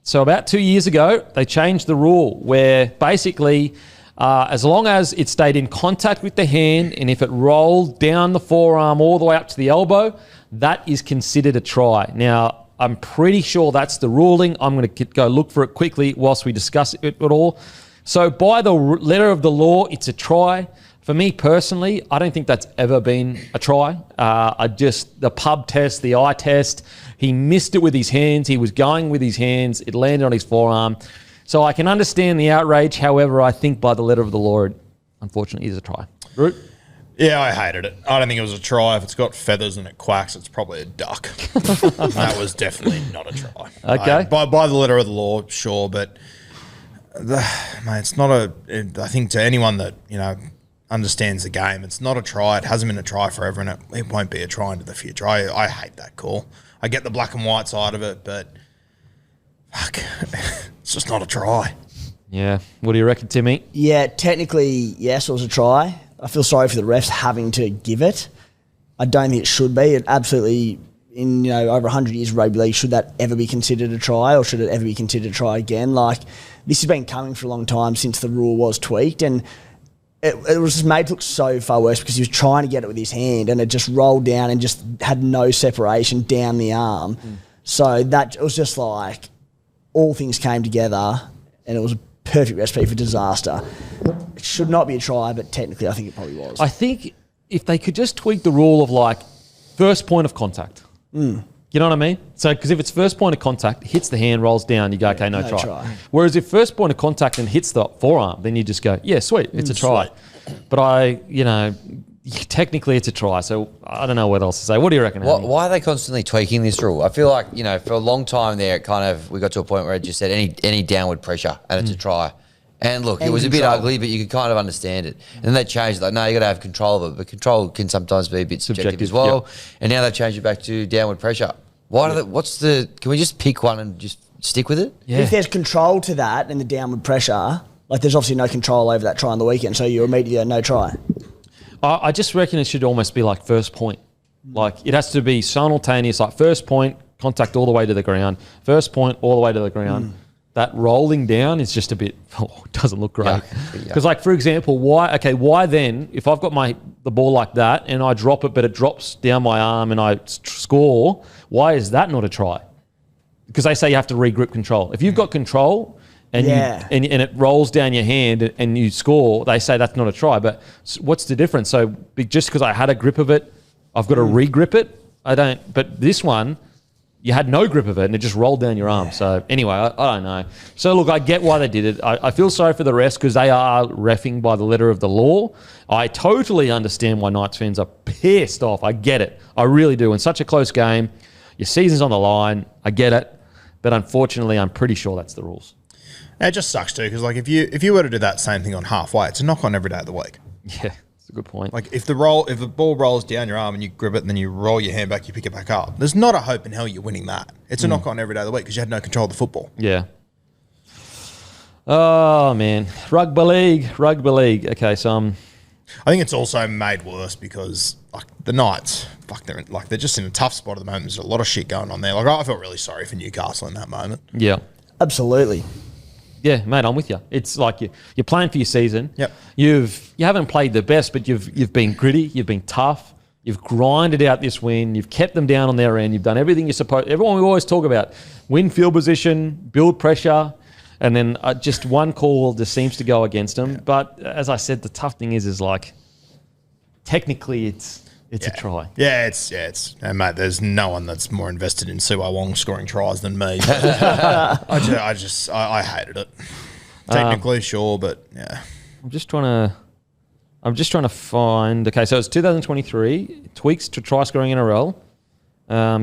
so about 2 years ago, they changed the rule where basically as long as it stayed in contact with the hand and if it rolled down the forearm all the way up to the elbow, that is considered a try. Now, I'm pretty sure that's the ruling. I'm going to go look for it quickly whilst we discuss it at all. So by the letter of the law, it's a try. For me personally, I don't think that's ever been a try. The pub test, the eye test, he missed it with his hands. He was going with his hands. It landed on his forearm. So I can understand the outrage. However, I think by the letter of the law, it unfortunately is a try. Root? Yeah, I hated it. I don't think it was a try. If it's got feathers and it quacks, it's probably a duck. That was definitely not a try. Okay. By the letter of the law, sure, but mate, it's not I think to anyone that, understands the game, it's not a try. It hasn't been a try forever, and it won't be a try into the future. I hate that call. I get the black and white side of it, but fuck, it's just not a try. Yeah. What do you reckon, Timmy? Yeah, technically, yes, it was a try. I feel sorry for the refs having to give it. I don't think it should be. It absolutely, in over 100 years of rugby league, should that ever be considered a try, or should it ever be considered a try again? Like, this has been coming for a long time since the rule was tweaked, and it was just made to look so far worse because he was trying to get it with his hand and it just rolled down and just had no separation down the arm. So that it was just like all things came together and it was a perfect recipe for disaster. It should not be a try, but technically I think it probably was. I think if they could just tweak the rule of like first point of contact. You know what I mean? So, because if it's first point of contact, hits the hand, rolls down, you go, okay, no try. Whereas if first point of contact and hits the forearm, then you just go, yeah, sweet, it's a try. Sweet. But technically it's a try. So I don't know what else to say. What do you reckon? Why are they constantly tweaking this rule? I feel like, for a long time there, we got to a point where it just said any downward pressure and it's a try. And look, it was a bit ugly, but you could kind of understand it. And then they changed it. Like, no, you got to have control of it. But control can sometimes be a bit subjective as well. Yep. And now they've changed it back to downward pressure. Can we just pick one and just stick with it? Yeah. If there's control to that and the downward pressure, like there's obviously no control over that try on the weekend, so you're immediately no try. I just reckon it should almost be like first point. Like it has to be simultaneous, like first point, contact all the way to the ground. First point, all the way to the ground. that rolling down is just a bit, doesn't look great. Yeah. Because, like, for example, why then, if I've got the ball like that and I drop it, but it drops down my arm and I score, why is that not a try? Because they say you have to regrip control. If you've got control and and it rolls down your hand and you score, they say that's not a try. But what's the difference? So just because I had a grip of it, I've got to regrip it? I don't. But this one, you had no grip of it and it just rolled down your arm. So anyway, I don't know. So look, I get why they did it. I feel sorry for the rest because they are reffing by the letter of the law. I totally understand why Knights fans are pissed off. I get it. I really do. In such a close game, your season's on the line. I get it. But unfortunately, I'm pretty sure that's the rules. It just sucks too because like if you were to do that same thing on halfway, it's a knock on every day of the week. Yeah. That's a good point. Like if the ball rolls down your arm and you grip it and then you roll your hand back, you pick it back up. There's not a hope in hell you're winning that. It's a knock on every day of the week because you had no control of the football. Yeah. Oh man, rugby league. Okay, so I think it's also made worse because like the Knights, they're just in a tough spot at the moment. There's a lot of shit going on there. Like I felt really sorry for Newcastle in that moment. Yeah. Absolutely. Yeah, mate, I'm with you. It's like you're playing for your season. Yep. You haven't played the best, but you've been gritty. You've been tough. You've grinded out this win. You've kept them down on their end. You've done everything you're supposed. Everyone we always talk about: win field position, build pressure, and then just one call just seems to go against them. Yeah. But as I said, the tough thing is like technically it's a try. Yeah, and mate, there's no one that's more invested in Suwai Wong scoring tries than me. I hated it. Technically, sure, but yeah. I'm just trying to find. Okay, so it's 2023 tweaks to try scoring NRL.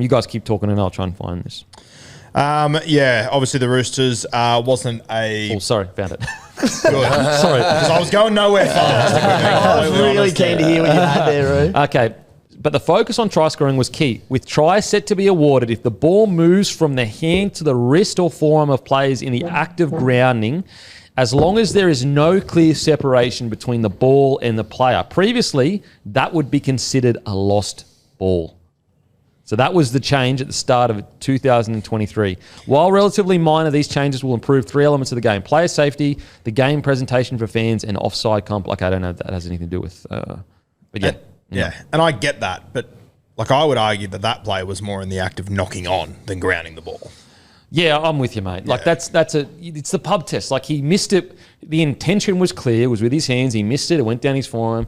You guys keep talking, and I'll try and find this. Yeah, obviously the Roosters wasn't a. Oh, sorry, found it. Good. Sorry, because I was going nowhere fast. I was really keen to hear what you had there, Roo. Okay, but the focus on try scoring was key, with tries set to be awarded if the ball moves from the hand to the wrist or forearm of players in the act of grounding, as long as there is no clear separation between the ball and the player. Previously, that would be considered a lost ball. So that was the change at the start of 2023. While relatively minor, these changes will improve three elements of the game: player safety, the game presentation for fans, and offside comp. Like, I don't know if that has anything to do with... but yeah. Yeah, and I get that, but like I would argue that play was more in the act of knocking on than grounding the ball. Yeah, I'm with you, mate. Like it's the pub test. Like he missed it. The intention was clear. It was with his hands. He missed it. It went down his forearm.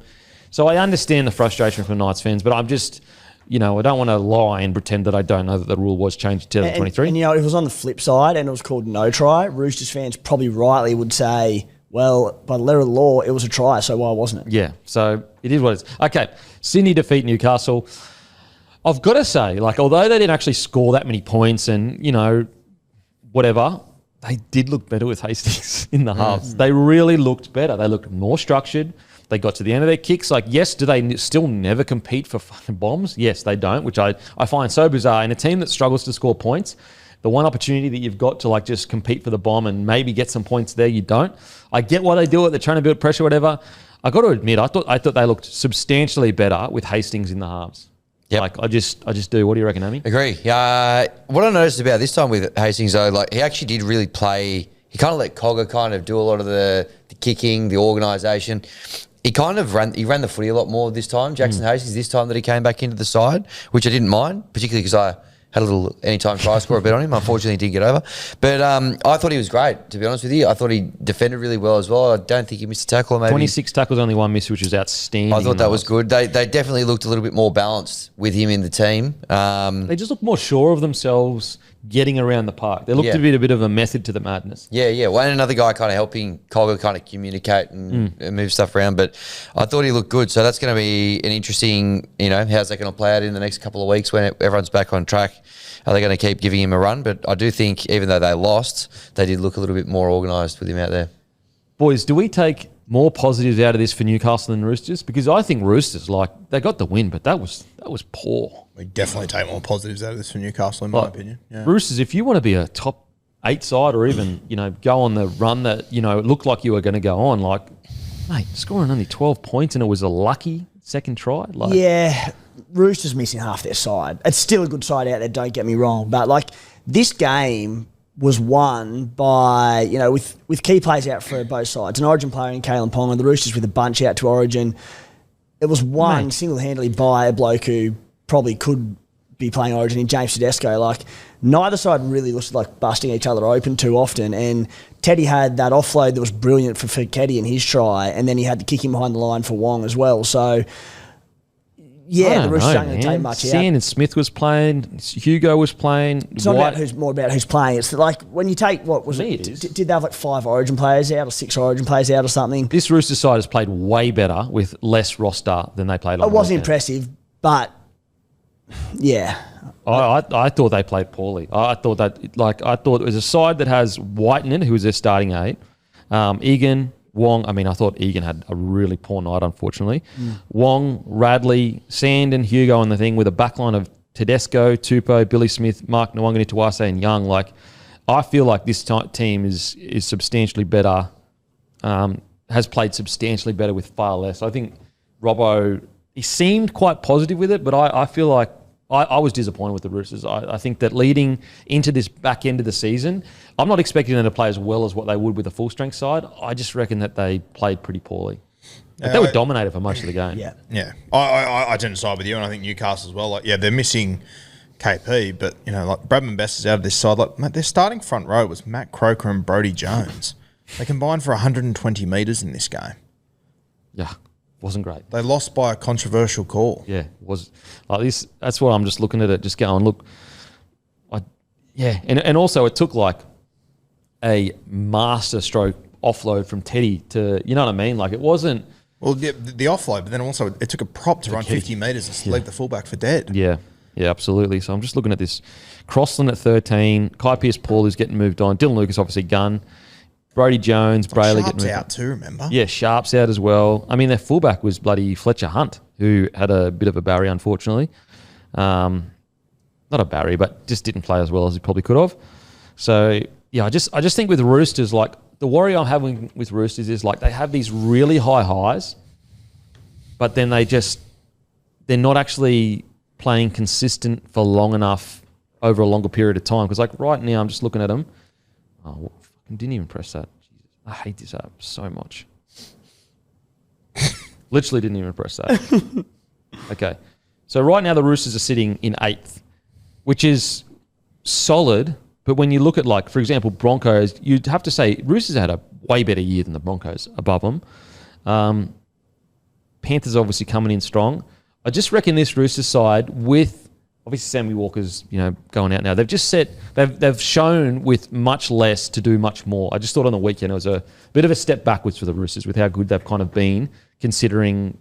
So I understand the frustration from Knights fans, but I'm just... I don't want to lie and pretend that I don't know that the rule was changed in 2023. And if it was on the flip side and it was called no try, Roosters fans probably rightly would say, well, by the letter of the law, it was a try, so why wasn't it? Yeah, so it is what it is. Okay, Sydney defeat Newcastle. I've got to say, like, although they didn't actually score that many points and, whatever, they did look better with Hastings in the halves. They really looked better. They looked more structured. They got to the end of their kicks. Like, yes, do they still never compete for fucking bombs? Yes, they don't, which I find so bizarre. In a team that struggles to score points, the one opportunity that you've got to like just compete for the bomb and maybe get some points there, you don't. I get why they do it. They're trying to build pressure, whatever. I got to admit, I thought they looked substantially better with Hastings in the halves. Yep. Like, I just do. What do you reckon, Hammy? Agree. What I noticed about this time with Hastings, though, like he actually did really play. He kind of let Cogger kind of do a lot of the kicking, the organisation. He kind of ran the footy a lot more this time, Jackson Hastings, this time that he came back into the side, which I didn't mind, particularly because I had a little anytime try score a bit on him. Unfortunately, he didn't get over. But I thought he was great, to be honest with you. I thought he defended really well as well. I don't think he missed a tackle. Maybe 26 tackles, only one miss, which was outstanding. I thought that was good. They definitely looked a little bit more balanced with him in the team. They just looked more sure of themselves getting around the park. They looked a bit of a method to the madness. Yeah. Well, and another guy kind of helping Cogger kind of communicate and move stuff around. But I thought he looked good. So that's going to be an interesting, how's that going to play out in the next couple of weeks when everyone's back on track? Are they going to keep giving him a run? But I do think even though they lost, they did look a little bit more organised with him out there. Boys, do we take more positives out of this for Newcastle than Roosters? Because I think Roosters, they got the win, but that was poor. We definitely take more positives out of this for Newcastle, in my opinion. Yeah. Roosters, if you want to be a top 8 side or even, go on the run that, looked like you were going to go on, mate, scoring only 12 points and it was a lucky second try. Yeah, Roosters missing half their side. It's still a good side out there, don't get me wrong. But, this game, was won by, with key players out for both sides. An Origin player in Kalen Ponga, the Roosters with a bunch out to Origin. It was won single-handedly by a bloke who probably could be playing Origin in James Tedesco. Like, neither side really looks like busting each other open too often. And Teddy had that offload that was brilliant for Keddy in his try, and then he had to kick him behind the line for Wong as well. So, yeah, the Roosters aren't going to take much out. Sand and Smith was playing. Hugo was playing. It's not about who's playing. It's like when you take, what was it? Did they have like 5 Origin players out or 6 Origin players out or something? This Roosters side has played way better with less roster than they played on It wasn't impressive, but yeah. I thought they played poorly. I thought it was a side that has Whiten in, who was their starting 8. Egan, Wong, I thought Egan had a really poor night, unfortunately. Wong, Radley, Sand and Hugo on the thing with a backline of Tedesco, Tupou, Billy Smith, Mark Nwangani, Tuwase and Young. Like, I feel like this team is substantially better, has played substantially better with far less. I think Robbo, he seemed quite positive with it, but I feel like I was disappointed with the Roosters. I think that leading into this back end of the season, I'm not expecting them to play as well as what they would with a full-strength side. I just reckon that they played pretty poorly. But they were dominated for most of the game. Yeah. I tend to side with you, and I think Newcastle as well. Like, yeah, they're missing KP, but, like Bradman Best is out of this side. Like, mate, their starting front row was Matt Croker and Brodie Jones. They combined for 120 metres in this game. Yeah. Wasn't great. They lost by a controversial call. Yeah, it was like this. That's what I'm just looking at it, just going, look. And also it took like a master stroke offload from Teddy to, you know what I mean? Like, it wasn't. Well, the offload, but then also it took a prop to run 50 metres and leave the fullback for dead. Yeah, absolutely. So I'm just looking at this. Crossland at 13, Kai Pearce-Paul is getting moved on. Dylan Lucas obviously gun. Brodie Jones, Brayley Sharp's out too, remember? Yeah, Sharp's out as well. Their fullback was bloody Fletcher Hunt, who had a bit of a barrier, unfortunately. Not a barrier, but just didn't play as well as he probably could have. So, yeah, I just think with Roosters, like, the worry I'm having with Roosters is, like, they have these really high highs, but then they're not actually playing consistent for long enough over a longer period of time. Because, like, right now, I'm just looking at them. Oh, didn't even press that. Jesus, I hate this app so much. Literally didn't even press that. Okay. So right now the Roosters are sitting in 8th, which is solid. But when you look at, like, for example, Broncos, you'd have to say Roosters had a way better year than the Broncos above them. Panthers obviously coming in strong. I just reckon this Roosters side with, obviously, Sammy Walker's, going out now. They've shown with much less to do much more. I just thought on the weekend it was a bit of a step backwards for the Roosters with how good they've kind of been, considering,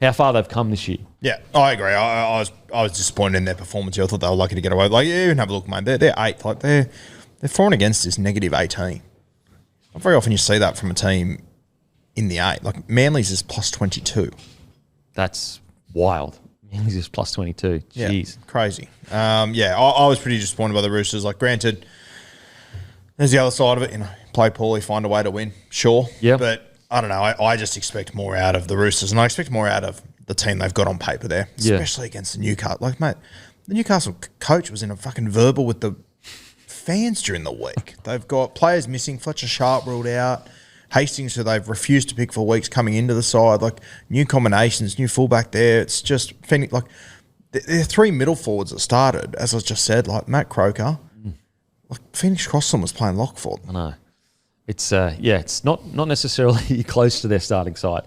how far they've come this year. Yeah, I agree. I was disappointed in their performance here. I thought they were lucky to get away. Like, you can have a look, mate. They're 8th. Like, they're for and against is -18. Not very often you see that from a team in the 8. Like, Manly's is +22. That's wild. He's just +22. Jeez. Yeah, crazy. I was pretty disappointed by the Roosters. Like, granted, there's the other side of it. Play poorly, find a way to win. Sure. Yeah. But I don't know. I just expect more out of the Roosters, and I expect more out of the team they've got on paper there, especially against the Newcastle. Like, mate, the Newcastle coach was in a fucking verbal with the fans during the week. They've got players missing. Fletcher Sharp ruled out. Hastings, who they've refused to pick for weeks, coming into the side. Like, new combinations, new fullback there. It's just, like, there are 3 middle forwards that started, as I just said, like Matt Croker. Like, Phoenix Crossland was playing lock for them. I know. It's, it's not necessarily close to their starting side.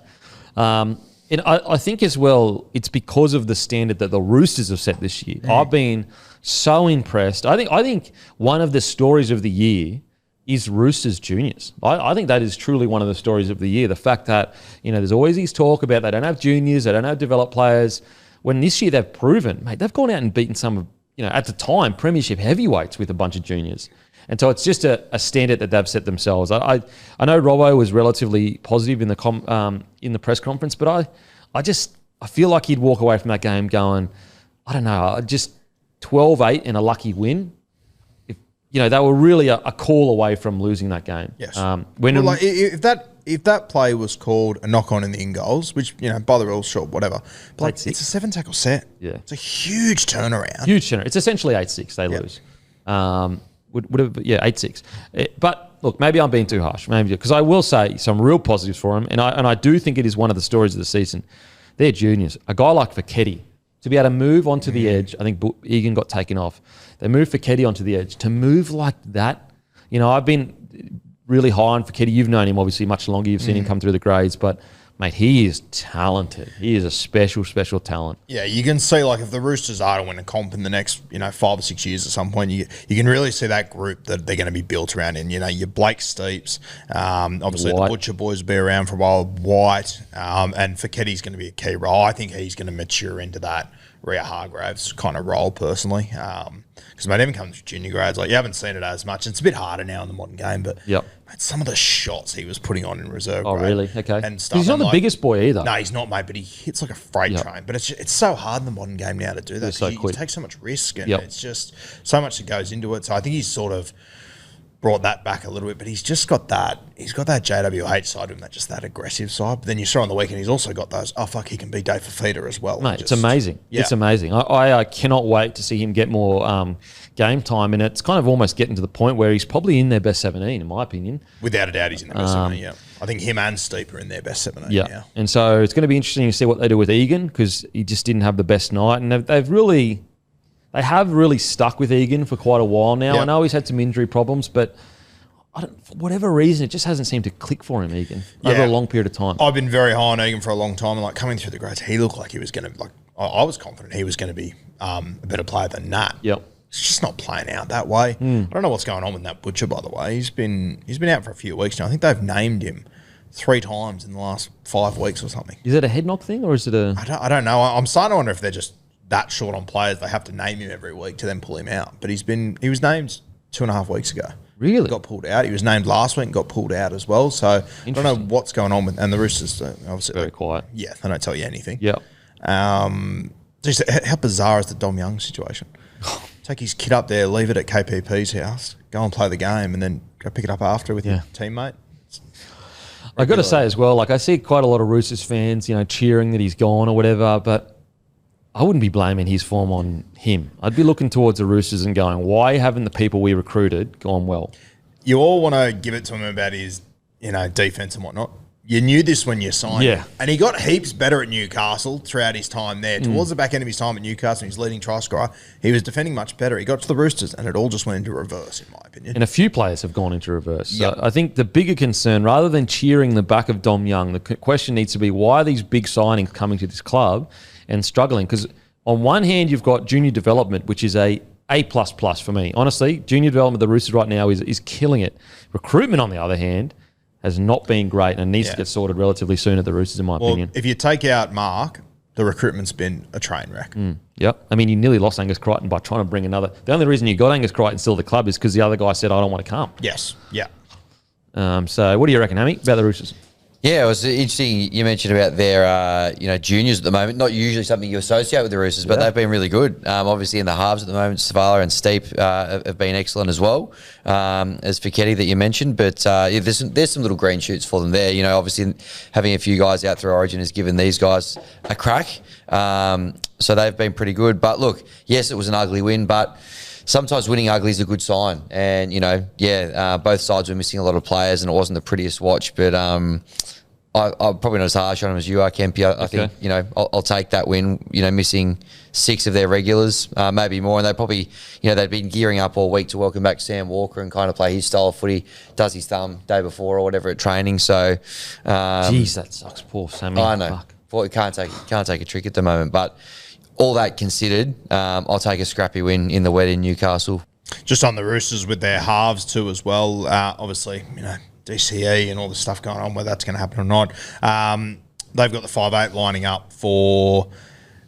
And I think as well, it's because of the standard that the Roosters have set this year. I've been so impressed. I think one of the stories of the year is Roosters juniors. I think that is truly one of the stories of the year. The fact that, there's always this talk about they don't have juniors, they don't have developed players. When this year they've proven, mate, they've gone out and beaten some of, at the time, premiership heavyweights with a bunch of juniors. And so it's just a standard that they've set themselves. I know Robbo was relatively positive in the press conference, but I feel like he'd walk away from that game going, I don't know, just 12-8 and a lucky win. They were really a call away from losing that game. Yes. If that play was called a knock-on in the in-goals, which, by the rules, sure, whatever. But it's a 7-tackle set. Yeah. It's a huge turnaround. Huge turnaround. It's essentially 8-6 they lose. Would have, yeah, 8-6. But look, maybe I'm being too harsh. Maybe because I will say some real positives for him, and I do think it is one of the stories of the season. They're juniors. A guy like Fiketti, to be able to move onto the edge, I think Egan got taken off. They moved Fiketti onto the edge. To move like that, I've been really high on Fiketti. You've known him obviously much longer. You've seen him come through the grades, but mate, he is talented. He is a special, special talent. Yeah, you can see, like, if the Roosters are to win a comp in the next, 5 or 6 years at some point, you can really see that group that they're going to be built around in. Your Blake Steeps, obviously White. the Butcher boys will be around for a while, White, and Fiketti's going to be a key role. I think he's going to mature into that Rhea Hargraves kind of role, personally. Because, mate, even comes to junior grades, like, you haven't seen it as much. It's a bit harder now in the modern game, but mate, some of the shots he was putting on in reserve grade. Oh, really? Okay. And stuff. He's not the biggest boy either. No, he's not, mate, but he hits like a freight train. But it's so hard in the modern game now to do that. It's so you quick. take so much risk, and it's just so much that goes into it. So I think he's sort of brought that back a little bit, but he's just got that. He's got that JWH side of him, that aggressive side. But then you saw on the weekend, he's also got those. Oh fuck, he can be Dave Fafita as well. Mate, it's amazing. Yeah. It's amazing. I cannot wait to see him get more game time, and it's kind of almost getting to the point where he's probably in their best 17, in my opinion. Without a doubt, he's in their best 17. Yeah, I think him and Steep are in their best 17. Yeah, now. And so it's going to be interesting to see what they do with Egan, because he just didn't have the best night, and they have really stuck with Egan for quite a while now. Yep. I know he's had some injury problems, but for whatever reason, it just hasn't seemed to click for him, Egan, over a long period of time. I've been very high on Egan for a long time, and like coming through the grades, he looked like he was going to I was confident he was going to be a better player than Nat. Yep. He's just not playing out that way. I don't know what's going on with Nat Butcher, by the way. He's been out for a few weeks now. I think they've named him 3 times in the last 5 weeks or something. Is it a head knock thing, or is it a... I don't know. I'm starting to wonder if they're just that short on players. They have to name him every week to then pull him out. But he was named 2.5 weeks ago. Really? Got pulled out. He was named last week and got pulled out as well. So I don't know what's going on with... And the Roosters, obviously... Very quiet. Yeah, they don't tell you anything. Yep. Just how bizarre is the Dom Young situation? Take his kid up there, leave it at KPP's house, go and play the game, and then go pick it up after with your teammate. I got to say as well, like I see quite a lot of Roosters fans, cheering that he's gone or whatever, but I wouldn't be blaming his form on him. I'd be looking towards the Roosters and going, why haven't the people we recruited gone well? You all want to give it to him about his, defense and whatnot. You knew this when you signed him. And he got heaps better at Newcastle throughout his time there. Towards the back end of his time at Newcastle, he's leading try scorer. He was defending much better. He got to the Roosters, and it all just went into reverse, in my opinion. And a few players have gone into reverse. Yep. So I think the bigger concern, rather than cheering the back of Dom Young, the question needs to be, why are these big signings coming to this club and struggling? Because on one hand, you've got junior development, which is A++ for me. Honestly, junior development of the Roosters right now is killing it. Recruitment, on the other hand, has not been great and needs to get sorted relatively soon at the Roosters, in my opinion. If you take out Mark, the recruitment's been a train wreck. Yep. I mean, you nearly lost Angus Crichton by trying to bring another... The only reason you got Angus Crichton still at the club is because the other guy said, I don't want to come. Yes. Yeah. So what do you reckon, Hammy, about the Roosters? Yeah, it was interesting you mentioned about their juniors at the moment. Not usually something you associate with the Roosters, but they've been really good. Obviously in the halves at the moment, Savala and Steep have been excellent as well, as Fiketti that you mentioned. But there's some little green shoots for them there. Obviously having a few guys out through Origin has given these guys a crack. So they've been pretty good. But look, yes, it was an ugly win, but sometimes winning ugly is a good sign. And, both sides were missing a lot of players and it wasn't the prettiest watch. But I'm probably not as harsh on them as you are, Kempy. I think, I'll take that win, missing 6 of their regulars, maybe more. And they probably, they'd been gearing up all week to welcome back Sam Walker and kind of play his style of footy, does his thumb day before or whatever at training. So, jeez, that sucks. Poor Sammy. I know. Fuck. Can't take a trick at the moment. But all that considered, I'll take a scrappy win in the wet in Newcastle. Just on the Roosters with their halves too as well. Obviously, DCE and all the stuff going on, whether that's going to happen or not. They've got the 5'8" lining up for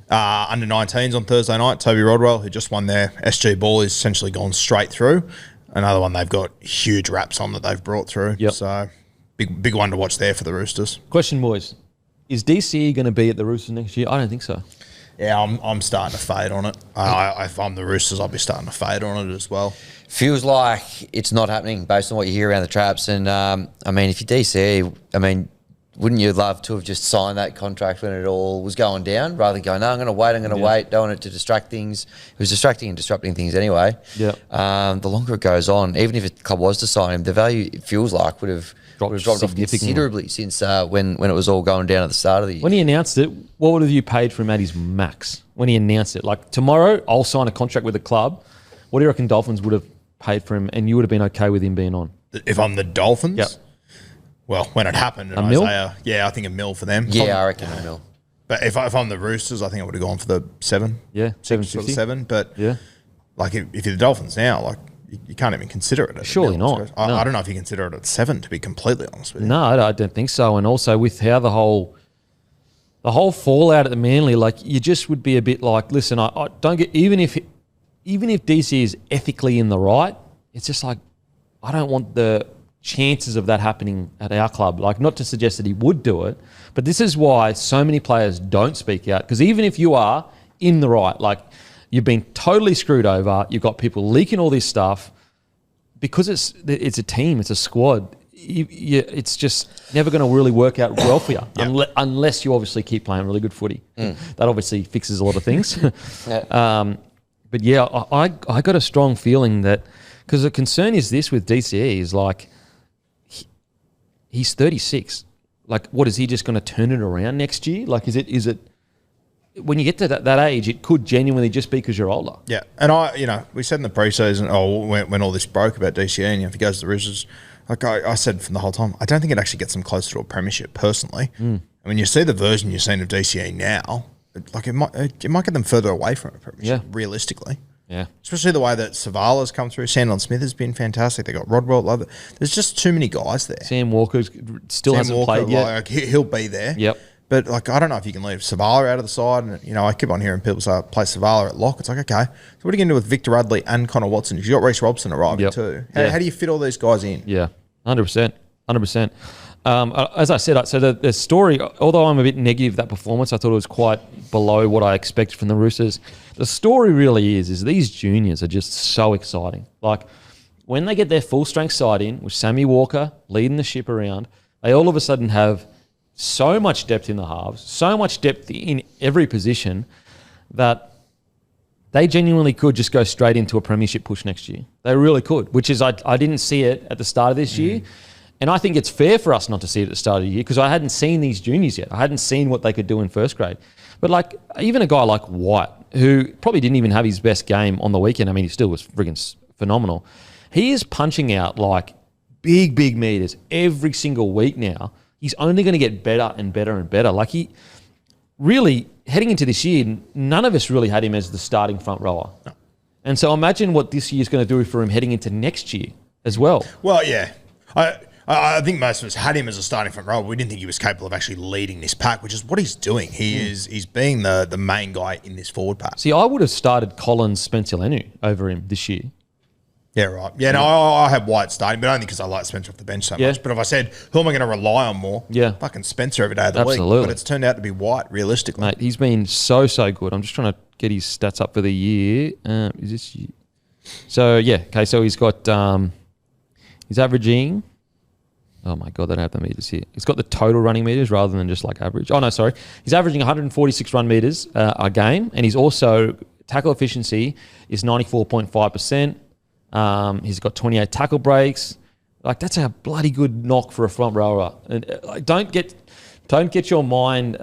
under 19s on Thursday night. Toby Rodwell, who just won their SG ball, is essentially gone straight through. Another one they've got huge wraps on that they've brought through. Yep. So big one to watch there for the Roosters. Question, boys. Is DCE going to be at the Roosters next year? I don't think so. Yeah, I'm starting to fade on it. If I'm the Roosters, I'll be starting to fade on it as well. Feels like it's not happening based on what you hear around the traps. And, if you DCE, wouldn't you love to have just signed that contract when it all was going down, rather than going, no, I'm going to wait, don't want it to distract things. It was distracting and disrupting things anyway. Yeah. The longer it goes on, even if a club was to sign him, the value, it feels like, would have dropped off considerably since when it was all going down at the start of the year. When he announced it, what would have you paid for him at his max? When he announced it, like, tomorrow I'll sign a contract with the club. What do you reckon Dolphins would have paid for him, and you would have been okay with him being on? If I'm the Dolphins? Yep. Well, when it happened, A mil? I think a mil for them. Yeah, I reckon a mil. But if I'm the Roosters, I think I would have gone for the 7. Yeah, 750. 7. But Yeah. like if you're the Dolphins now, like you can't even consider it. At Surely a mil. not. So No. I don't know if you consider it at 7. To be completely honest with you. No, I don't think so. And also with how the whole fallout at the Manly, like, you just would be a bit like, listen, I don't get, even if DC is ethically in the right, it's just like, I don't want the chances of that happening at our club. Like, not to suggest that he would do it, but this is why so many players don't speak out. Because even if you are in the right, like, you've been totally screwed over, you've got people leaking all this stuff, because it's a team, it's a squad, it's just never going to really work out well for you unless you obviously keep playing really good footy. That obviously fixes a lot of things. But yeah, I got a strong feeling that, because the concern is this with DCE is like, he's 36. Like, what, is he just going to turn it around next year? Like, is it when you get to that age, it could genuinely just be because you're older. Yeah, and we said in the preseason, when all this broke about DCE, and if he goes to the Roosters, like I said from the whole time, I don't think it actually gets them closer to a premiership personally. I mean, you see the version you've seen of DCE now, like it might get them further away from a premiership, realistically. Yeah. Especially the way that Savala's come through. Sandon Smith has been fantastic. They got Rodwell. Love it. There's just too many guys there. Sam Walker still hasn't played yet. Like, he'll be there. Yep. But like, I don't know if you can leave Savala out of the side. And I keep on hearing people say play Savala at lock. It's like, okay, so what are you going to do with Victor Radley and Connor Watson? You've got Reece Robson arriving too. How do you fit all these guys in? Yeah, 100%. As I said, so the story, although I'm a bit negative that performance, I thought it was quite below what I expected from the Roosters. The story really is these juniors are just so exciting. Like, when they get their full strength side in, with Sammy Walker leading the ship around, they all of a sudden have so much depth in the halves, so much depth in every position, that they genuinely could just go straight into a premiership push next year. They really could, which is, I didn't see it at the start of this year. And I think it's fair for us not to see it at the start of the year, because I hadn't seen these juniors yet. I hadn't seen what they could do in first grade. But like, even a guy like White, who probably didn't even have his best game on the weekend, I mean, he still was friggin' phenomenal. He is punching out like big meters every single week now. He's only going to get better and better and better. Like, he really, heading into this year, none of us really had him as the starting front rower. No. And so imagine what this year's going to do for him heading into next year as well. Well, yeah. I think most of us had him as a starting front rower. We didn't think he was capable of actually leading this pack, which is what he's doing. He's being the main guy in this forward pack. See, I would have started Collins Spencer Lenu over him this year. Yeah, right. Yeah, no, I have White starting, but only because I like Spencer off the bench so much. But if I said, who am I going to rely on more? Yeah. Fucking Spencer every day of the week. But it's turned out to be White, realistically. Mate, he's been so good. I'm just trying to get his stats up for the year. Is this year? So, yeah. Okay, so he's got, he's averaging, oh my God, they don't have the meters here. He's got the total running meters rather than just like average. Oh, no, sorry. He's averaging 146 run meters a game, and he's also, tackle efficiency is 94.5%. He's got 28 tackle breaks. Like, that's a bloody good knock for a front rower. And don't get your mind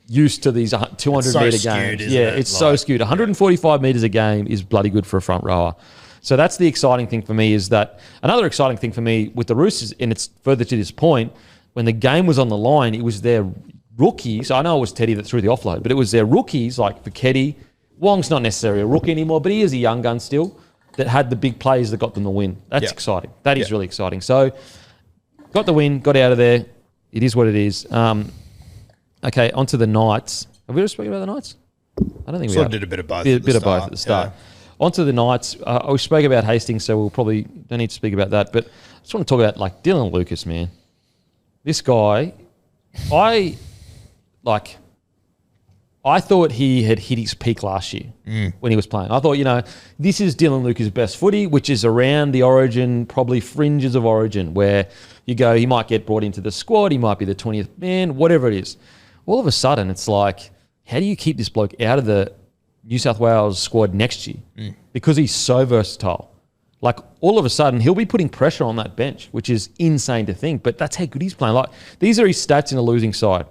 used to these 200 meter games. Yeah, it's so skewed. 145 meters a game is bloody good for a front rower. So that's the exciting thing for me, is that another exciting thing for me with the Roosters, and it's further to this point, when the game was on the line, it was their rookies. I know it was Teddy that threw the offload, but it was their rookies like Fiketti. Wong's not necessarily a rookie anymore, but he is a young gun still, that had the big plays that got them the win. That's exciting. That is really exciting. So, got the win, got out of there. It is what it is. Okay, on to the Knights. Have we ever spoken about the Knights? I don't think we have. Did a bit of both. A bit of both at the start. Yeah. On to the Knights. We spoke about Hastings, so we'll probably don't need to speak about that. But I just want to talk about like Dylan Lucas, man. This guy, I I thought he had hit his peak last year when he was playing. I thought, this is Dylan Lucas' best footy, which is around the origin, probably fringes of origin, where you go, he might get brought into the squad, he might be the 20th man, whatever it is. All of a sudden, it's like, how do you keep this bloke out of the New South Wales squad next year? Because he's so versatile. Like, all of a sudden, he'll be putting pressure on that bench, which is insane to think, but that's how good he's playing. Like, these are his stats in a losing side.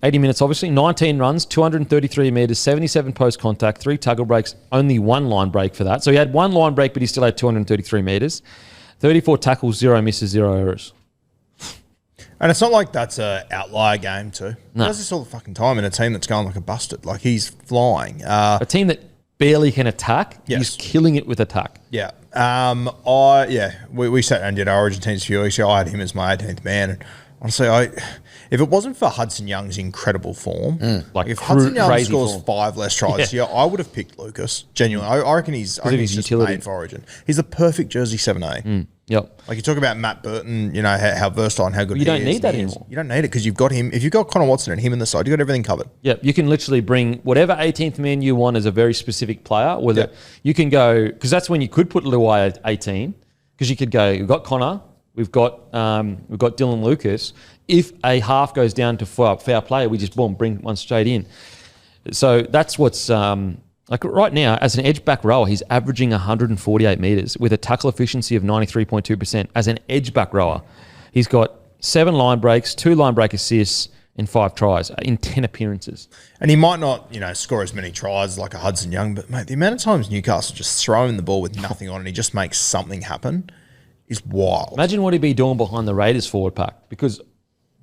80 minutes, obviously, 19 runs, 233 metres, 77 post contact, 3 tackle breaks, only 1 line break for that. So he had 1 line break, but he still had 233 metres, 34 tackles, 0 misses, 0 errors. And it's not like that's an outlier game too. No. He does this all the fucking time in a team that's going like a busted. Like, he's flying. A team that barely can attack, Yes. he's killing it with attack. Yeah. We sat down and did our Origin teams a few weeks ago. I had him as my 18th man. And honestly, if it wasn't for Hudson Young's incredible form, like if Hudson Young scores form. 5 less tries here, I would have picked Lucas. Genuinely. I reckon he's his just utility. made for Origin. He's the perfect jersey 7A. Yep. Like, you talk about Matt Burton, how versatile and how good he You is. don't need that and he is. anymore. You don't need it because you've got him. If you've got Connor Watson and him in the side, you've got everything covered. Yep. You can literally bring whatever 18th man you want as a very specific player. Whether you can go, because that's when you could put Luai at 18, because you could go, we've got Connor, we've got Dylan Lucas. If a half goes down to foul play, we just bring one straight in. So that's what's like right now, as an edge back rower, he's averaging 148 metres with a tackle efficiency of 93.2%. As an edge back rower, he's got 7 line breaks, 2 line break assists, and 5 tries in 10 appearances. And he might not, score as many tries like a Hudson Young, but mate, the amount of times Newcastle just throw him the ball with nothing on and he just makes something happen is wild. Imagine what he'd be doing behind the Raiders forward pack, because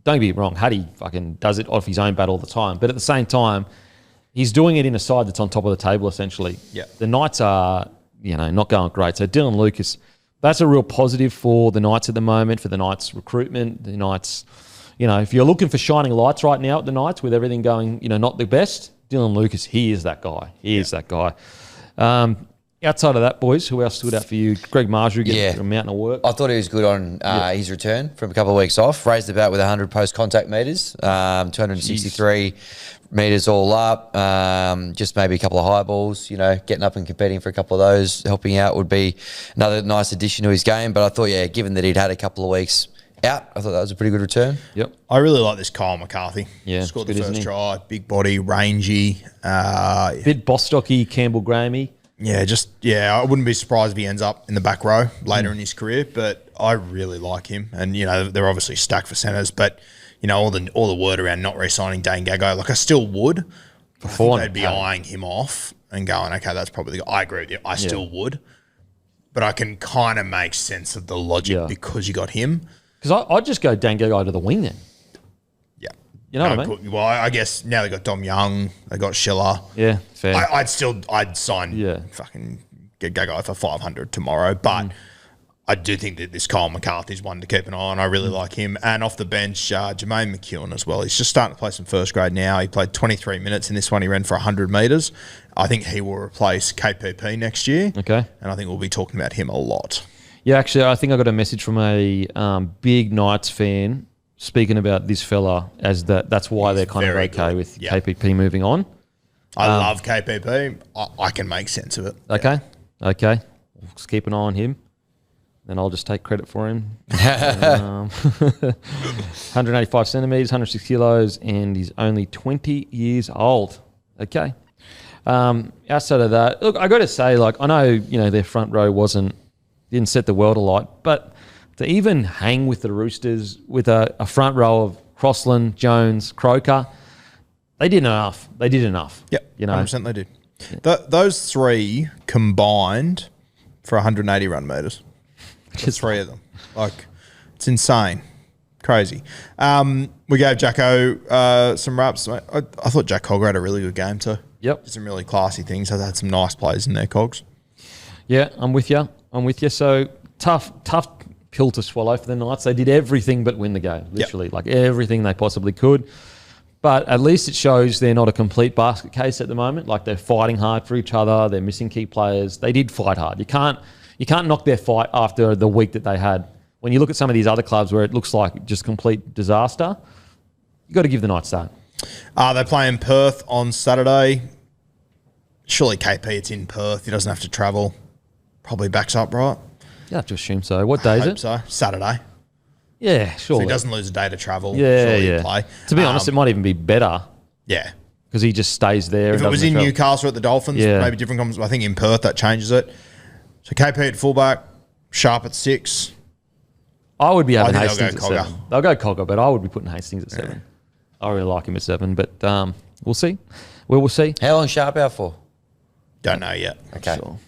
don't get me wrong, Huddy fucking does it off his own bat all the time, but at the same time, he's doing it in a side that's on top of the table, essentially. Yeah. The Knights are, not going great. So Dylan Lucas, that's a real positive for the Knights at the moment, for the Knights recruitment. The Knights, if you're looking for shining lights right now at the Knights with everything going, not the best, Dylan Lucas, he is that guy. He is that guy. Outside of that, boys, who else stood out for you? Greg Marjorie getting a mountain of work. I thought he was good on his return from a couple of weeks off. Raised the bat with 100 post-contact metres, 263 metres all up. Just maybe a couple of high balls, getting up and competing for a couple of those, helping out would be another nice addition to his game. But I thought, given that he'd had a couple of weeks out, I thought that was a pretty good return. Yep. I really like this Kyle McCarthy. Yeah, Scored good, the first try, big body, rangy. Bit Bostocky, Campbell Gramey. I wouldn't be surprised if he ends up in the back row later in his career, but I really like him. And, they're obviously stacked for centres, but, all the word around not re-signing Dane Gago, like I still would. Before they'd be eyeing him off and going, okay, that's probably the guy. I agree with you. I still would. But I can kind of make sense of the logic because you got him. Because I'd just go Dane Gago to the wing then. Yeah. You know what I mean? Well, I guess now they got Dom Young, they got Schiller. Yeah, fair. I'd sign fucking get Gago for 500 tomorrow, but I do think that this Kyle McCarthy's one to keep an eye on. I really like him. And off the bench, Jermaine McEwen as well. He's just starting to play some first grade now. He played 23 minutes in this one. He ran for 100 metres. I think he will replace KPP next year. Okay. And I think we'll be talking about him a lot. Yeah, actually, I think I got a message from a big Knights fan speaking about this fella as that's why they're kind of okay with KPP moving on. I love KPP. I can make sense of it. Okay. We'll just keep an eye on him. Then I'll just take credit for him. 185 centimetres, 106 kilos, and he's only 20 years old. Okay. Outside of that, look, I got to say, I know, their front row didn't set the world alight, but to even hang with the Roosters with a front row of Crossland, Jones, Croker, they did enough. Yep, 100% they did. Those three combined for 180 run metres. Just 3 of them. It's insane. Crazy. We gave Jacko some raps. I thought Jack Cogger had a really good game too. Yep. Some really classy things. They had some nice plays in there, Cogs. Yeah, I'm with you. So tough pill to swallow for the Knights. They did everything but win the game, literally. Everything they possibly could. But at least it shows they're not a complete basket case at the moment. They're fighting hard for each other. They're missing key players. They did fight hard. You can't knock their fight after the week that they had. When you look at some of these other clubs where it looks like just complete disaster, you got to give the Knights that. They play in Perth on Saturday. Surely KP, it's in Perth. He doesn't have to travel. Probably backs up, right? You have to assume so. What day is it? So Saturday. Yeah, So sure. he doesn't lose a day to travel. Yeah, Surely yeah. he'd play. To be honest, it might even be better Yeah. because he just stays there. If it was in Newcastle at the Dolphins, Yeah. maybe different comments. I think in Perth that changes it. So KP at fullback, Sharp at 6. I would be having I think they'll Hastings at go 7. They'll go Cogger, but I would be putting Hastings at 7. I really like him at 7, but we'll see. We'll see. How long Sharp out for? Don't know yet. Okay. Sure.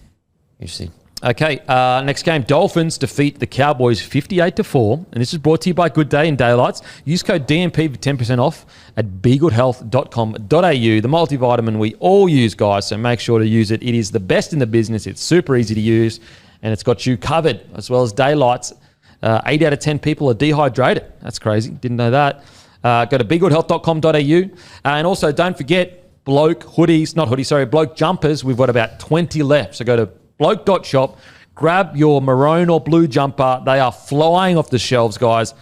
Interesting. Okay, next game. Dolphins defeat the Cowboys 58-4, and this is brought to you by Good Day and Daylights. Use code DMP for 10% off at begoodhealth.com.au. The multivitamin we all use, guys, so make sure to use it. It is the best in the business. It's super easy to use, and it's got you covered, as well as Daylights. 8 out of 10 people are dehydrated. That's crazy. Didn't know that. Go to begoodhealth.com.au. And also, don't forget, Bloke jumpers. We've got about 20 left. So go to bloke.shop, grab your maroon or blue jumper. They are flying off the shelves, guys.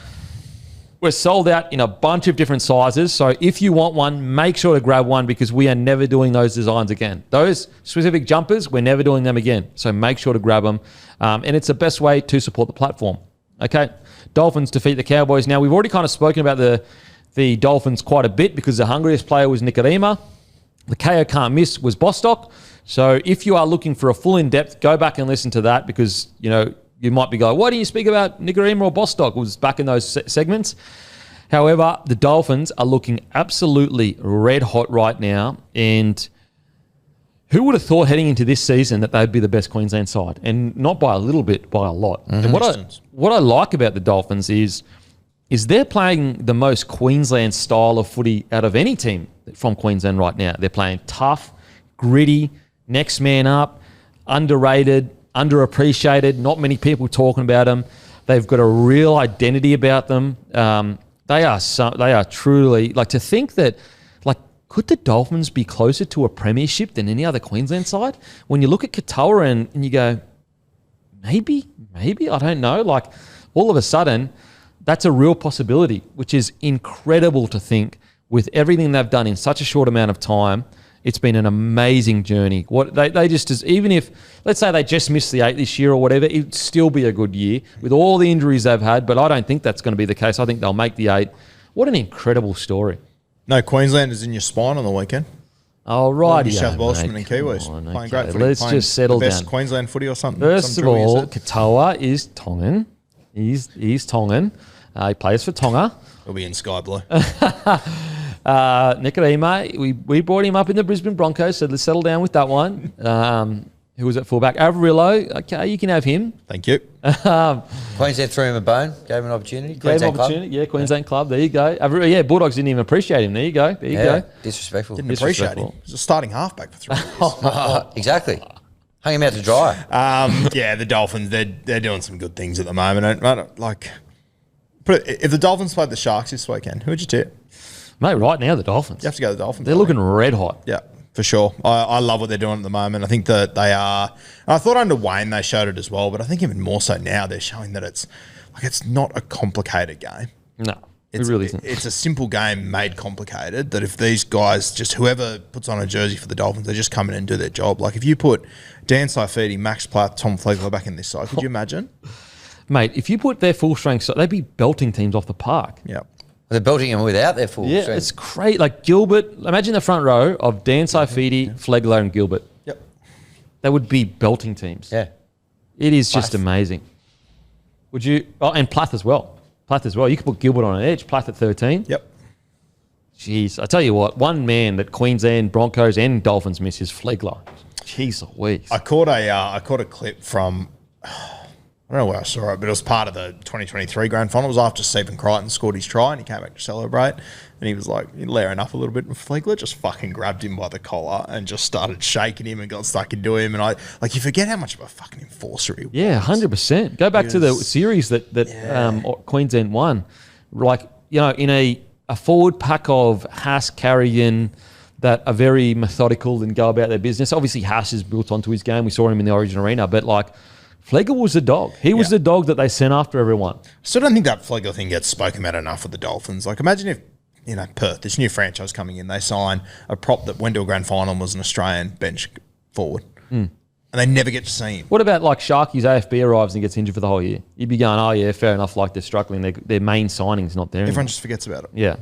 We're sold out in a bunch of different sizes. So if you want one, make sure to grab one because we are never doing those designs again. Those specific jumpers, we're never doing them again. So make sure to grab them. And it's the best way to support the platform. Okay, Dolphins defeat the Cowboys. Now, we've already kind of spoken about the Dolphins quite a bit because the hungriest player was Nicarima. The Kayo Can't Miss was Bostock. So if you are looking for a full in-depth, go back and listen to that because, you know, you might be going, why do you speak about Nicarima or Bostock? It was back in those segments. However, the Dolphins are looking absolutely red hot right now. And who would have thought heading into this season that they'd be the best Queensland side? And not by a little bit, by a lot. And what I like about the Dolphins is they're playing the most Queensland style of footy out of any team from Queensland right now. They're playing tough, gritty, next man up, underrated, underappreciated, not many people talking about them. They've got a real identity about them. They are truly, like, to think that, like, could the Dolphins be closer to a premiership than any other Queensland side? When you look at Katoa and you go, maybe, I don't know. Like, all of a sudden, that's a real possibility, which is incredible to think with everything they've done in such a short amount of time. It's been an amazing journey. What they just, even if, let's say they just missed the 8 this year or whatever, it'd still be a good year with all the injuries they've had, but I don't think that's going to be the case. I think they'll make the 8. What an incredible story. No Queenslanders in your spine on the weekend. All right, New South Welshman and Kiwis. Playing great footy. Let's just settle the best down. Queensland footy or something. First some of drill you all, said. Katoa is Tongan. He's Tongan. He plays for Tonga. He'll be in sky blue. Nicarima, we brought him up in the Brisbane Broncos, so let's settle down with that one. Who was at fullback? Avarillo, okay, you can have him. Thank you. Queensland threw him a bone, gave him an opportunity. Gave him Queensland opportunity. Yeah, Queensland club. There you go. Bulldogs didn't even appreciate him. There you go. There you Yeah, go. disrespectful. Didn't appreciate him. He's a starting halfback for 3 years. Exactly. Hung him out to dry. Yeah, the Dolphins, they're doing some good things at the moment. I don't, like, if the Dolphins played the Sharks this weekend, who would you tip? Mate, right now, the Dolphins. You have to go to the Dolphins. They're looking red hot. Yeah, for sure. I love what they're doing at the moment. I think that they are. I thought under Wayne they showed it as well, but I think even more so now they're showing that it's not a complicated game. No, it really isn't. It's a simple game made complicated. That if these guys, just whoever puts on a jersey for the Dolphins, they just come in and do their job. Like if you put Dan Saifidi, Max Platt, Tom Flegler back in this side, could you imagine? Mate, if you put their full strength, they'd be belting teams off the park. Yeah. They're belting him without their full strength. It's great. Like Gilbert, imagine the front row of Dan Saifidi, Flegler, and Gilbert. Yep. They would be belting teams. Yeah. It is just amazing. Would you? Oh, and Plath as well. You could put Gilbert on an edge. Plath at 13. Yep. Jeez, I tell you what. One man that Queensland, Broncos, and Dolphins miss is Flegler. Jeez Louise. I caught a clip from. I don't know where I saw it, but it was part of the 2023 grand final. It was after Stephen Crichton scored his try and he came back to celebrate. And he was like layering up a little bit. And Flegler just fucking grabbed him by the collar and just started shaking him and got stuck into him. And you forget how much of a fucking enforcer he was. Yeah, 100%. Go back to the series that Queensland won. Like, you know, in a forward pack of Haas, Carrigan, that are very methodical and go about their business. Obviously, Haas is built onto his game. We saw him in the Origin Arena. But, like, Flegler was the dog. He was the dog that they sent after everyone. Still don't think that Flegler thing gets spoken about enough with the Dolphins. Like, imagine if Perth, this new franchise coming in, they sign a prop that went to a grand final and was an Australian bench forward. And they never get to see him. What about like Sharky's AFB arrives and gets injured for the whole year? You'd be going, oh yeah, fair enough. Like they're struggling. Their main signing's not there. Everyone anymore. just forgets about it. Yeah,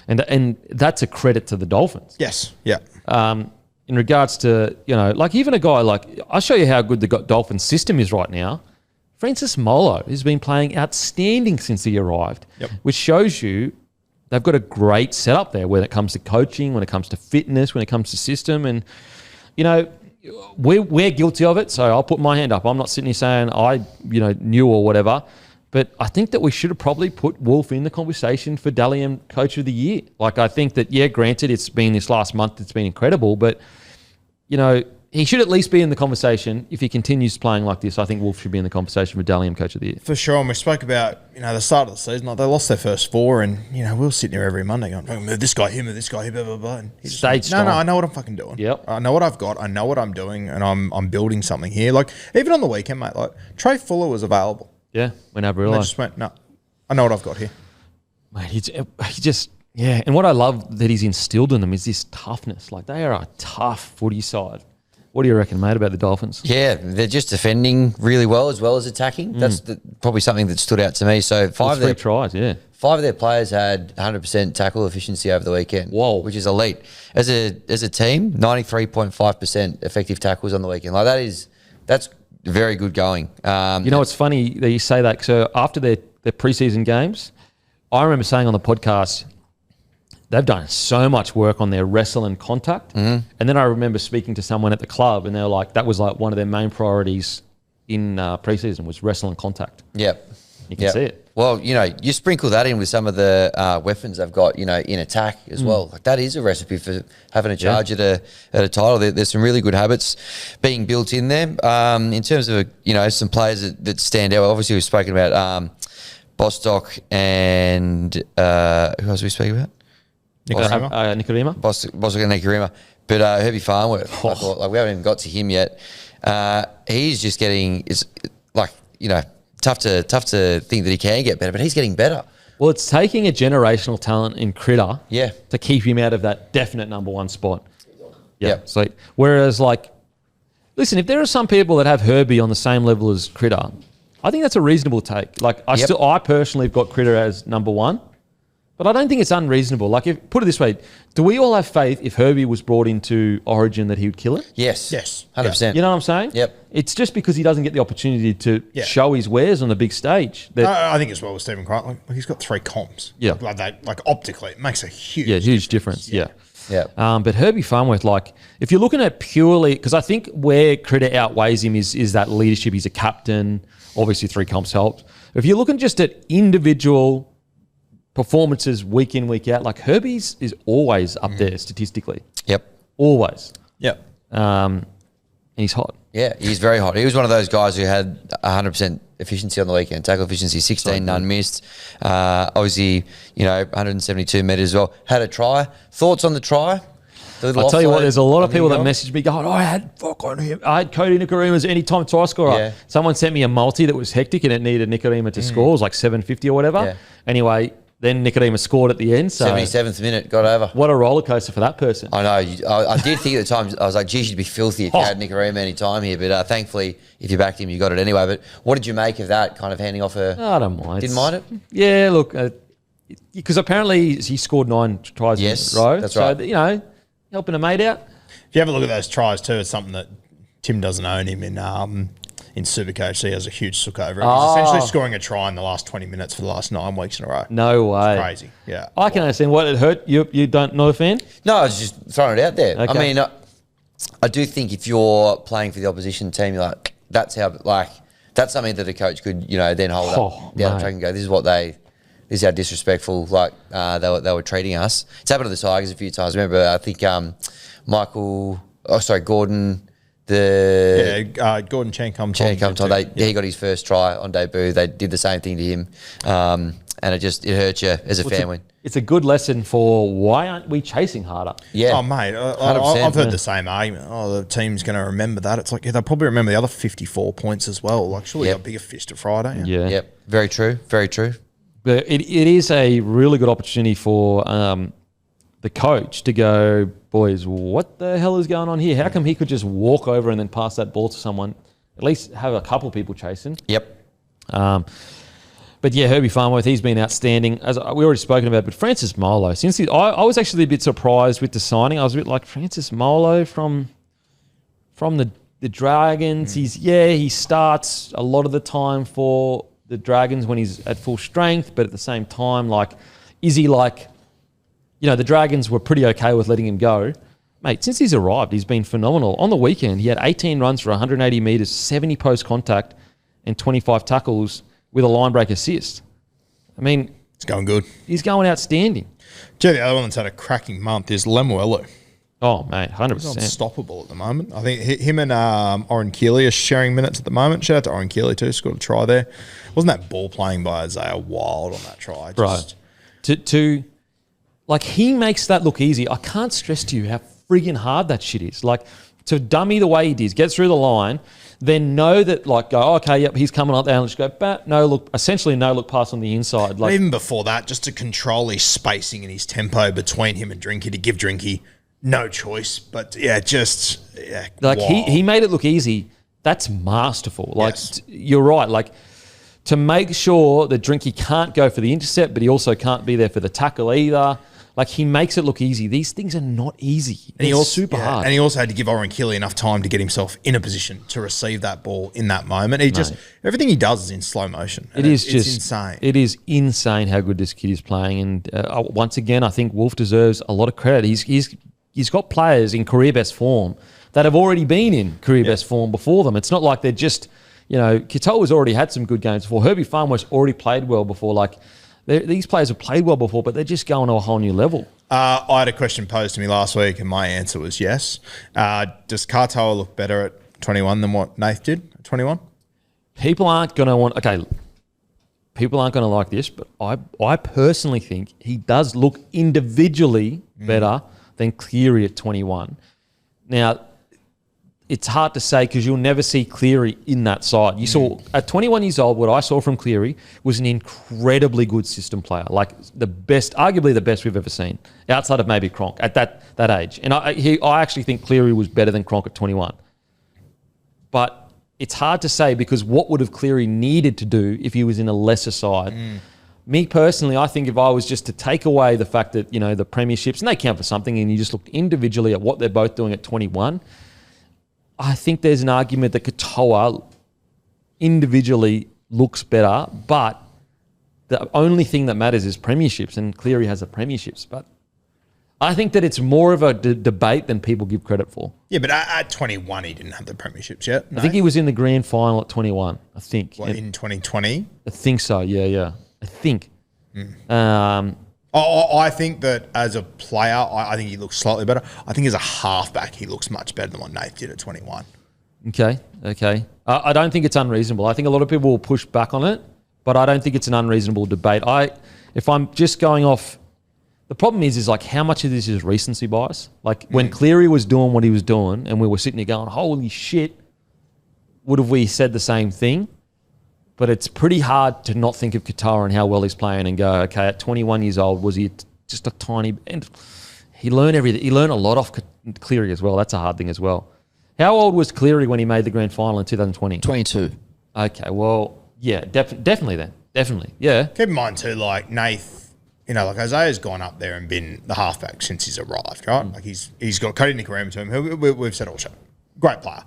and that's a credit to the Dolphins. Yes. Yeah. In regards to like even a guy like I'll show you how good the Dolphins system is right now. Francis Molo has been playing outstanding since he arrived, which shows you they've got a great setup there when it comes to coaching, when it comes to fitness, when it comes to system. And, we're guilty of it, so I'll put my hand up. I'm not sitting here saying I, knew or whatever, but I think that we should have probably put Wolf in the conversation for Dally M Coach of the Year. Like, I think that, granted, it's been this last month, it's been incredible, but, he should at least be in the conversation. If he continues playing like this, I think Wolf should be in the conversation for Dally M Coach of the Year. For sure. And we spoke about, the start of the season. Like they lost their first 4 and, we were sitting there every Monday going, move this guy here, move this guy here, blah, blah, blah. And he's Stayed like, strong. no, I know what I'm fucking doing. Yep. I know what I've got. I know what I'm doing. And I'm building something here. Like, even on the weekend, mate, like Trey Fuller was available. Yeah, when I And they realised. just went, no, I know what I've got here. Mate, he just, and what I love that he's instilled in them is this toughness. Like, they are a tough footy side. What do you reckon, mate, about the Dolphins? Yeah, they're just defending really well as attacking. That's probably something that stood out to me. So 5 3 tries, yeah. 5 of their players had 100% tackle efficiency over the weekend. Whoa. Which is elite. As a team, 93.5% effective tackles on the weekend. Like that's very good going. It's funny that you say that. So after their preseason games, I remember saying on the podcast, they've done so much work on their wrestle and contact. And then I remember speaking to someone at the club and they were like, that was like one of their main priorities in preseason was wrestle and contact. Yep. You can see it. Well, you sprinkle that in with some of the weapons they've got, in attack as well. Like that is a recipe for having a charge at a title. There's some really good habits being built in there. In terms of, some players that stand out. Obviously, we've spoken about Bostock and who else are we speaking about? Nicarima. Bostock and Nicarima. But Herbie Farnworth, I thought, we haven't even got to him yet. He's just getting, tough to think that he can get better, but he's getting better. Well, it's taking a generational talent in Critter Yeah. to keep him out of that definite number 1 spot. Yep. So, whereas, listen, if there are some people that have Herbie on the same level as Critter, I think that's a reasonable take. I personally have got Critter as number 1. But I don't think it's unreasonable. Put it this way, do we all have faith if Herbie was brought into Origin that he would kill it? Yes. 100%. You know what I'm saying? Yep. It's just because he doesn't get the opportunity to show his wares on the big stage. I think as well with Stephen Crichton, he's got 3 comps. Yeah. Optically, it makes a huge huge difference. Yeah. Yeah. But Herbie Farnworth, if you're looking at purely, because I think where Critter outweighs him is that leadership. He's a captain. Obviously, 3 comps helped. If you're looking just at individual performances week in, week out, Herbie's is always up there statistically. Yep. Always. Yep. And he's hot. Yeah, he's very hot. He was one of those guys who had 100% efficiency on the weekend. Tackle efficiency, 16, none missed. Obviously, 172 metres as well. Had a try. Thoughts on the try? I'll tell you what, there's a lot of people that message me going, I had fuck on him. I had Cody Nicarima's anytime try scorer. Yeah. Someone sent me a multi that was hectic and it needed Nicarima to score. It was like 750 or whatever. Yeah. Anyway, then Nicarima scored at the end. So 77th minute, got over. What a roller coaster for that person. I know. I did think at the time, I was like, geez, you'd be filthy if you had Nicarima any time here. But thankfully, if you backed him, you got it anyway. But what did you make of that kind of handing off a... I don't mind. Didn't mind it? Yeah, look, because apparently he scored 9 tries in a row. That's right. So, helping a mate out. If you have a look at those tries too, it's something that Tim doesn't own him in Supercoach. So he has a huge sook over it. He's essentially scoring a try in the last 20 minutes for the last 9 weeks in a row. No way. It's crazy. Yeah. I can understand what it hurt. You don't not a fan? No, I was just throwing it out there. Okay. I mean, I do think if you're playing for the opposition team, you're like, that's something that a coach could, then hold up down the track and go, this is how disrespectful they were treating us. It's happened to the Tigers a few times. Remember, I think Gordon, Gordon Chan-Kum he got his first try on debut. They did the same thing to him, and it hurt you as a fan. It's a good lesson for why aren't we chasing harder? Yeah. Oh, mate, I've heard the same argument. Oh, the team's going to remember that. It's like, they'll probably remember the other 54 points as well. Surely you got a bigger fish to fry, don't you? Yeah. Yep. Very true. Very true. But it is a really good opportunity for the coach to go, boys, what the hell is going on here? How come he could just walk over and then pass that ball to someone? At least have a couple people chasing. Yep. But yeah, Herbie Farnworth, he's been outstanding. As we already spoken about, but Francis Molo, I was actually a bit surprised with the signing. I was a bit like, Francis Molo from the Dragons. He starts a lot of the time for the Dragons when he's at full strength, but at the same time, like, is he like, the Dragons were pretty okay with letting him go. Mate, since he's arrived, he's been phenomenal. On the weekend, he had 18 runs for 180 metres, 70 post contact, and 25 tackles with a line break assist. I mean, it's going good. He's going outstanding. The other one that's had a cracking month is Lemuelu. Oh, mate, 100%. He's unstoppable at the moment. I think him and Oren Keeley are sharing minutes at the moment. Shout out to Oren Keeley too. Scored a try there. Wasn't that ball playing by Isaiah wild on that try? Right. Like, he makes that look easy. I can't stress to you how friggin' hard that shit is. Like, to dummy the way he did, get through the line, then know that, like, go, okay, yep, he's coming up there, and just go, essentially no look pass on the inside. Like, even before that, just to control his spacing and his tempo between him and Drinky, to give Drinky no choice. But like, he made it look easy. That's masterful. Like, you're right. Like, to make sure that Drinky can't go for the intercept, but he also can't be there for the tackle either. Like, he makes it look easy. These things are not easy. And he's super hard. And he also had to give Oren Keeley enough time to get himself in a position to receive that ball in that moment. Everything he does is in slow motion. It's insane. It is insane how good this kid is playing. And once again, I think Wolf deserves a lot of credit. He's got players in career best form that have already been in career best form before them. It's not like they're just, Katoa's already had some good games before. Herbie Farnworth's already played well before. Like, these players have played well before, but they're just going to a whole new level. I had a question posed to me last week, and my answer was yes. Does Katoa look better at 21 than what Nath did at 21? People aren't going to like this, but I personally think he does look individually better than Cleary at 21. Now, it's hard to say because you'll never see Cleary in that side. You saw at 21 years old, what I saw from Cleary was an incredibly good system player, like arguably the best we've ever seen, outside of maybe Cronk at that age. And I actually think Cleary was better than Cronk at 21. But it's hard to say because what would have Cleary needed to do if he was in a lesser side? Me personally, I think if I was just to take away the fact that, the premierships, and they count for something, and you just looked individually at what they're both doing at 21, I think there's an argument that Katoa individually looks better, but the only thing that matters is premierships, and Cleary has a premierships. But I think that it's more of a debate than people give credit for. Yeah, but at 21, he didn't have the premierships yet. No? I think he was in the grand final at 21, I think. What, in 2020? I think so, yeah. I think. I think that as a player, I think he looks slightly better. I think as a halfback, he looks much better than what Nath did at 21. Okay. I don't think it's unreasonable. I think a lot of people will push back on it, but I don't think it's an unreasonable debate. If I'm just going off, the problem is like how much of this is recency bias? Like when Cleary was doing what he was doing and we were sitting there going, holy shit, would have we said the same thing? But it's pretty hard to not think of Katoa and how well he's playing and go, okay, at 21 years old, was he just a tiny... And he learned everything. He learned a lot off Cleary as well. That's a hard thing as well. How old was Cleary when he made the grand final in 2020? 22. Okay, well, yeah, definitely then. Definitely, yeah. Keep in mind too, like Nath, like Isaiah's gone up there and been the halfback since he's arrived, right? Like he's got Cody Nicarima to him, who we've said all show. Great player.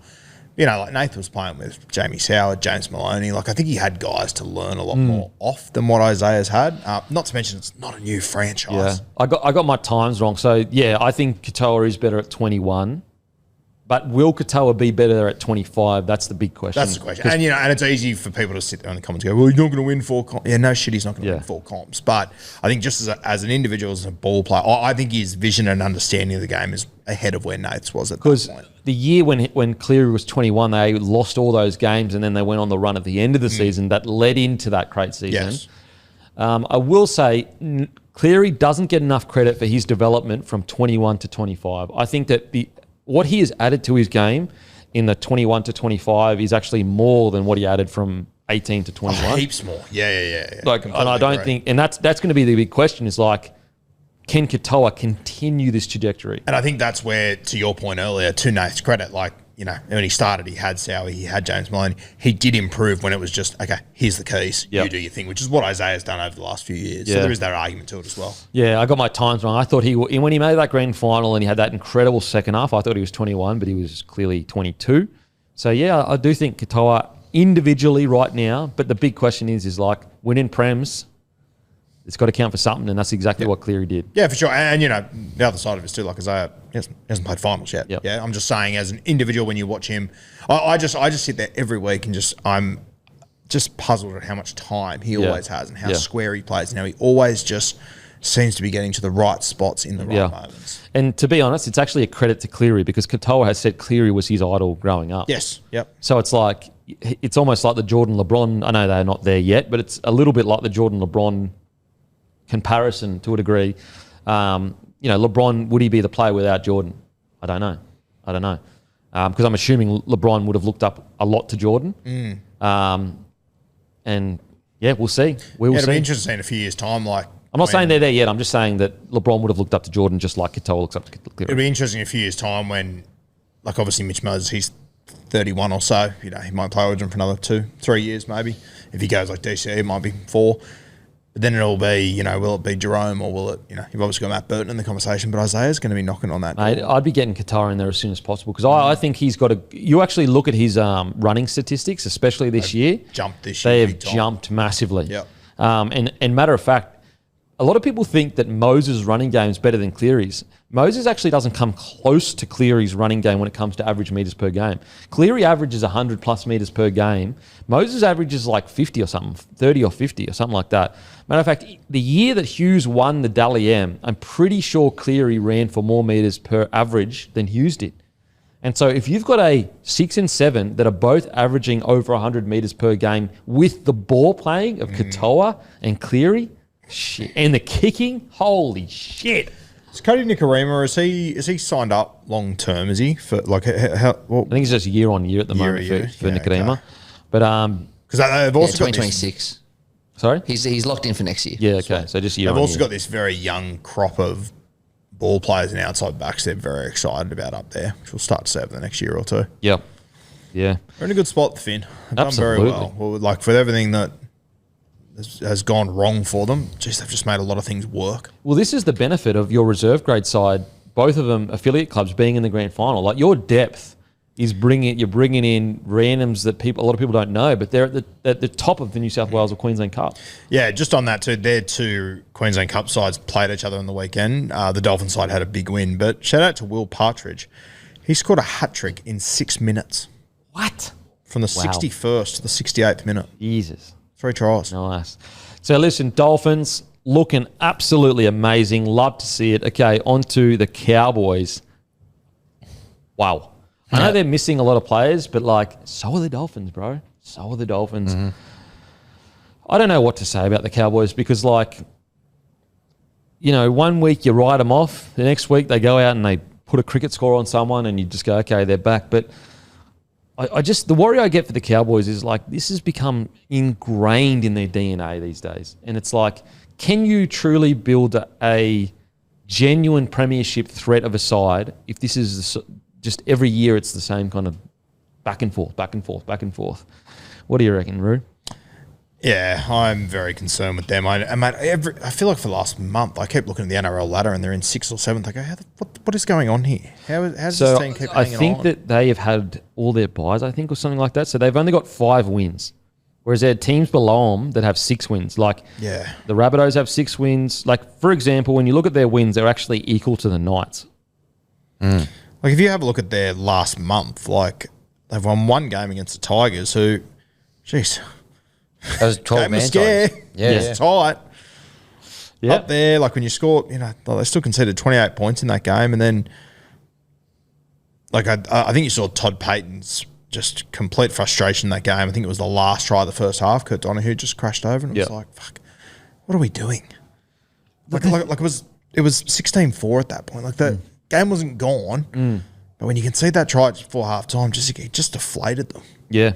Like Nath was playing with Jamie Soward, James Maloney. Like I think he had guys to learn a lot more off than what Isaiah's had. Not to mention it's not a new franchise. Yeah, I got my times wrong. So yeah, I think Katoa is better at 21. But will Katoa be better at 25? That's the big question. That's the question. And and it's easy for people to sit there in the comments and go, well, he's not going to win 4 comps. Yeah, no shit, he's not going to win 4 comps. But I think just as an individual, as a ball player, I think his vision and understanding of the game is ahead of where Nath's was at that point. Because the year when Cleary was 21, they lost all those games and then they went on the run at the end of the season that led into that great season. Yes. I will say Cleary doesn't get enough credit for his development from 21 to 25. I think that what he has added to his game in the 21 to 25 is actually more than what he added from 18 to 21. Heaps more. Yeah. Like, and I don't think, and that's going to be the big question is like, can Katoa continue this trajectory? And I think that's where, to your point earlier, to Nath's credit, like, you know, when he started, he had Sowie, he had James Maloney. He did improve when it was just, okay, here's the keys, you do your thing, which is what Isaiah's done over the last few years. So there is that argument to it as well. Yeah, I got my times wrong. I thought when he made that grand final and he had that incredible second half, I thought he was 21, but he was clearly 22. So yeah, I do think Katoa individually right now, but the big question is like winning prems, it's got to count for something, and that's exactly what Cleary did. Yeah, for sure. And, you know, the other side of it is too, like Isaiah hasn't played finals yet. Yep. Yeah, I'm just saying as an individual, when you watch him, I just sit there every week and I'm just puzzled at how much time he always has and how square he plays and how he always just seems to be getting to the right spots in the right moments. And to be honest, it's actually a credit to Cleary because Katoa has said Cleary was his idol growing up. Yes, yep. So it's like, it's almost like the Jordan LeBron, I know they're not there yet, but it's a little bit like the Jordan LeBron comparison to a degree. You know, LeBron, would he be the player without Jordan? I don't know. Because I'm assuming LeBron would have looked up a lot to Jordan. And yeah, we'll see. We will see. It'll be interesting in a few years' time. Like, I'm not saying they're there yet. I'm just saying that LeBron would have looked up to Jordan just like Katoa looks up to Cleary. It'll be interesting in a few years' time when, like, obviously Mitch Moses, he's 31 or so. You know, he might play Origin for another 2-3 years maybe. If he goes like DCE, it might be 4. But then it'll be, you know, will it be Jarome or will it, you know, you've obviously got Matt Burton in the conversation, but Isaiah's going to be knocking on that. Mate, I'd be getting Katoa in there as soon as possible because I think he's got you actually look at his running statistics, especially this year. Jumped this year. They have jumped massively. Yep. And matter of fact, a lot of people think that Moses' running game is better than Cleary's. Moses actually doesn't come close to Cleary's running game when it comes to average metres per game. Cleary averages 100 plus metres per game. Moses averages like 50 or something, 30 or 50 or something like that. Matter of fact, the year that Hughes won the Dally M, I'm pretty sure Cleary ran for more metres per average than Hughes did. And so if you've got a 6 and 7 that are both averaging over 100 metres per game with the ball playing of Katoa and Cleary, shit, and the kicking, holy shit. Is Cody Nikorima, is he signed up long term? Is he for like I think it's just year on year at the moment for Nikorima. Okay. But because they've also got 2026. Sorry, he's locked in for next year. Yeah, okay. So just year. They've also got this very young crop of ball players and outside backs. They're very excited about up there, which we'll start to see over the next year or two. Yep. Yeah. We're in a good spot, Finn. They've Absolutely. done very well. Like for everything that has gone wrong for them, geez, they've just made a lot of things work. Well, this is the benefit of your reserve grade side, both of them affiliate clubs being in the grand final. Like your depth is you're bringing in randoms that a lot of people don't know, but they're at the top of the New South Wales or Queensland Cup. Yeah, just on that too, their 2 Queensland Cup sides played each other on the weekend. The Dolphins side had a big win, but shout out to Will Partridge. He scored a hat-trick in 6 minutes. What? From the 61st to the 68th minute. Jesus. 3 tries. Nice. So listen, Dolphins looking absolutely amazing. Love to see it. Okay, on to the Cowboys. Wow. I know they're missing a lot of players, but like, so are the Dolphins, bro. So are the Dolphins. Mm-hmm. I don't know what to say about the Cowboys because like, you know, one week you write them off. The next week they go out and they put a cricket score on someone and you just go, okay, they're back. But the worry I get for the Cowboys is like this has become ingrained in their DNA these days. And it's like, can you truly build a genuine premiership threat of a side if this is just every year it's the same kind of back and forth, back and forth, back and forth? What do you reckon, Roo? Yeah, I'm very concerned with them. I feel like for the last month, I kept looking at the NRL ladder and they're in 6th or 7th. I go, what is going on here? How's this team keep hanging on? I think that they have had all their buys, I think, or something like that. So they've only got 5 wins, whereas there are teams below them that have 6 wins. Like the Rabbitohs have 6 wins. Like, for example, when you look at their wins, they're actually equal to the Knights. Like, if you have a look at their last month, like, they've won 1 game against the Tigers who, jeez... That was 12 man scare. times. It's tight. Yeah. Up there, like when you score, you know, they still conceded 28 points in that game. And then, like, I think you saw Todd Payton's just complete frustration in that game. I think it was the last try of the first half. Kurt Donahue just crashed over and it was like, fuck, what are we doing? Like it was 16-4 at that point. Like, the game wasn't gone. But when you concede that try before half time, it just deflated them. Yeah.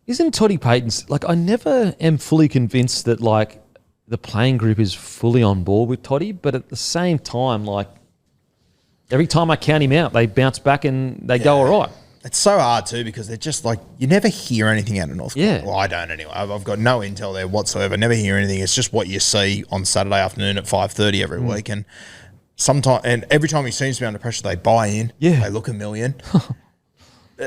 Isn't Toddy Payton's, like, I never am fully convinced that, like, the playing group is fully on board with Toddy, but at the same time, like, every time I count him out, they bounce back and they go all right. It's so hard too because they're just like, you never hear anything out of North Carolina. Yeah. Well, I don't anyway. I've got no intel there whatsoever. Never hear anything. It's just what you see on Saturday afternoon at 5:30 every week. And every time he seems to be under pressure, they buy in. Yeah. They look a million.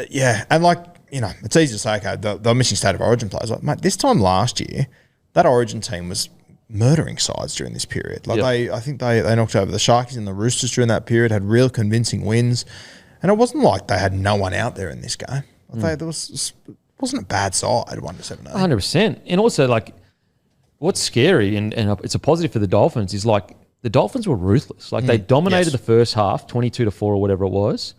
Yeah. And like, you know, it's easy to say, okay, they're missing state of origin players. Like, mate, this time last year, that origin team was murdering sides during this period. Like I think they knocked over the Sharkies and the Roosters during that period, had real convincing wins. And it wasn't like they had no one out there in this game. Like wasn't a bad side, 1-17. 100%. And also, like, what's scary, and it's a positive for the Dolphins, is, like, the Dolphins were ruthless. Like, they dominated the first half, 22-4 or whatever it was,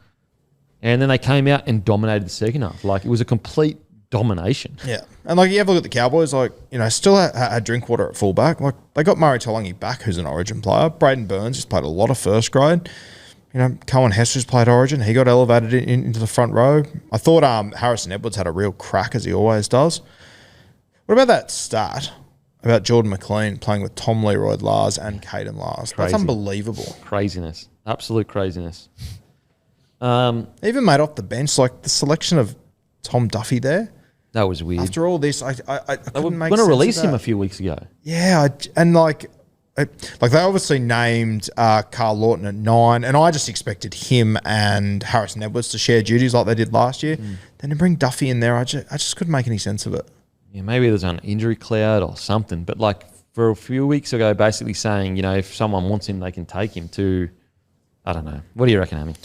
and then they came out and dominated the second half. Like, it was a complete domination. Yeah. And, like, you have a look at the Cowboys, like, you know, still had Drinkwater at fullback. Like, they got Murray Taulagi back, who's an origin player. Braden Burns has played a lot of first grade. You know, Cohen Hester's played origin. He got elevated into the front row. I thought Harrison Edwards had a real crack, as he always does. What about that stat about Jordan McLean playing with Tom Leroy Lars and Caden Lars? Crazy. That's unbelievable. Craziness. Absolute craziness. Even made off the bench, like the selection of Tom Duffy there. That was weird. After all this, I They were couldn't make going to sense release of him that. a few weeks ago. Yeah, like they obviously named Carl Lawton at 9, and I just expected him and Harrison Edwards to share duties like they did last year. Then to bring Duffy in there, I just couldn't make any sense of it. Yeah, maybe there's an injury cloud or something. But, like, for a few weeks ago, basically saying, you know, if someone wants him, they can take him to, I don't know. What do you reckon, Hammy?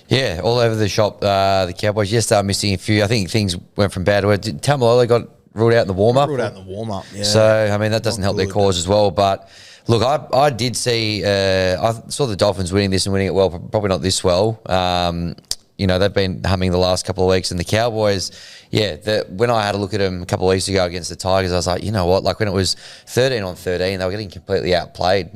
Yeah, all over the shop. The Cowboys, yes, they are missing a few. I think things went from bad to worse. Tamalolo got ruled out in the warm-up. Ruled out in the warm-up, yeah. So, I mean, that doesn't help their cause as well. But, look, I did see, I saw the Dolphins winning this and winning it well, probably not this well. You know, they've been humming the last couple of weeks. And the Cowboys, when I had a look at them a couple of weeks ago against the Tigers, I was like, you know what? Like, when it was 13-13, they were getting completely outplayed.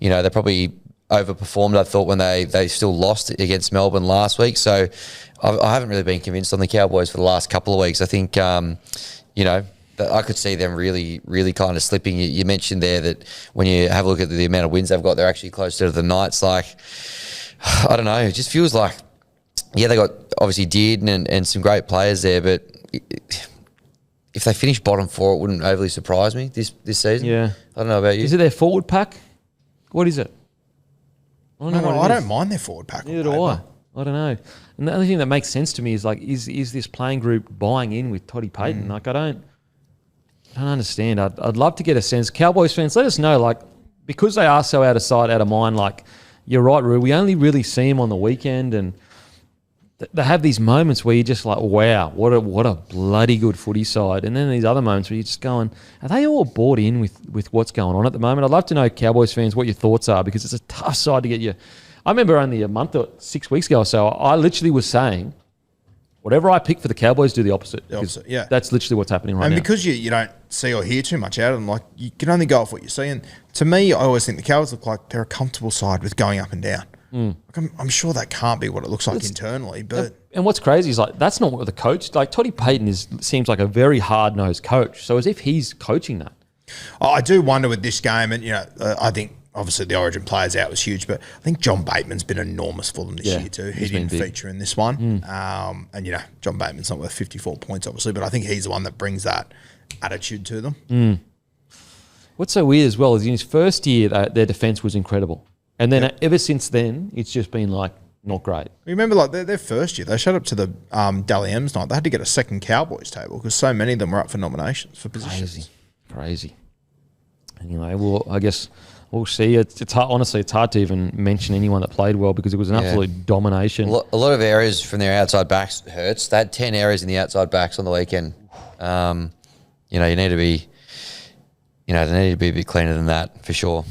You know, they probably overperformed, I thought, when they still lost against Melbourne last week. So I haven't really been convinced on the Cowboys for the last couple of weeks. I think, you know, I could see them really, really kind of slipping. You mentioned there that when you have a look at the amount of wins they've got, they're actually closer to the Knights. Like, I don't know. It just feels like, yeah, they got obviously Dearden and some great players there, but if they finish bottom 4, it wouldn't overly surprise me this season. Yeah. I don't know about you. Is it their forward pack? What is it? I don't mind their forward pack. Neither do I. I don't know. And the only thing that makes sense to me is, like, is this playing group buying in with Toddy Payton? Like, I don't understand. I'd love to get a sense. Cowboys fans, let us know, like, because they are so out of sight, out of mind, like, you're right, Roo, we only really see them on the weekend, and they have these moments where you're just like, wow, what a bloody good footy side. And then these other moments where you're just going, are they all bought in with what's going on at the moment? I'd love to know, Cowboys fans, what your thoughts are, because it's a tough side to get you. I remember only a month or 6 weeks ago or so, I literally was saying, whatever I pick for the Cowboys, do the opposite. The opposite, yeah. That's literally what's happening right now. And because you don't see or hear too much out of them, like, you can only go off what you see. And to me, I always think the Cowboys look like they're a comfortable side with going up and down. Like, I'm sure that can't be what it looks like internally. But and what's crazy is, like, that's not what the coach, like, Toddy Payton seems like a very hard-nosed coach. So as if he's coaching that. I do wonder with this game, and, you know, I think obviously the Origin players out was huge, but I think John Bateman's been enormous for them this year too. He didn't feature in this one. And, you know, John Bateman's not worth 54 points, obviously, but I think he's the one that brings that attitude to them. What's so weird as well is in his first year, their defence was incredible. And then ever since then, it's just been, like, not great. Remember, like, their first year, they showed up to the Dally M's night. They had to get a second Cowboys table because so many of them were up for nominations for positions. Crazy. Anyway, well, I guess we'll see. It's hard, honestly, it's hard to even mention anyone that played well because it was an absolute domination. A lot of areas from their outside backs hurts. They had 10 areas in the outside backs on the weekend. You know, they need to be a bit cleaner than that for sure.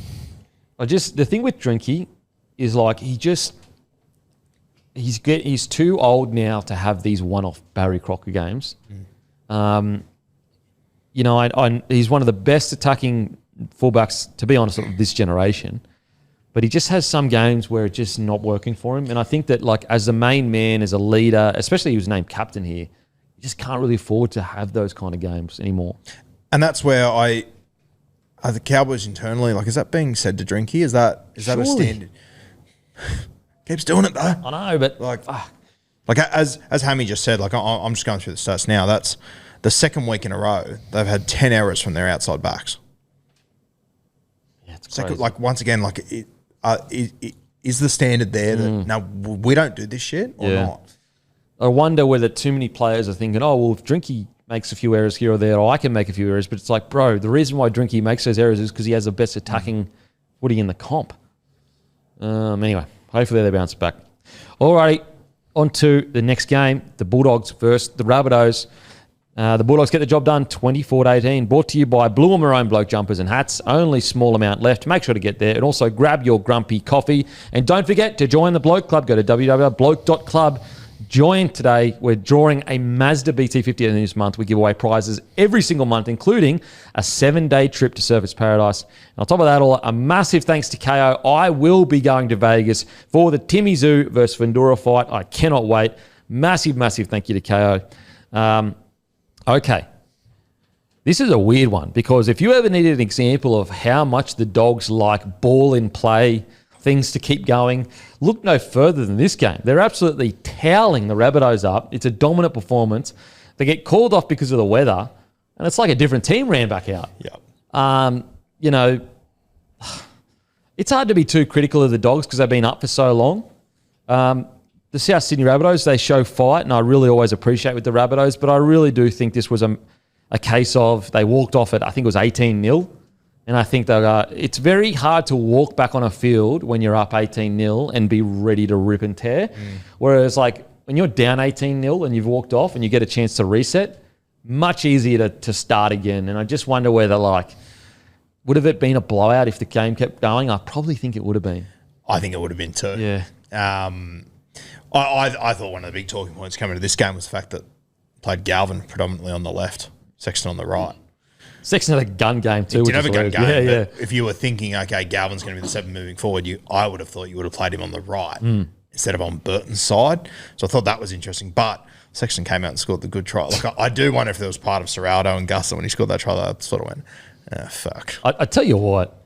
The thing with Drinky is, like, he's too old now to have these one-off Barry Crocker games. You know, he's one of the best attacking fullbacks, to be honest, of this generation. But he just has some games where it's just not working for him. And I think that, like, as the main man, as a leader, especially he was named captain here, you just can't really afford to have those kind of games anymore. And that's where are the Cowboys internally, like, is that being said to Drinky? Is that a standard? Keeps doing it, though. I know, but Like as Hammy just said, like, I'm just going through the stats now. That's the second week in a row they've had 10 errors from their outside backs. yeah, it's crazy. Like, once again, like, is the standard there that no, we don't do this shit or not? I wonder whether too many players are thinking, oh, well, if Drinky makes a few errors here or there, or I can make a few errors. But it's like, bro, the reason why Drinky makes those errors is because he has the best attacking footy in the comp. Anyway, hopefully they bounce back. Alrighty, on to the next game, the Bulldogs versus the Rabbitohs. The Bulldogs get the job done 24-18. Brought to you by Blue and Maroon Bloke jumpers and hats. Only small amount left. Make sure to get there. And also grab your grumpy coffee. And don't forget to join the Bloke Club. Go to www.bloke.club. Join today. We're drawing a Mazda BT50 in this month. We give away prizes every single month, including a 7-day trip to Surfers Paradise. And on top of that, a massive thanks to Kayo. I will be going to Vegas for the Timmy Zoo versus Vendura fight. I cannot wait. Massive, massive thank you to Kayo. Okay. This is a weird one because if you ever needed an example of how much the Dogs like ball in play, things to keep going, look no further than this game. They're absolutely toweling the Rabbitohs up. It's a dominant performance. They get called off because of the weather, and it's like a different team ran back out. Yeah. You know, it's hard to be too critical of the Dogs because they've been up for so long. The South Sydney Rabbitohs, they show fight, and I really always appreciate with the Rabbitohs, but I really do think this was a case of they walked off at, I think it was 18-0, and I think that it's very hard to walk back on a field when you're up 18-0 and be ready to rip and tear. Whereas, like, when you're down 18-0 and you've walked off and you get a chance to reset, much easier to start again. And I just wonder whether, like, would have it been a blowout if the game kept going? I probably think it would have been. I think it would have been too. Yeah. I thought one of the big talking points coming to this game was the fact that played Galvin predominantly on the left, Sexton on the right. Sexton had a gun game too. He did have a gun game. Yeah. But if you were thinking, okay, Galvin's going to be the 7 moving forward, I would have thought you would have played him on the right instead of on Burton's side. So I thought that was interesting. But Sexton came out and scored the good try. Like, I do wonder if there was part of Serraldo and Gus when he scored that try. That sort of went, fuck. I tell you what,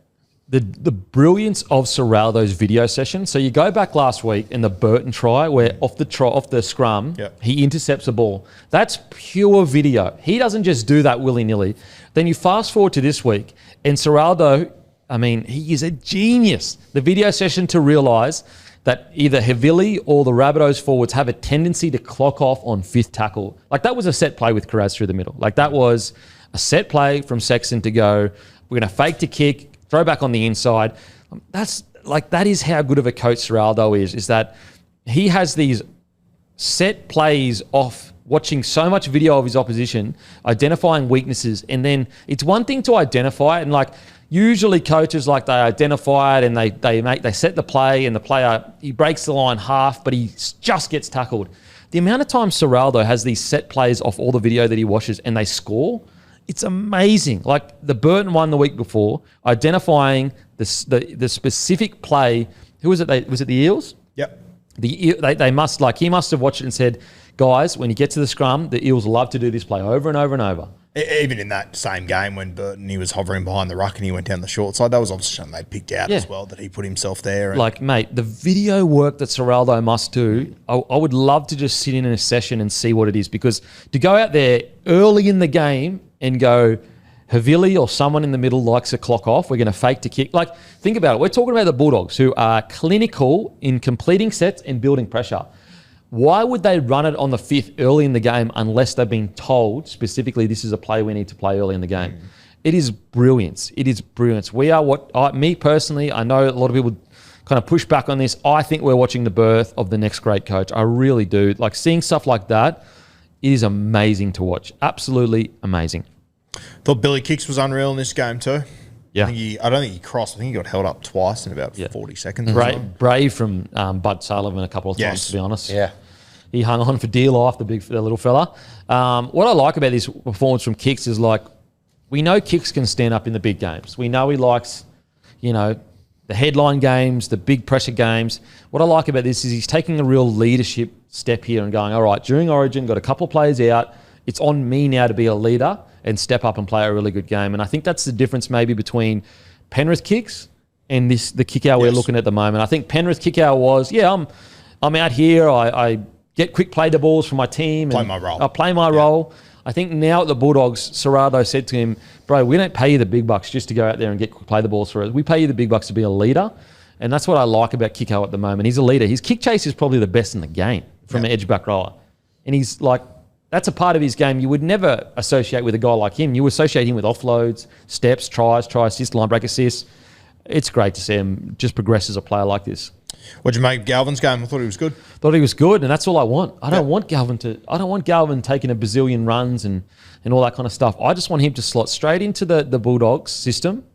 the brilliance of Serraldo's video session. So you go back last week in the Burton try where off the scrum, he intercepts a ball. That's pure video. He doesn't just do that willy-nilly. Then you fast forward to this week and Serraldo, I mean, he is a genius. The video session to realise that either Havili or the Rabbitohs forwards have a tendency to clock off on fifth tackle. Like, that was a set play with Carraz through the middle. Like, that was a set play from Sexton to go, we're going to fake to kick, throw back on the inside. That is how good of a coach Serraldo is that he has these set plays off watching so much video of his opposition, identifying weaknesses, and then it's one thing to identify it, and like usually coaches like they identify it and they set the play and the player, he breaks the line half, but he just gets tackled. The amount of times Serraldo has these set plays off all the video that he watches and they score, it's amazing. Like the Burton one the week before, identifying the specific play. Who was it? Was it the Eels? Yep. He must have watched it and said, guys, when you get to the scrum, the Eels love to do this play over and over and over. Even in that same game when Burton, he was hovering behind the ruck and he went down the short side, that was obviously something they'd picked out as well, that he put himself there. And like, mate, the video work that Serraldo must do, I would love to just sit in a session and see what it is, because to go out there early in the game and go, Havili or someone in the middle likes a clock off, we're going to fake to kick. Like, think about it. We're talking about the Bulldogs who are clinical in completing sets and building pressure. Why would they run it on the fifth early in the game unless they've been told specifically this is a play we need to play early in the game? It is brilliance. It is brilliance. We are me personally, I know a lot of people kind of push back on this. I think we're watching the birth of the next great coach. I really do. Like, seeing stuff like that, it is amazing to watch. Absolutely amazing. Thought Billy Kicks was unreal in this game too. Yeah. I don't think he crossed. I think he got held up twice in about 40 seconds. Brave from Bud Sullivan a couple of times, to be honest. Yeah. He hung on for dear life, the little fella. What I like about this performance from Kicks is, like, we know Kicks can stand up in the big games. We know he likes, the headline games, the big pressure games. What I like about this is he's taking a real leadership step here and going, all right, during Origin, got a couple of players out. It's on me now to be a leader and step up and play a really good game. And I think that's the difference maybe between Penrith kicks and the kick hour we're looking at the moment. I think Penrith kick hour was, I'm out here, I get quick play the balls for my team. Play my role. I play my role. I think now at the Bulldogs, Serrato said to him, bro, we don't pay you the big bucks just to go out there and play the balls for us. We pay you the big bucks to be a leader. And that's what I like about Kiko at the moment. He's a leader. His kick chase is probably the best in the game from an edge back rower. And he's like, that's a part of his game you would never associate with a guy like him. You associate him with offloads, steps, try assist, line break assists. It's great to see him just progress as a player like this. What'd you make of Galvin's game? I thought he was good. Thought he was good, and that's all I want. I don't want Galvin taking a bazillion runs and all that kind of stuff. I just want him to slot straight into the Bulldogs system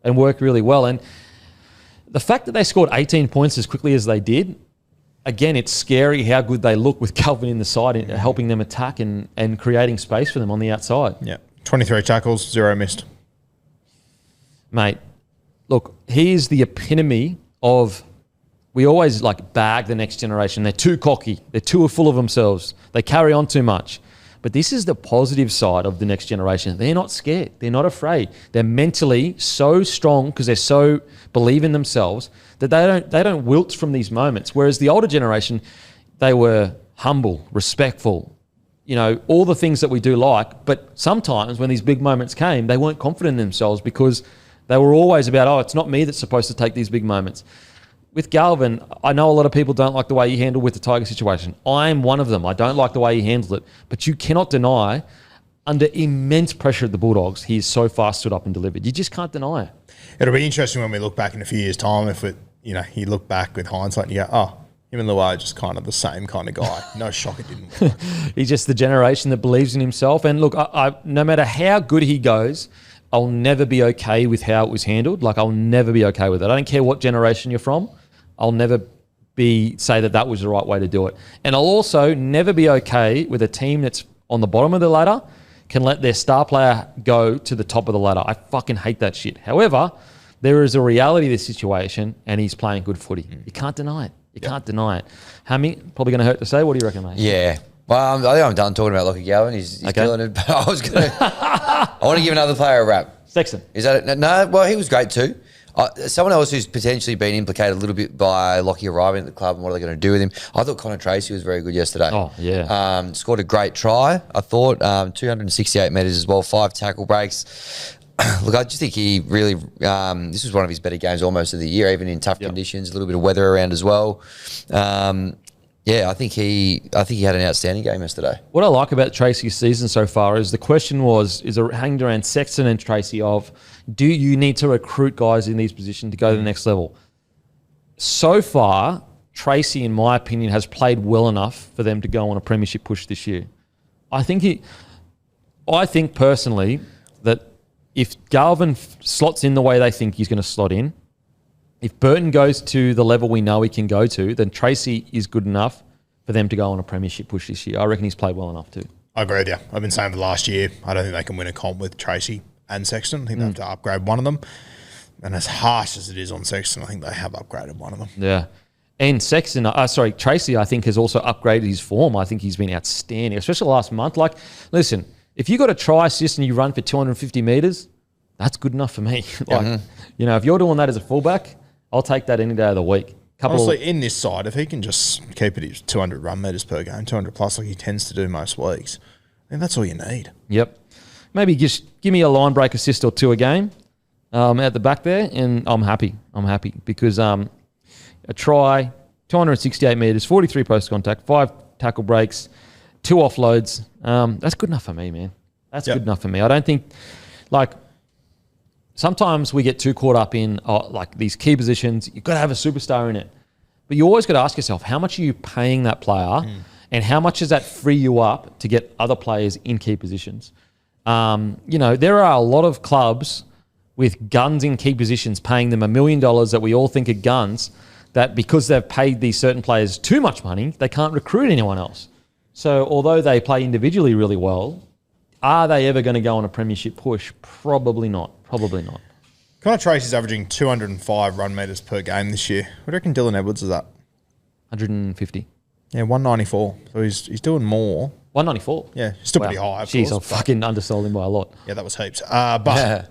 and work really well. And the fact that they scored 18 points as quickly as they did, again, it's scary how good they look with Galvin in the side and helping them attack and creating space for them on the outside. Yeah. 23 tackles, 0 missed. Mate, look, he is the epitome of... We always bag the next generation. They're too cocky. They're too full of themselves. They carry on too much. But this is the positive side of the next generation. They're not scared. They're not afraid. They're mentally so strong because they're so believe in themselves that they don't wilt from these moments. Whereas the older generation, they were humble, respectful, all the things that we do like. But sometimes when these big moments came, they weren't confident in themselves because they were always about, it's not me that's supposed to take these big moments. With Galvin, I know a lot of people don't like the way he handled with the Tiger situation. I'm one of them. I don't like the way he handled it. But you cannot deny, under immense pressure at the Bulldogs, he is so far stood up and delivered. You just can't deny it. It'll be interesting when we look back in a few years' time if you look back with hindsight and you go, him and Luai are just kind of the same kind of guy. No shock it didn't work. He's just the generation that believes in himself. And look, I no matter how good he goes, I'll never be okay with how it was handled. I'll never be okay with it. I don't care what generation you're from. I'll never say that was the right way to do it. And I'll also never be okay with a team that's on the bottom of the ladder can let their star player go to the top of the ladder. I fucking hate that shit. However, there is a reality of this situation and he's playing good footy. You can't deny it. You can't deny it. Hammy, probably going to hurt to say. What do you reckon, mate? Yeah. Well, I think I'm done talking about Lockie Galvin. He's killing it. But I want to give another player a rap. Sexton. Is that it? No, well, he was great too. Someone else who's potentially been implicated a little bit by Lockie arriving at the club and what are they going to do with him. I thought Connor Tracy was very good yesterday. Oh, yeah. Scored a great try, I thought. 268 metres as well, 5 tackle breaks. Look, I just think he really, this was one of his better games almost of the year, even in tough conditions, a little bit of weather around as well. I think he had an outstanding game yesterday. What I like about Tracy's season so far is the question is it hanged around Sexton and Tracy of, do you need to recruit guys in these positions to go to the next level? So far, Tracy, in my opinion, has played well enough for them to go on a premiership push this year. I think personally that if Galvin slots in the way they think he's going to slot in, if Burton goes to the level we know he can go to, then Tracy is good enough for them to go on a premiership push this year. I reckon he's played well enough too. I agree with you. I've been saying for the last year, I don't think they can win a comp with Tracy and Sexton. I think they have to upgrade one of them. And as harsh as it is on Sexton, I think they have upgraded one of them. Yeah. And Tracy, I think, has also upgraded his form. I think he's been outstanding, especially last month. Listen, if you got a try assist and you run for 250 metres, that's good enough for me. If you're doing that as a fullback, I'll take that any day of the week. Honestly, in this side, if he can just keep it at 200 run metres per game, 200 plus like he tends to do most weeks, then that's all you need. Yep. Maybe just give me a line break assist or two a game at the back there, and I'm happy. Because a try, 268 metres, 43 post contact, 5 tackle breaks, 2 offloads. That's good enough for me, man. That's good enough for me. I don't think, sometimes we get too caught up in these key positions. You've got to have a superstar in it. But you always got to ask yourself, how much are you paying that player and how much does that free you up to get other players in key positions? There are a lot of clubs with guns in key positions paying them $1 million that we all think are guns, that because they've paid these certain players too much money, they can't recruit anyone else. So although they play individually really well, are they ever going to go on a premiership push? Probably not. Connor Tracy's averaging 205 run metres per game this year. What do you reckon Dylan Edwards is at? 150. Yeah, 194. So he's doing more 194. Yeah, still pretty high. Of Jeez, I course, but- fucking undersold him by a lot. Yeah, that was heaps. But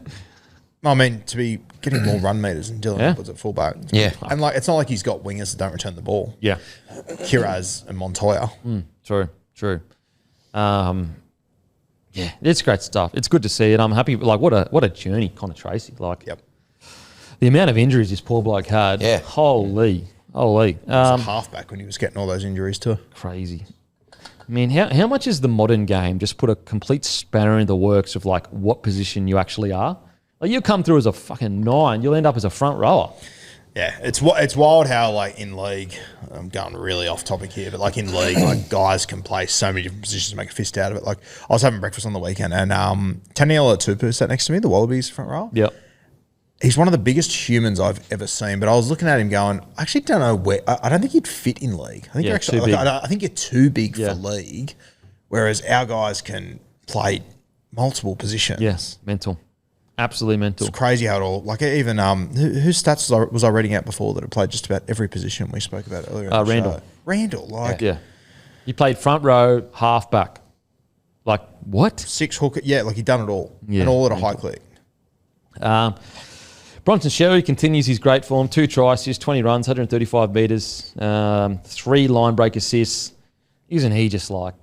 I mean, to be getting more run meters and Dylan Edwards at fullback. Yeah. And like, it's not like he's got wingers that don't return the ball. Yeah. Kiraz and Montoya. True. Yeah, it's great stuff. It's good to see it. I'm happy. Like, what a journey, Connor Tracy. Like, the amount of injuries this poor bloke had. Yeah. Holy. He was a halfback when he was getting all those injuries too. Crazy. I mean, how much is the modern game just put a complete spanner in the works of like what position you actually are? Like, you come through as a fucking 9, you'll end up as a front rower. Yeah, it's wild how like in league, I'm going really off topic here, but like in league, like guys can play so many different positions, make a fist out of it. Like I was having breakfast on the weekend and Taniela Tupu sat next to me, the Wallabies front row. Yep. He's one of the biggest humans I've ever seen, but I was looking at him going, I actually don't know where. I don't think he'd fit in league. I think you're actually, too big. I think you're too big for league, whereas our guys can play multiple positions. Yes, mental. Absolutely mental. It's crazy how it all, like even, whose stats was I reading out before that had played just about every position we spoke about earlier? In the Randall. show? Randall, like Yeah. He played front row, halfback. Like, what? 6 hooker, like he'd done it all, Yeah, and all at a high click. Bronson Sherry continues his great form. 2 try assists, 20 runs, 135 metres, 3 line break assists. Isn't he just like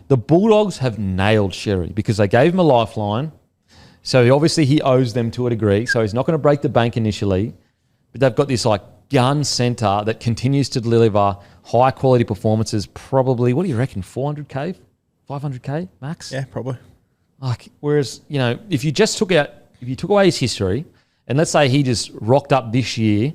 the Bulldogs have nailed Sherry because they gave him a lifeline. So obviously he owes them to a degree. So he's not going to break the bank initially, but they've got this like gun centre that continues to deliver high quality performances. Probably, what do you reckon? 400k, 500k max? Yeah, probably. Like, whereas, you know, if you took away his history, and let's say he just rocked up this year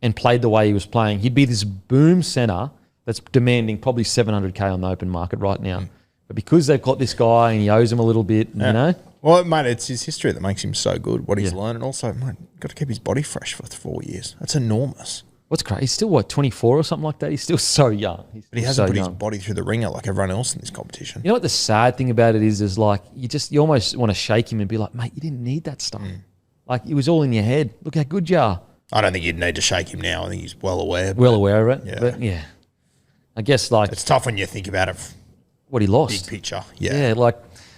and played the way he was playing, he'd be this boom centre that's demanding probably 700k on the open market right now. But because they've got this guy and he owes them a little bit, you know. Well, mate, it's his history that makes him so good, what he's learned. And also, mate, got to keep his body fresh for 4 years. That's enormous. What's great? He's still, 24 or something like that? He's still so young. But he hasn't put his body through the ringer like everyone else in this competition. You know what the sad thing about it is like, you almost want to shake him and be like, mate, you didn't need that stuff. Like, it was all in your head. Look how good you are. I don't think you'd need to shake him now. I think he's well aware. Well aware of it. Yeah. But yeah. I guess like... It's tough when you think about it. What he lost. Big picture. Yeah, like,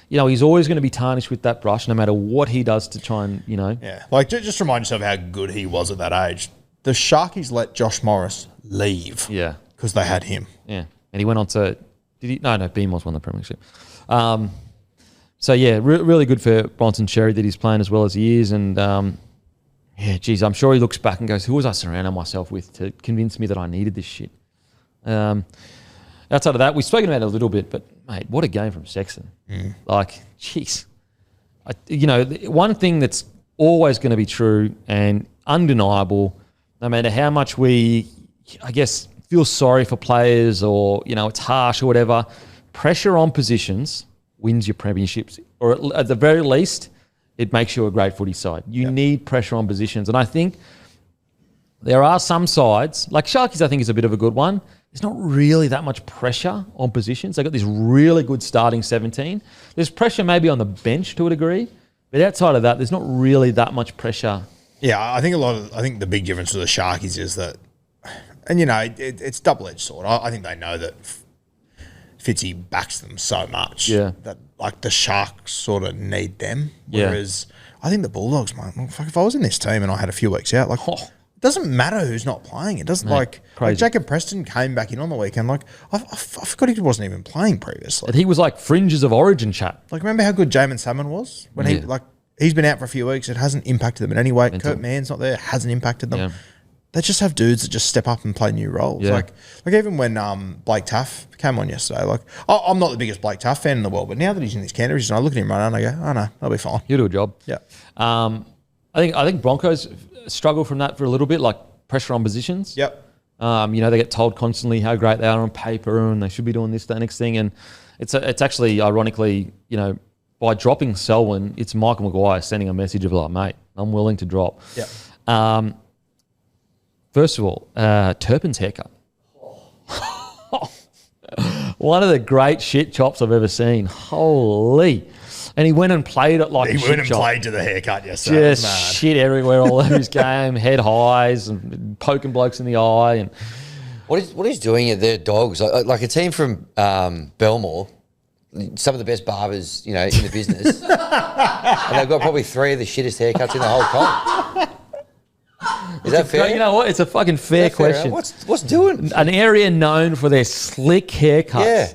you know, he's always going to be tarnished with that brush no matter what he does to try and, you know. Yeah. Like, just remind yourself how good he was at that age. The Sharkies let Josh Morris leave. Yeah. Because they had him. Yeah. And he went on to... Did he? No, Beamos won the premiership. So, yeah, really good for Bronson Sherry that he's playing as well as he is. And, yeah, geez, I'm sure he looks back and goes, who was I surrounding myself with to convince me that I needed this shit? Outside of that, we've spoken about it a little bit, but, mate, what a game from Sexton. Like, jeez. You know, one thing that's always going to be true and undeniable, no matter how much we, I guess, feel sorry for players or, you know, it's harsh or whatever, pressure on positions wins your premierships, or at the very least, it makes you a great footy side. You need pressure on positions. And I think there are some sides, like Sharkies I think is a bit of a good one. There's not really that much pressure on positions. They've got this really good starting 17. There's pressure maybe on the bench to a degree, but outside of that, there's not really that much pressure. Yeah, I think the big difference with the Sharkies is that, and you know, it's double-edged sword. I think they know that Fitzy backs them so much that like the Sharks sort of need them. Whereas I think the Bulldogs, mate, if I was in this team and I had a few weeks out, like it doesn't matter who's not playing. It doesn't like Jacob Preston came back in on the weekend. Like I forgot he wasn't even playing previously. But he was like fringes of Origin chat. Like remember how good Jamin Salmon was when he's been out for a few weeks. It hasn't impacted them in any way. Kurt Mann's not there. It hasn't impacted them. Yeah. They just have dudes that just step up and play new roles. Yeah. Like even when Blake Taff came on yesterday, like I'm not the biggest Blake Taff fan in the world, but now that he's in this Canterbury, I look at him run and I go, oh no, that'll be fine. He'll do a job. Yeah. I think Broncos struggle from that for a little bit, like pressure on positions. Yep. You know, they get told constantly how great they are on paper and they should be doing this, that, next thing. And it's actually, ironically, you know, by dropping Selwyn, it's Michael Maguire sending a message of like, mate, I'm willing to drop. Yeah. First of all, Turpin's haircut. One of the great shit chops I've ever seen. Holy. And he went and played it like He a went shit and chop. played to the haircut yesterday. It was Just mad. shit everywhere all over his game, head highs and poking blokes in the eye. And What he's doing at their Dogs, like a team from Belmore, some of the best barbers, in the business, and they've got probably 3 of the shittest haircuts in the whole comp. Is that fair? You know what? It's a fucking fair question. What's doing? An area known for their slick haircuts. Yeah.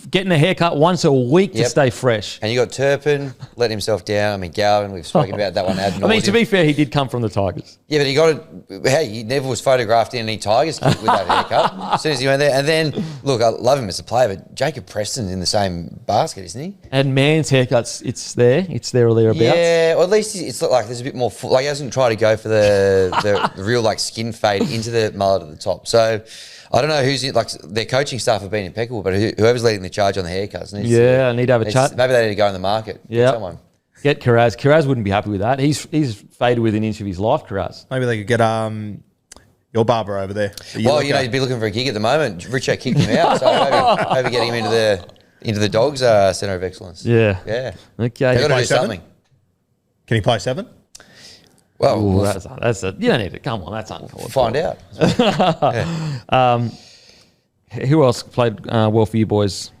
Getting a haircut once a week to stay fresh. And you got Turpin letting himself down. I mean, Galvin, we've spoken about that one ad nauseam. I mean, to be fair, he did come from the Tigers. Yeah, but he got it. Hey, he never was photographed in any Tigers kit with that haircut. As soon as he went there. And then, look, I love him as a player, but Jacob Preston's in the same basket, isn't he? And Man's haircuts, it's there or thereabouts. Yeah, or at least it's like there's a bit more, like he hasn't tried to go for the real like skin fade into the mullet at the top. So, I don't know who's in, like their coaching staff have been impeccable, but whoever's leading the charge on the haircuts needs I need to have a chat. Maybe they need to go in the market. Yeah, someone. Get Kiraz. Kiraz wouldn't be happy with that. He's faded within an inch of his life, Kiraz. Maybe they could get your barber over there. Well, he'd be looking for a gig at the moment. Richo kicked him out, so maybe getting him into the Dogs Centre of Excellence. Yeah. Okay. Can They've got he to play do 7? something. Can he play 7? Well, Ooh, that's you don't need to. Come on, that's uncalled. Find out. Who else played well for you boys?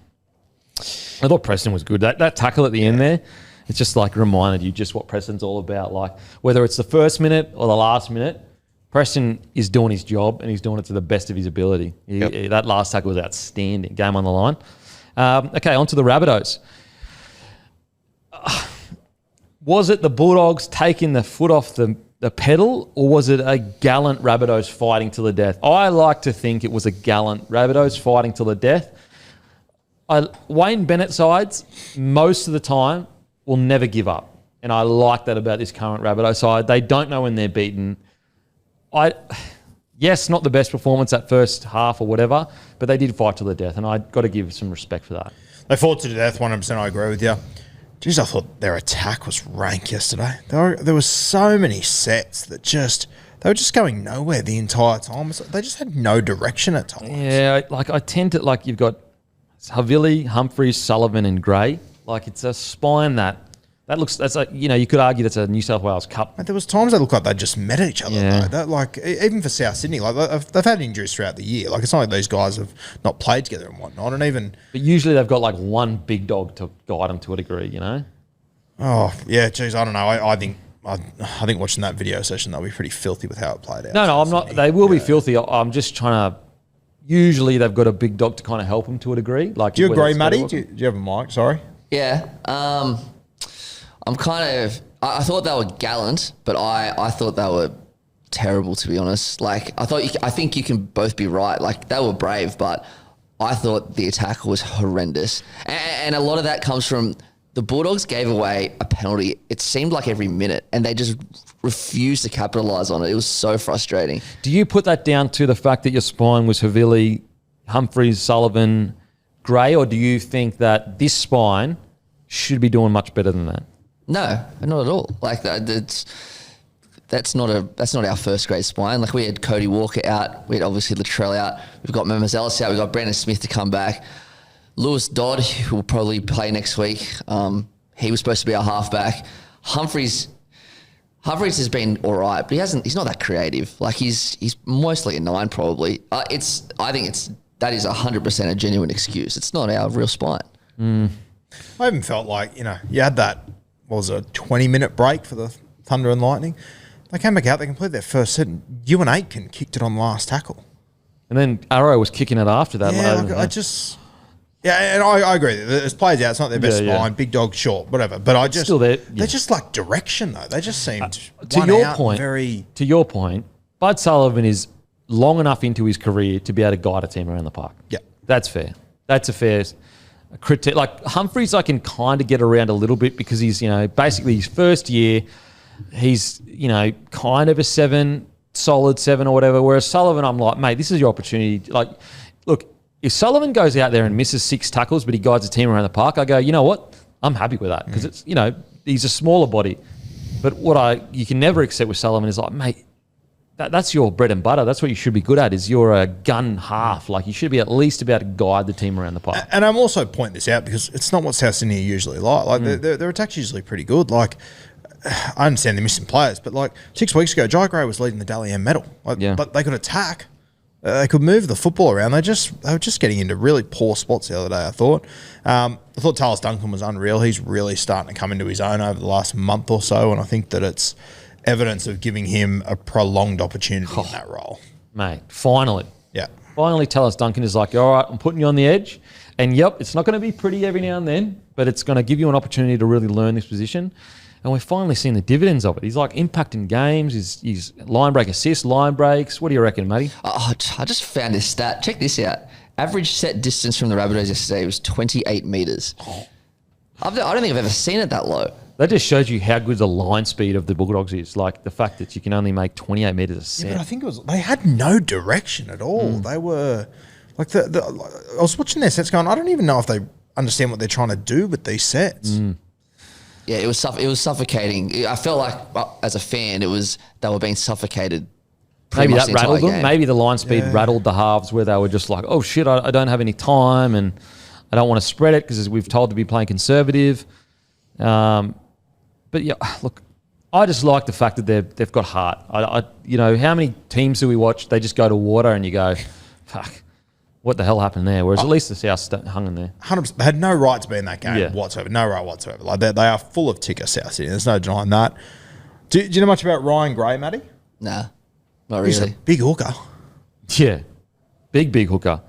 I thought Preston was good. That tackle at the end there, it's just like reminded you just what Preston's all about. Like whether it's the first minute or the last minute, Preston is doing his job and he's doing it to the best of his ability. That last tackle was outstanding. Game on the line. Okay, on to the Rabbitohs. Was it the Bulldogs taking the foot off the pedal, or was it a gallant Rabbitohs fighting to the death? I like to think it was a gallant Rabbitohs fighting to the death. Wayne Bennett sides, most of the time, will never give up. And I like that about this current Rabbitohs side. They don't know when they're beaten. Yes, not the best performance that first half or whatever, but they did fight to the death, and I got to give some respect for that. They fought to the death, 100%. I agree with you. Jeez, I thought their attack was rank yesterday. There were so many sets that they were just going nowhere the entire time. They just had no direction at times. Yeah, I tend to, you've got Havili, Humphreys, Sullivan and Gray. It's a spine that looks, you could argue that's a New South Wales Cup. There was times they looked like they just met each other. Yeah. Though. Even for South Sydney, they've had injuries throughout the year. It's not like these guys have not played together and whatnot. But usually they've got one big dog to guide them to a degree, Oh yeah, geez, I don't know. I think watching that video session, they'll be pretty filthy with how it played out. No, I'm not. They will be filthy. I'm just trying to. Usually they've got a big dog to kind of help them to a degree. Do you agree, Matty? Do you have a mic? Sorry. Yeah. I'm kind of. I thought they were gallant, but I thought they were terrible, to be honest. I think you can both be right. They were brave, but I thought the attack was horrendous, and a lot of that comes from the Bulldogs gave away a penalty. It seemed like every minute, and they just refused to capitalise on it. It was so frustrating. Do you put that down to the fact that your spine was Havili, Humphreys, Sullivan, Gray, or do you think that this spine should be doing much better than that? No, not at all. That's not our first grade spine. We had Cody Walker out. We had obviously Latrell out. We've got Memers Ellis out. We've got Brandon Smith to come back. Lewis Dodd, who will probably play next week. He was supposed to be our halfback. Humphreys has been all right, but he's not that creative. He's mostly a 9 probably. I think that is 100% a genuine excuse. It's not our real spine. I even felt you had that, what was it, a 20-minute break for the Thunder and Lightning. They came back out, they completed their first set, and Ewan Aitken kicked it on last tackle. And then Arrow was kicking it after that. Yeah, and I agree. There's players out. It's not their best spine. Yeah. Big dog, short, whatever. But still there. Yeah. They just lack direction, though. They just seemed to your point, Bud Sullivan is long enough into his career to be able to guide a team around the park. Yeah, that's fair. That's a fair critique. Humphreys, I can kind of get around a little bit because he's basically his first year. He's kind of a 7, solid 7 or whatever. Whereas Sullivan, I'm like, mate, this is your opportunity. Look. If Sullivan goes out there and misses 6 tackles, but he guides a team around the park, I go, you know what? I'm happy with that because it's he's a smaller body. But you can never accept with Sullivan is mate, that's your bread and butter. That's what you should be good at. Is you're a gun half. You should be at least about to guide the team around the park. And I'm also pointing this out because it's not what South Sydney are usually like. Their attack's usually pretty good. I understand they're missing players, but 6 weeks ago, Jai Gray was leading the Dally M medal. But they could attack. They could move the football around. They were just getting into really poor spots the other day, I thought. I thought Talis Duncan was unreal. He's really starting to come into his own over the last month or so, and I think that it's evidence of giving him a prolonged opportunity in that role. Mate, finally. Yeah. Finally, Talis Duncan is like, all right, I'm putting you on the edge. And, yep, it's not going to be pretty every now and then, but it's going to give you an opportunity to really learn this position. And we're finally seeing the dividends of it. He's like impacting games. He's line break assists, line breaks. What do you reckon, matey? I just found this stat. Check this out. Average set distance from the Rabbitohs yesterday was 28 metres. I don't think I've ever seen it that low. That just shows you how good the line speed of the Bulldogs is. Like the fact that you can only make 28 metres a set. Yeah, but I think they had no direction at all. They were like I was watching their sets going, I don't even know if they understand what they're trying to do with these sets. Yeah, it was suffocating. I felt like, as a fan, they were being suffocated. Maybe that rattled them. Maybe the line speed rattled the halves where they were just like, oh, shit, I don't have any time and I don't want to spread it because we've told to be playing conservative. But, yeah, look, I just like the fact that they've got heart. How many teams do we watch? They just go to water and you go, fuck. What the hell happened there? Whereas at least the South hung in there. 100%. They had no right to be in that game whatsoever. No right whatsoever. Like they are full of ticker, South Sydney. There's no denying that. Do you know much about Ryan Gray, Matty? Nah, not really. He's a big hooker. Yeah, big hooker.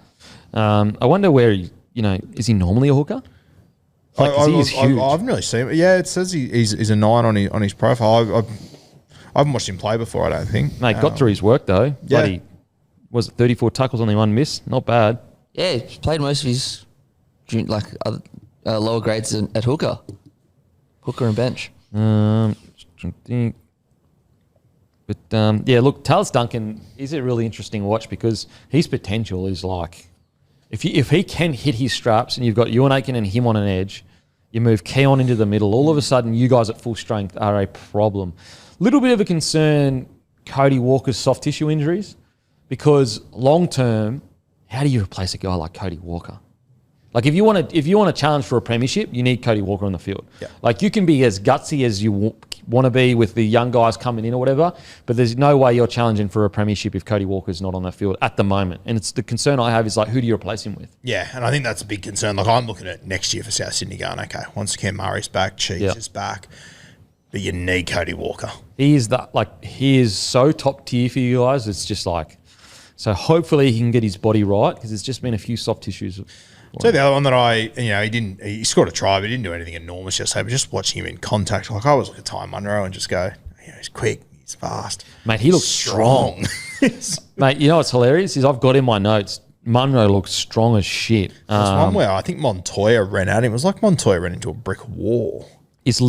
I wonder where is he normally a hooker? I haven't really seen him. Yeah, it says he's a 9 on his profile. I haven't watched him play before, I don't think. Mate, got through his work though. Yeah. Bloody, was it 34 tackles, only 1 miss? Not bad. Yeah, he's played most of his lower grades at hooker and bench. Think. But yeah, look, Talis Duncan is a really interesting watch because his potential is like, if he can hit his straps and you've got Ewan Aiken and him on an edge, you move Keon into the middle, all of a sudden you guys at full strength are a problem. Little bit of a concern, Cody Walker's soft tissue injuries. Because long term, how do you replace a guy like Cody Walker? Like if you want to challenge for a premiership, you need Cody Walker on the field. Yeah. Like you can be as gutsy as you want to be with the young guys coming in or whatever, but there's no way you're challenging for a premiership if Cody Walker's not on the field at the moment. And it's the concern I have is like, who do you replace him with? Yeah, and I think that's a big concern. Like I'm looking at next year for South Sydney going, okay, once Cam Murray's back, Cheeks is back, but you need Cody Walker. He is so top tier for you guys. It's just like. So hopefully he can get his body right because there's just been a few soft tissues. So the other one that he scored a try, but he didn't do anything enormous yesterday. But just watching him in contact, like I always look at Ty Munro and just go, he's quick, he's fast. Mate, he looks strong. Mate, you know what's hilarious is I've got in my notes, Munro looks strong as shit. There's one where I think Montoya ran at him. It was like Montoya ran into a brick wall. It's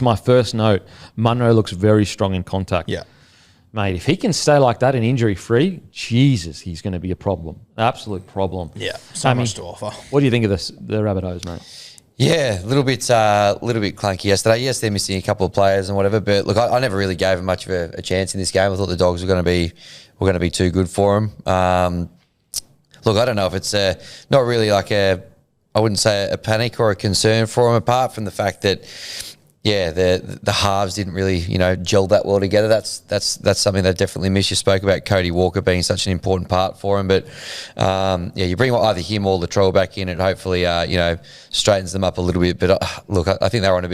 my first note. Munro looks very strong in contact. Yeah. Mate, if he can stay like that and injury-free, Jesus, he's going to be a problem. Absolute problem. Yeah, so much to offer. What do you think of the Rabbitohs, mate? Yeah, a little bit clunky yesterday. Yes, they're missing a couple of players and whatever, but look, I never really gave them much of a chance in this game. I thought the Dogs were going to be too good for them. Look, I don't know if it's not really like I wouldn't say a panic or a concern for them, apart from the fact that. Yeah, the halves didn't really, gel that well together. That's something they definitely miss. You spoke about Cody Walker being such an important part for him, but you bring either him or Latrell back in, and hopefully, straightens them up a little bit. But look, I think they were on a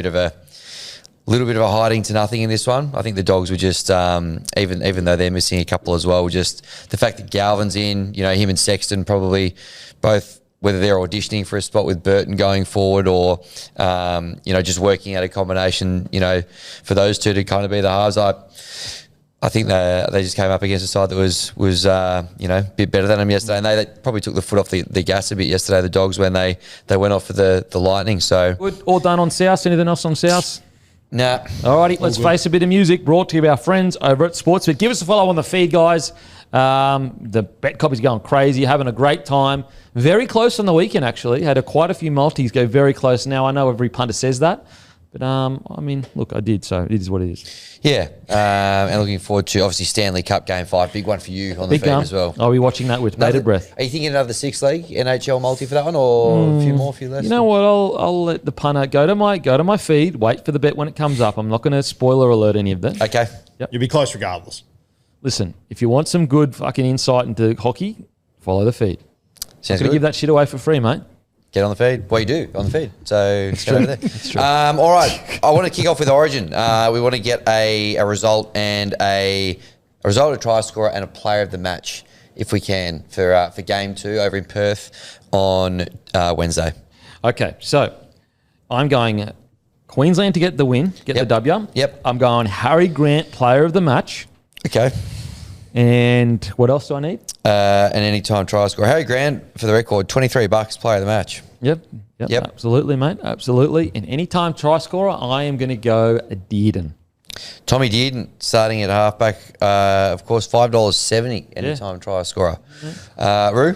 little bit of a hiding to nothing in this one. I think the Dogs were just, even though they're missing a couple as well, just the fact that Galvin's in, him and Sexton probably both. Whether they're auditioning for a spot with Burton going forward or, just working out a combination, for those two to kind of be the halves. I think they just came up against a side that was a bit better than them yesterday. And they probably took the foot off the gas a bit yesterday, the Dogs, when they went off for the Lightning. So good. All done on South. Anything else on South? Nah. Alrighty, let's face a bit of music brought to you by our friends over at Sportsbet. Give us a follow on the feed, guys. The bet copy's going crazy, having a great time. Very close on the weekend, actually. Had quite a few multis go very close. Now, I know every punter says that, but look, I did, so it is what it is. Yeah, and looking forward to, obviously, Stanley Cup Game 5. Big one for you on the feed as well. I'll be watching that with bated breath. Are you thinking another 6 league NHL multi for that one, or a few more, a few less? You know what? I'll let the punter go to my feed, wait for the bet when it comes up. I'm not going to spoiler alert any of that. Okay. Yep. You'll be close regardless. listen, if you want some good fucking insight into hockey, follow the feed. Sounds Going to good. give that shit away for free, mate. Get on the feed. Well, you do on the feed. So get over there. That's true. All right. I want to kick off with Origin. We want to get a result and a result, a try scorer, and a player of the match if we can for game 2 over in Perth on Wednesday. Okay, so I'm going Queensland to get the win, get the W. Yep. I'm going Harry Grant, player of the match. Okay. And what else do I need? An anytime try scorer. Harry Grant, for the record, $23 player of the match. Yep. Absolutely, mate. Absolutely. And anytime try scorer, I am going to go Dearden. Tommy Dearden starting at halfback. Of course, $5.70 anytime try scorer. Roo?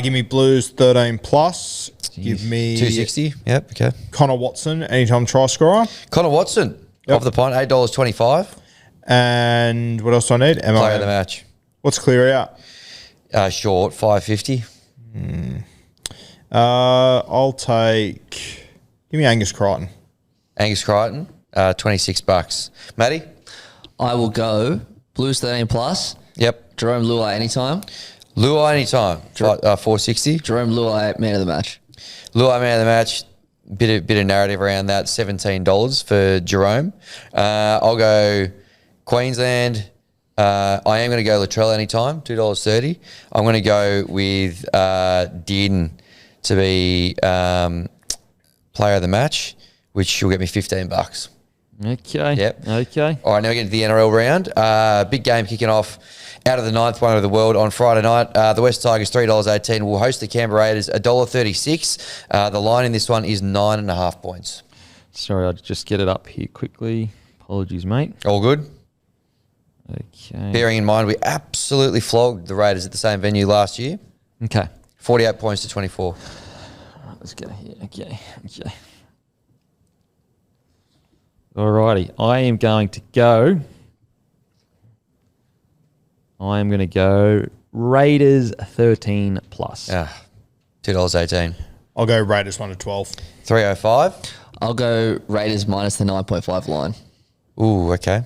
Give me Blues 13 plus. Give me 260. Yep. Okay. Connor Watson, anytime try scorer. Connor Watson off the pint, $8.25. And what else do I need? Player of the match. What's clear out? Short, $5.50. I'll take. Give me Angus Crichton. Angus Crichton, $26. Matty? I will go Blues 13 plus. Yep. Jarome Luai anytime. Luai anytime, $4.60. Jerome Luai, man of the match. Luai man of the match. Bit of narrative around that. $17 for Jerome. I'll go Queensland. I am going to go Latrell anytime, $2.30. I'm going to go with Dearden to be player of the match, which will get me $15. Okay. Yep. Okay. All right, now we get into the NRL round. Big game kicking off out of the 9th one of the world on Friday night. The West Tigers, $3.18, will host the Canberra Raiders, $1.36. The line in this one is 9.5 points. Sorry, I'll just get it up here quickly. Apologies, mate. All good? Okay. Bearing in mind, we absolutely flogged the Raiders at the same venue last year. Okay. 48 points to 24. Let's go here. Okay. Alrighty. I am going to go Raiders 13 plus. $2.18. I'll go Raiders 1 to 12. 305. I'll go Raiders minus the 9.5 line. Ooh, okay.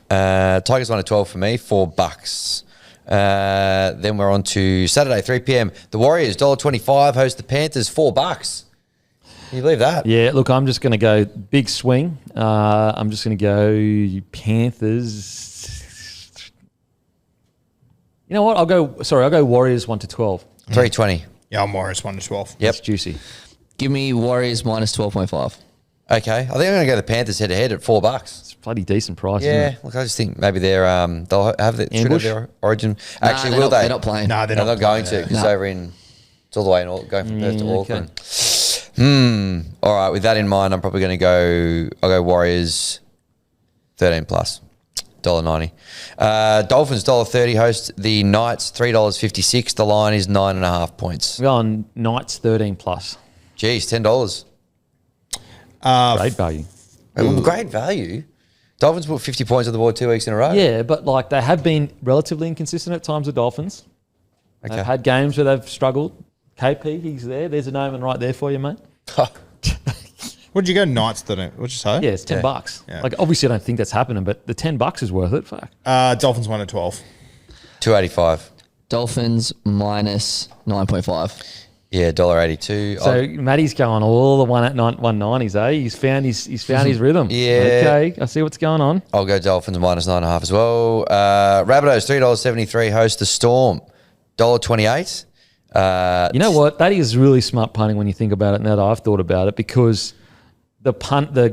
Tigers 1 to 12 for me, $4. Then we're on to Saturday, 3 p.m. The Warriors, $1.25, host the Panthers, $4. Can you believe that? Yeah, look, I'm just going to go big swing. I'm just going to go Panthers. You know what? I'll go Warriors 1 to 12. 320. Yeah, I'm Warriors 1 to 12. Yep. That's juicy. Give me Warriors minus 12.5. Okay. I think I'm going to go the Panthers head-to-head at $4. It's a bloody decent price, Yeah. isn't it? Look, I just think maybe they'll have their Origin. Actually, will they? They're not playing. No, they're No, not. they're not going to. Because it's all the way in going from Perth to Auckland. All right. With that in mind, I'm probably going to go Warriors 13 plus. $1.90. Dolphins $1.30 host the Knights, $3.56. The line is 9.5 points. We're on Knights 13 plus. Geez, $10. Great value. Great value. Dolphins put 50 points on the board 2 weeks in a row. Yeah, but like they have been relatively inconsistent at times with Dolphins. Okay. They've had games where they've struggled. KP, he's there. There's a Noman right there for you, mate. What'd you go Knights 13? What'd you say? Yeah, it's $10. Yeah. Like obviously I don't think that's happening, but the $10 is worth it. Fuck. Dolphins 1 to 12. 285. Dolphins minus 9.5. Yeah, $1.82. So Matty's going all the one at 190s, eh? He's found his rhythm. Yeah. Okay, I see what's going on. I'll go Dolphins minus 9.5 as well. Rabbitohs $3.73 host the Storm, $1.28. You know what? That is really smart punting when you think about it. Now that I've thought about it, because the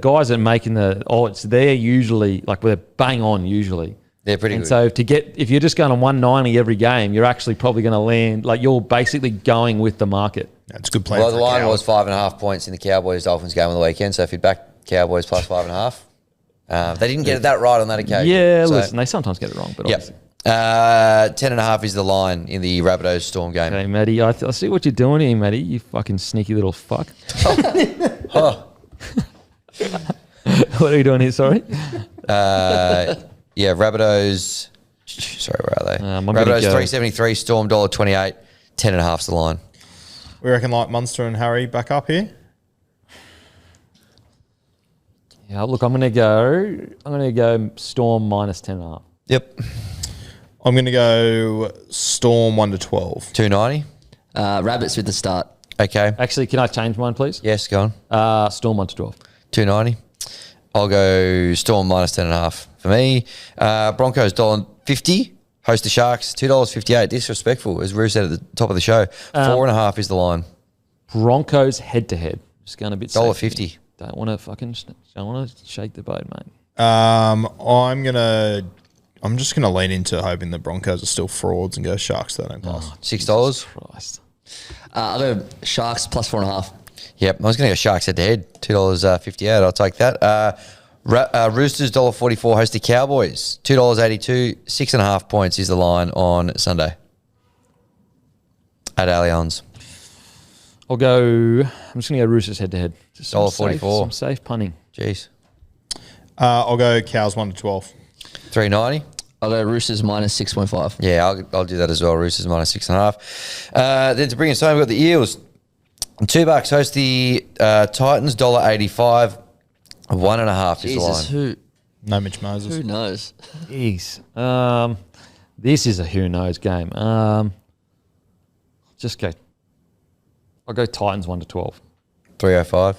guys that are making the odds, they're usually like they're bang on usually. They're pretty and good. So if you're just going on 190 every game, you're actually probably going to land like you're basically going with the market. That's a good play. Well, the line was 5.5 points in the Cowboys Dolphins game on the weekend. So if you back Cowboys plus 5.5, they didn't get it that right on that occasion. Yeah, so, listen, they sometimes get it wong, but yep. obviously. 10.5 is the line in the Rabbitohs Storm game. Okay, Matty, I see what you're doing here, Matty. You fucking sneaky little fuck. What are you doing here? Sorry. Yeah, Rabbitohs. Sorry, where are they? I'm Rabbitohs gonna go- $3.73, Storm $1.28, 10.5's the line. We reckon like Munster and Harry back up here. Yeah, look, I'm gonna go Storm minus 10.5. Yep. I'm going to go Storm 1 to 12. 290. Rabbits with the start. Okay. Actually, can I change mine, please? Yes, go on. Storm 1 to 12. 290. I'll go Storm minus 10.5 for me. Broncos $1.50. Host the Sharks $2.58. Disrespectful, as Roo said at the top of the show. 4.5 is the line. Broncos head to head. Just going a bit $1.50. Don't want to shake the boat, mate. I'm just gonna lean into hoping the Broncos are still frauds and go Sharks 13 plus. $6. Christ. I'll go Sharks plus 4.5. Yep, I was going to go Sharks head to head. $2.58. I'll take that. Roosters $1.44 host the Cowboys. $2.82. 6.5 points is the line on Sunday at Allianz. I'm just going to go Roosters head to head. $1.44. Some safe punning. Jeez. I'll go Cows 1 to 12. $3.90. I'll go Roosters minus 6.5. Yeah, I'll do that as well. Roosters minus 6.5. Then to bring us home, we've got the Eels. $2 host the Titans, $1.85. 1.5 is the line. Jesus, No Mitch Moses. who knows? Jeez. This is a who knows game. I'll go Titans 1 to 12. 3.05.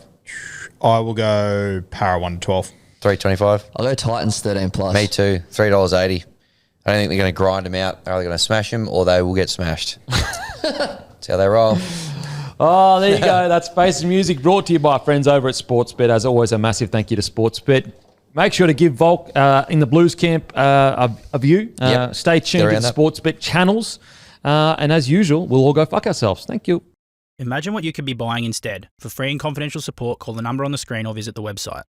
I will go Para 1 to 12. 3.25. I'll go Titans 13 plus. Me too. $3.80. I don't think they're going to grind them out. They're either going to smash them or they will get smashed. That's how they roll. Oh, there you go. That's Face and Music brought to you by our friends over at Sportsbet. As always, a massive thank you to Sportsbet. Make sure to give Volk in the Blues camp a view. Yep. Stay tuned to the Sportsbet channels. And as usual, we'll all go fuck ourselves. Thank you. Imagine what you could be buying instead. For free and confidential support, call the number on the screen or visit the website.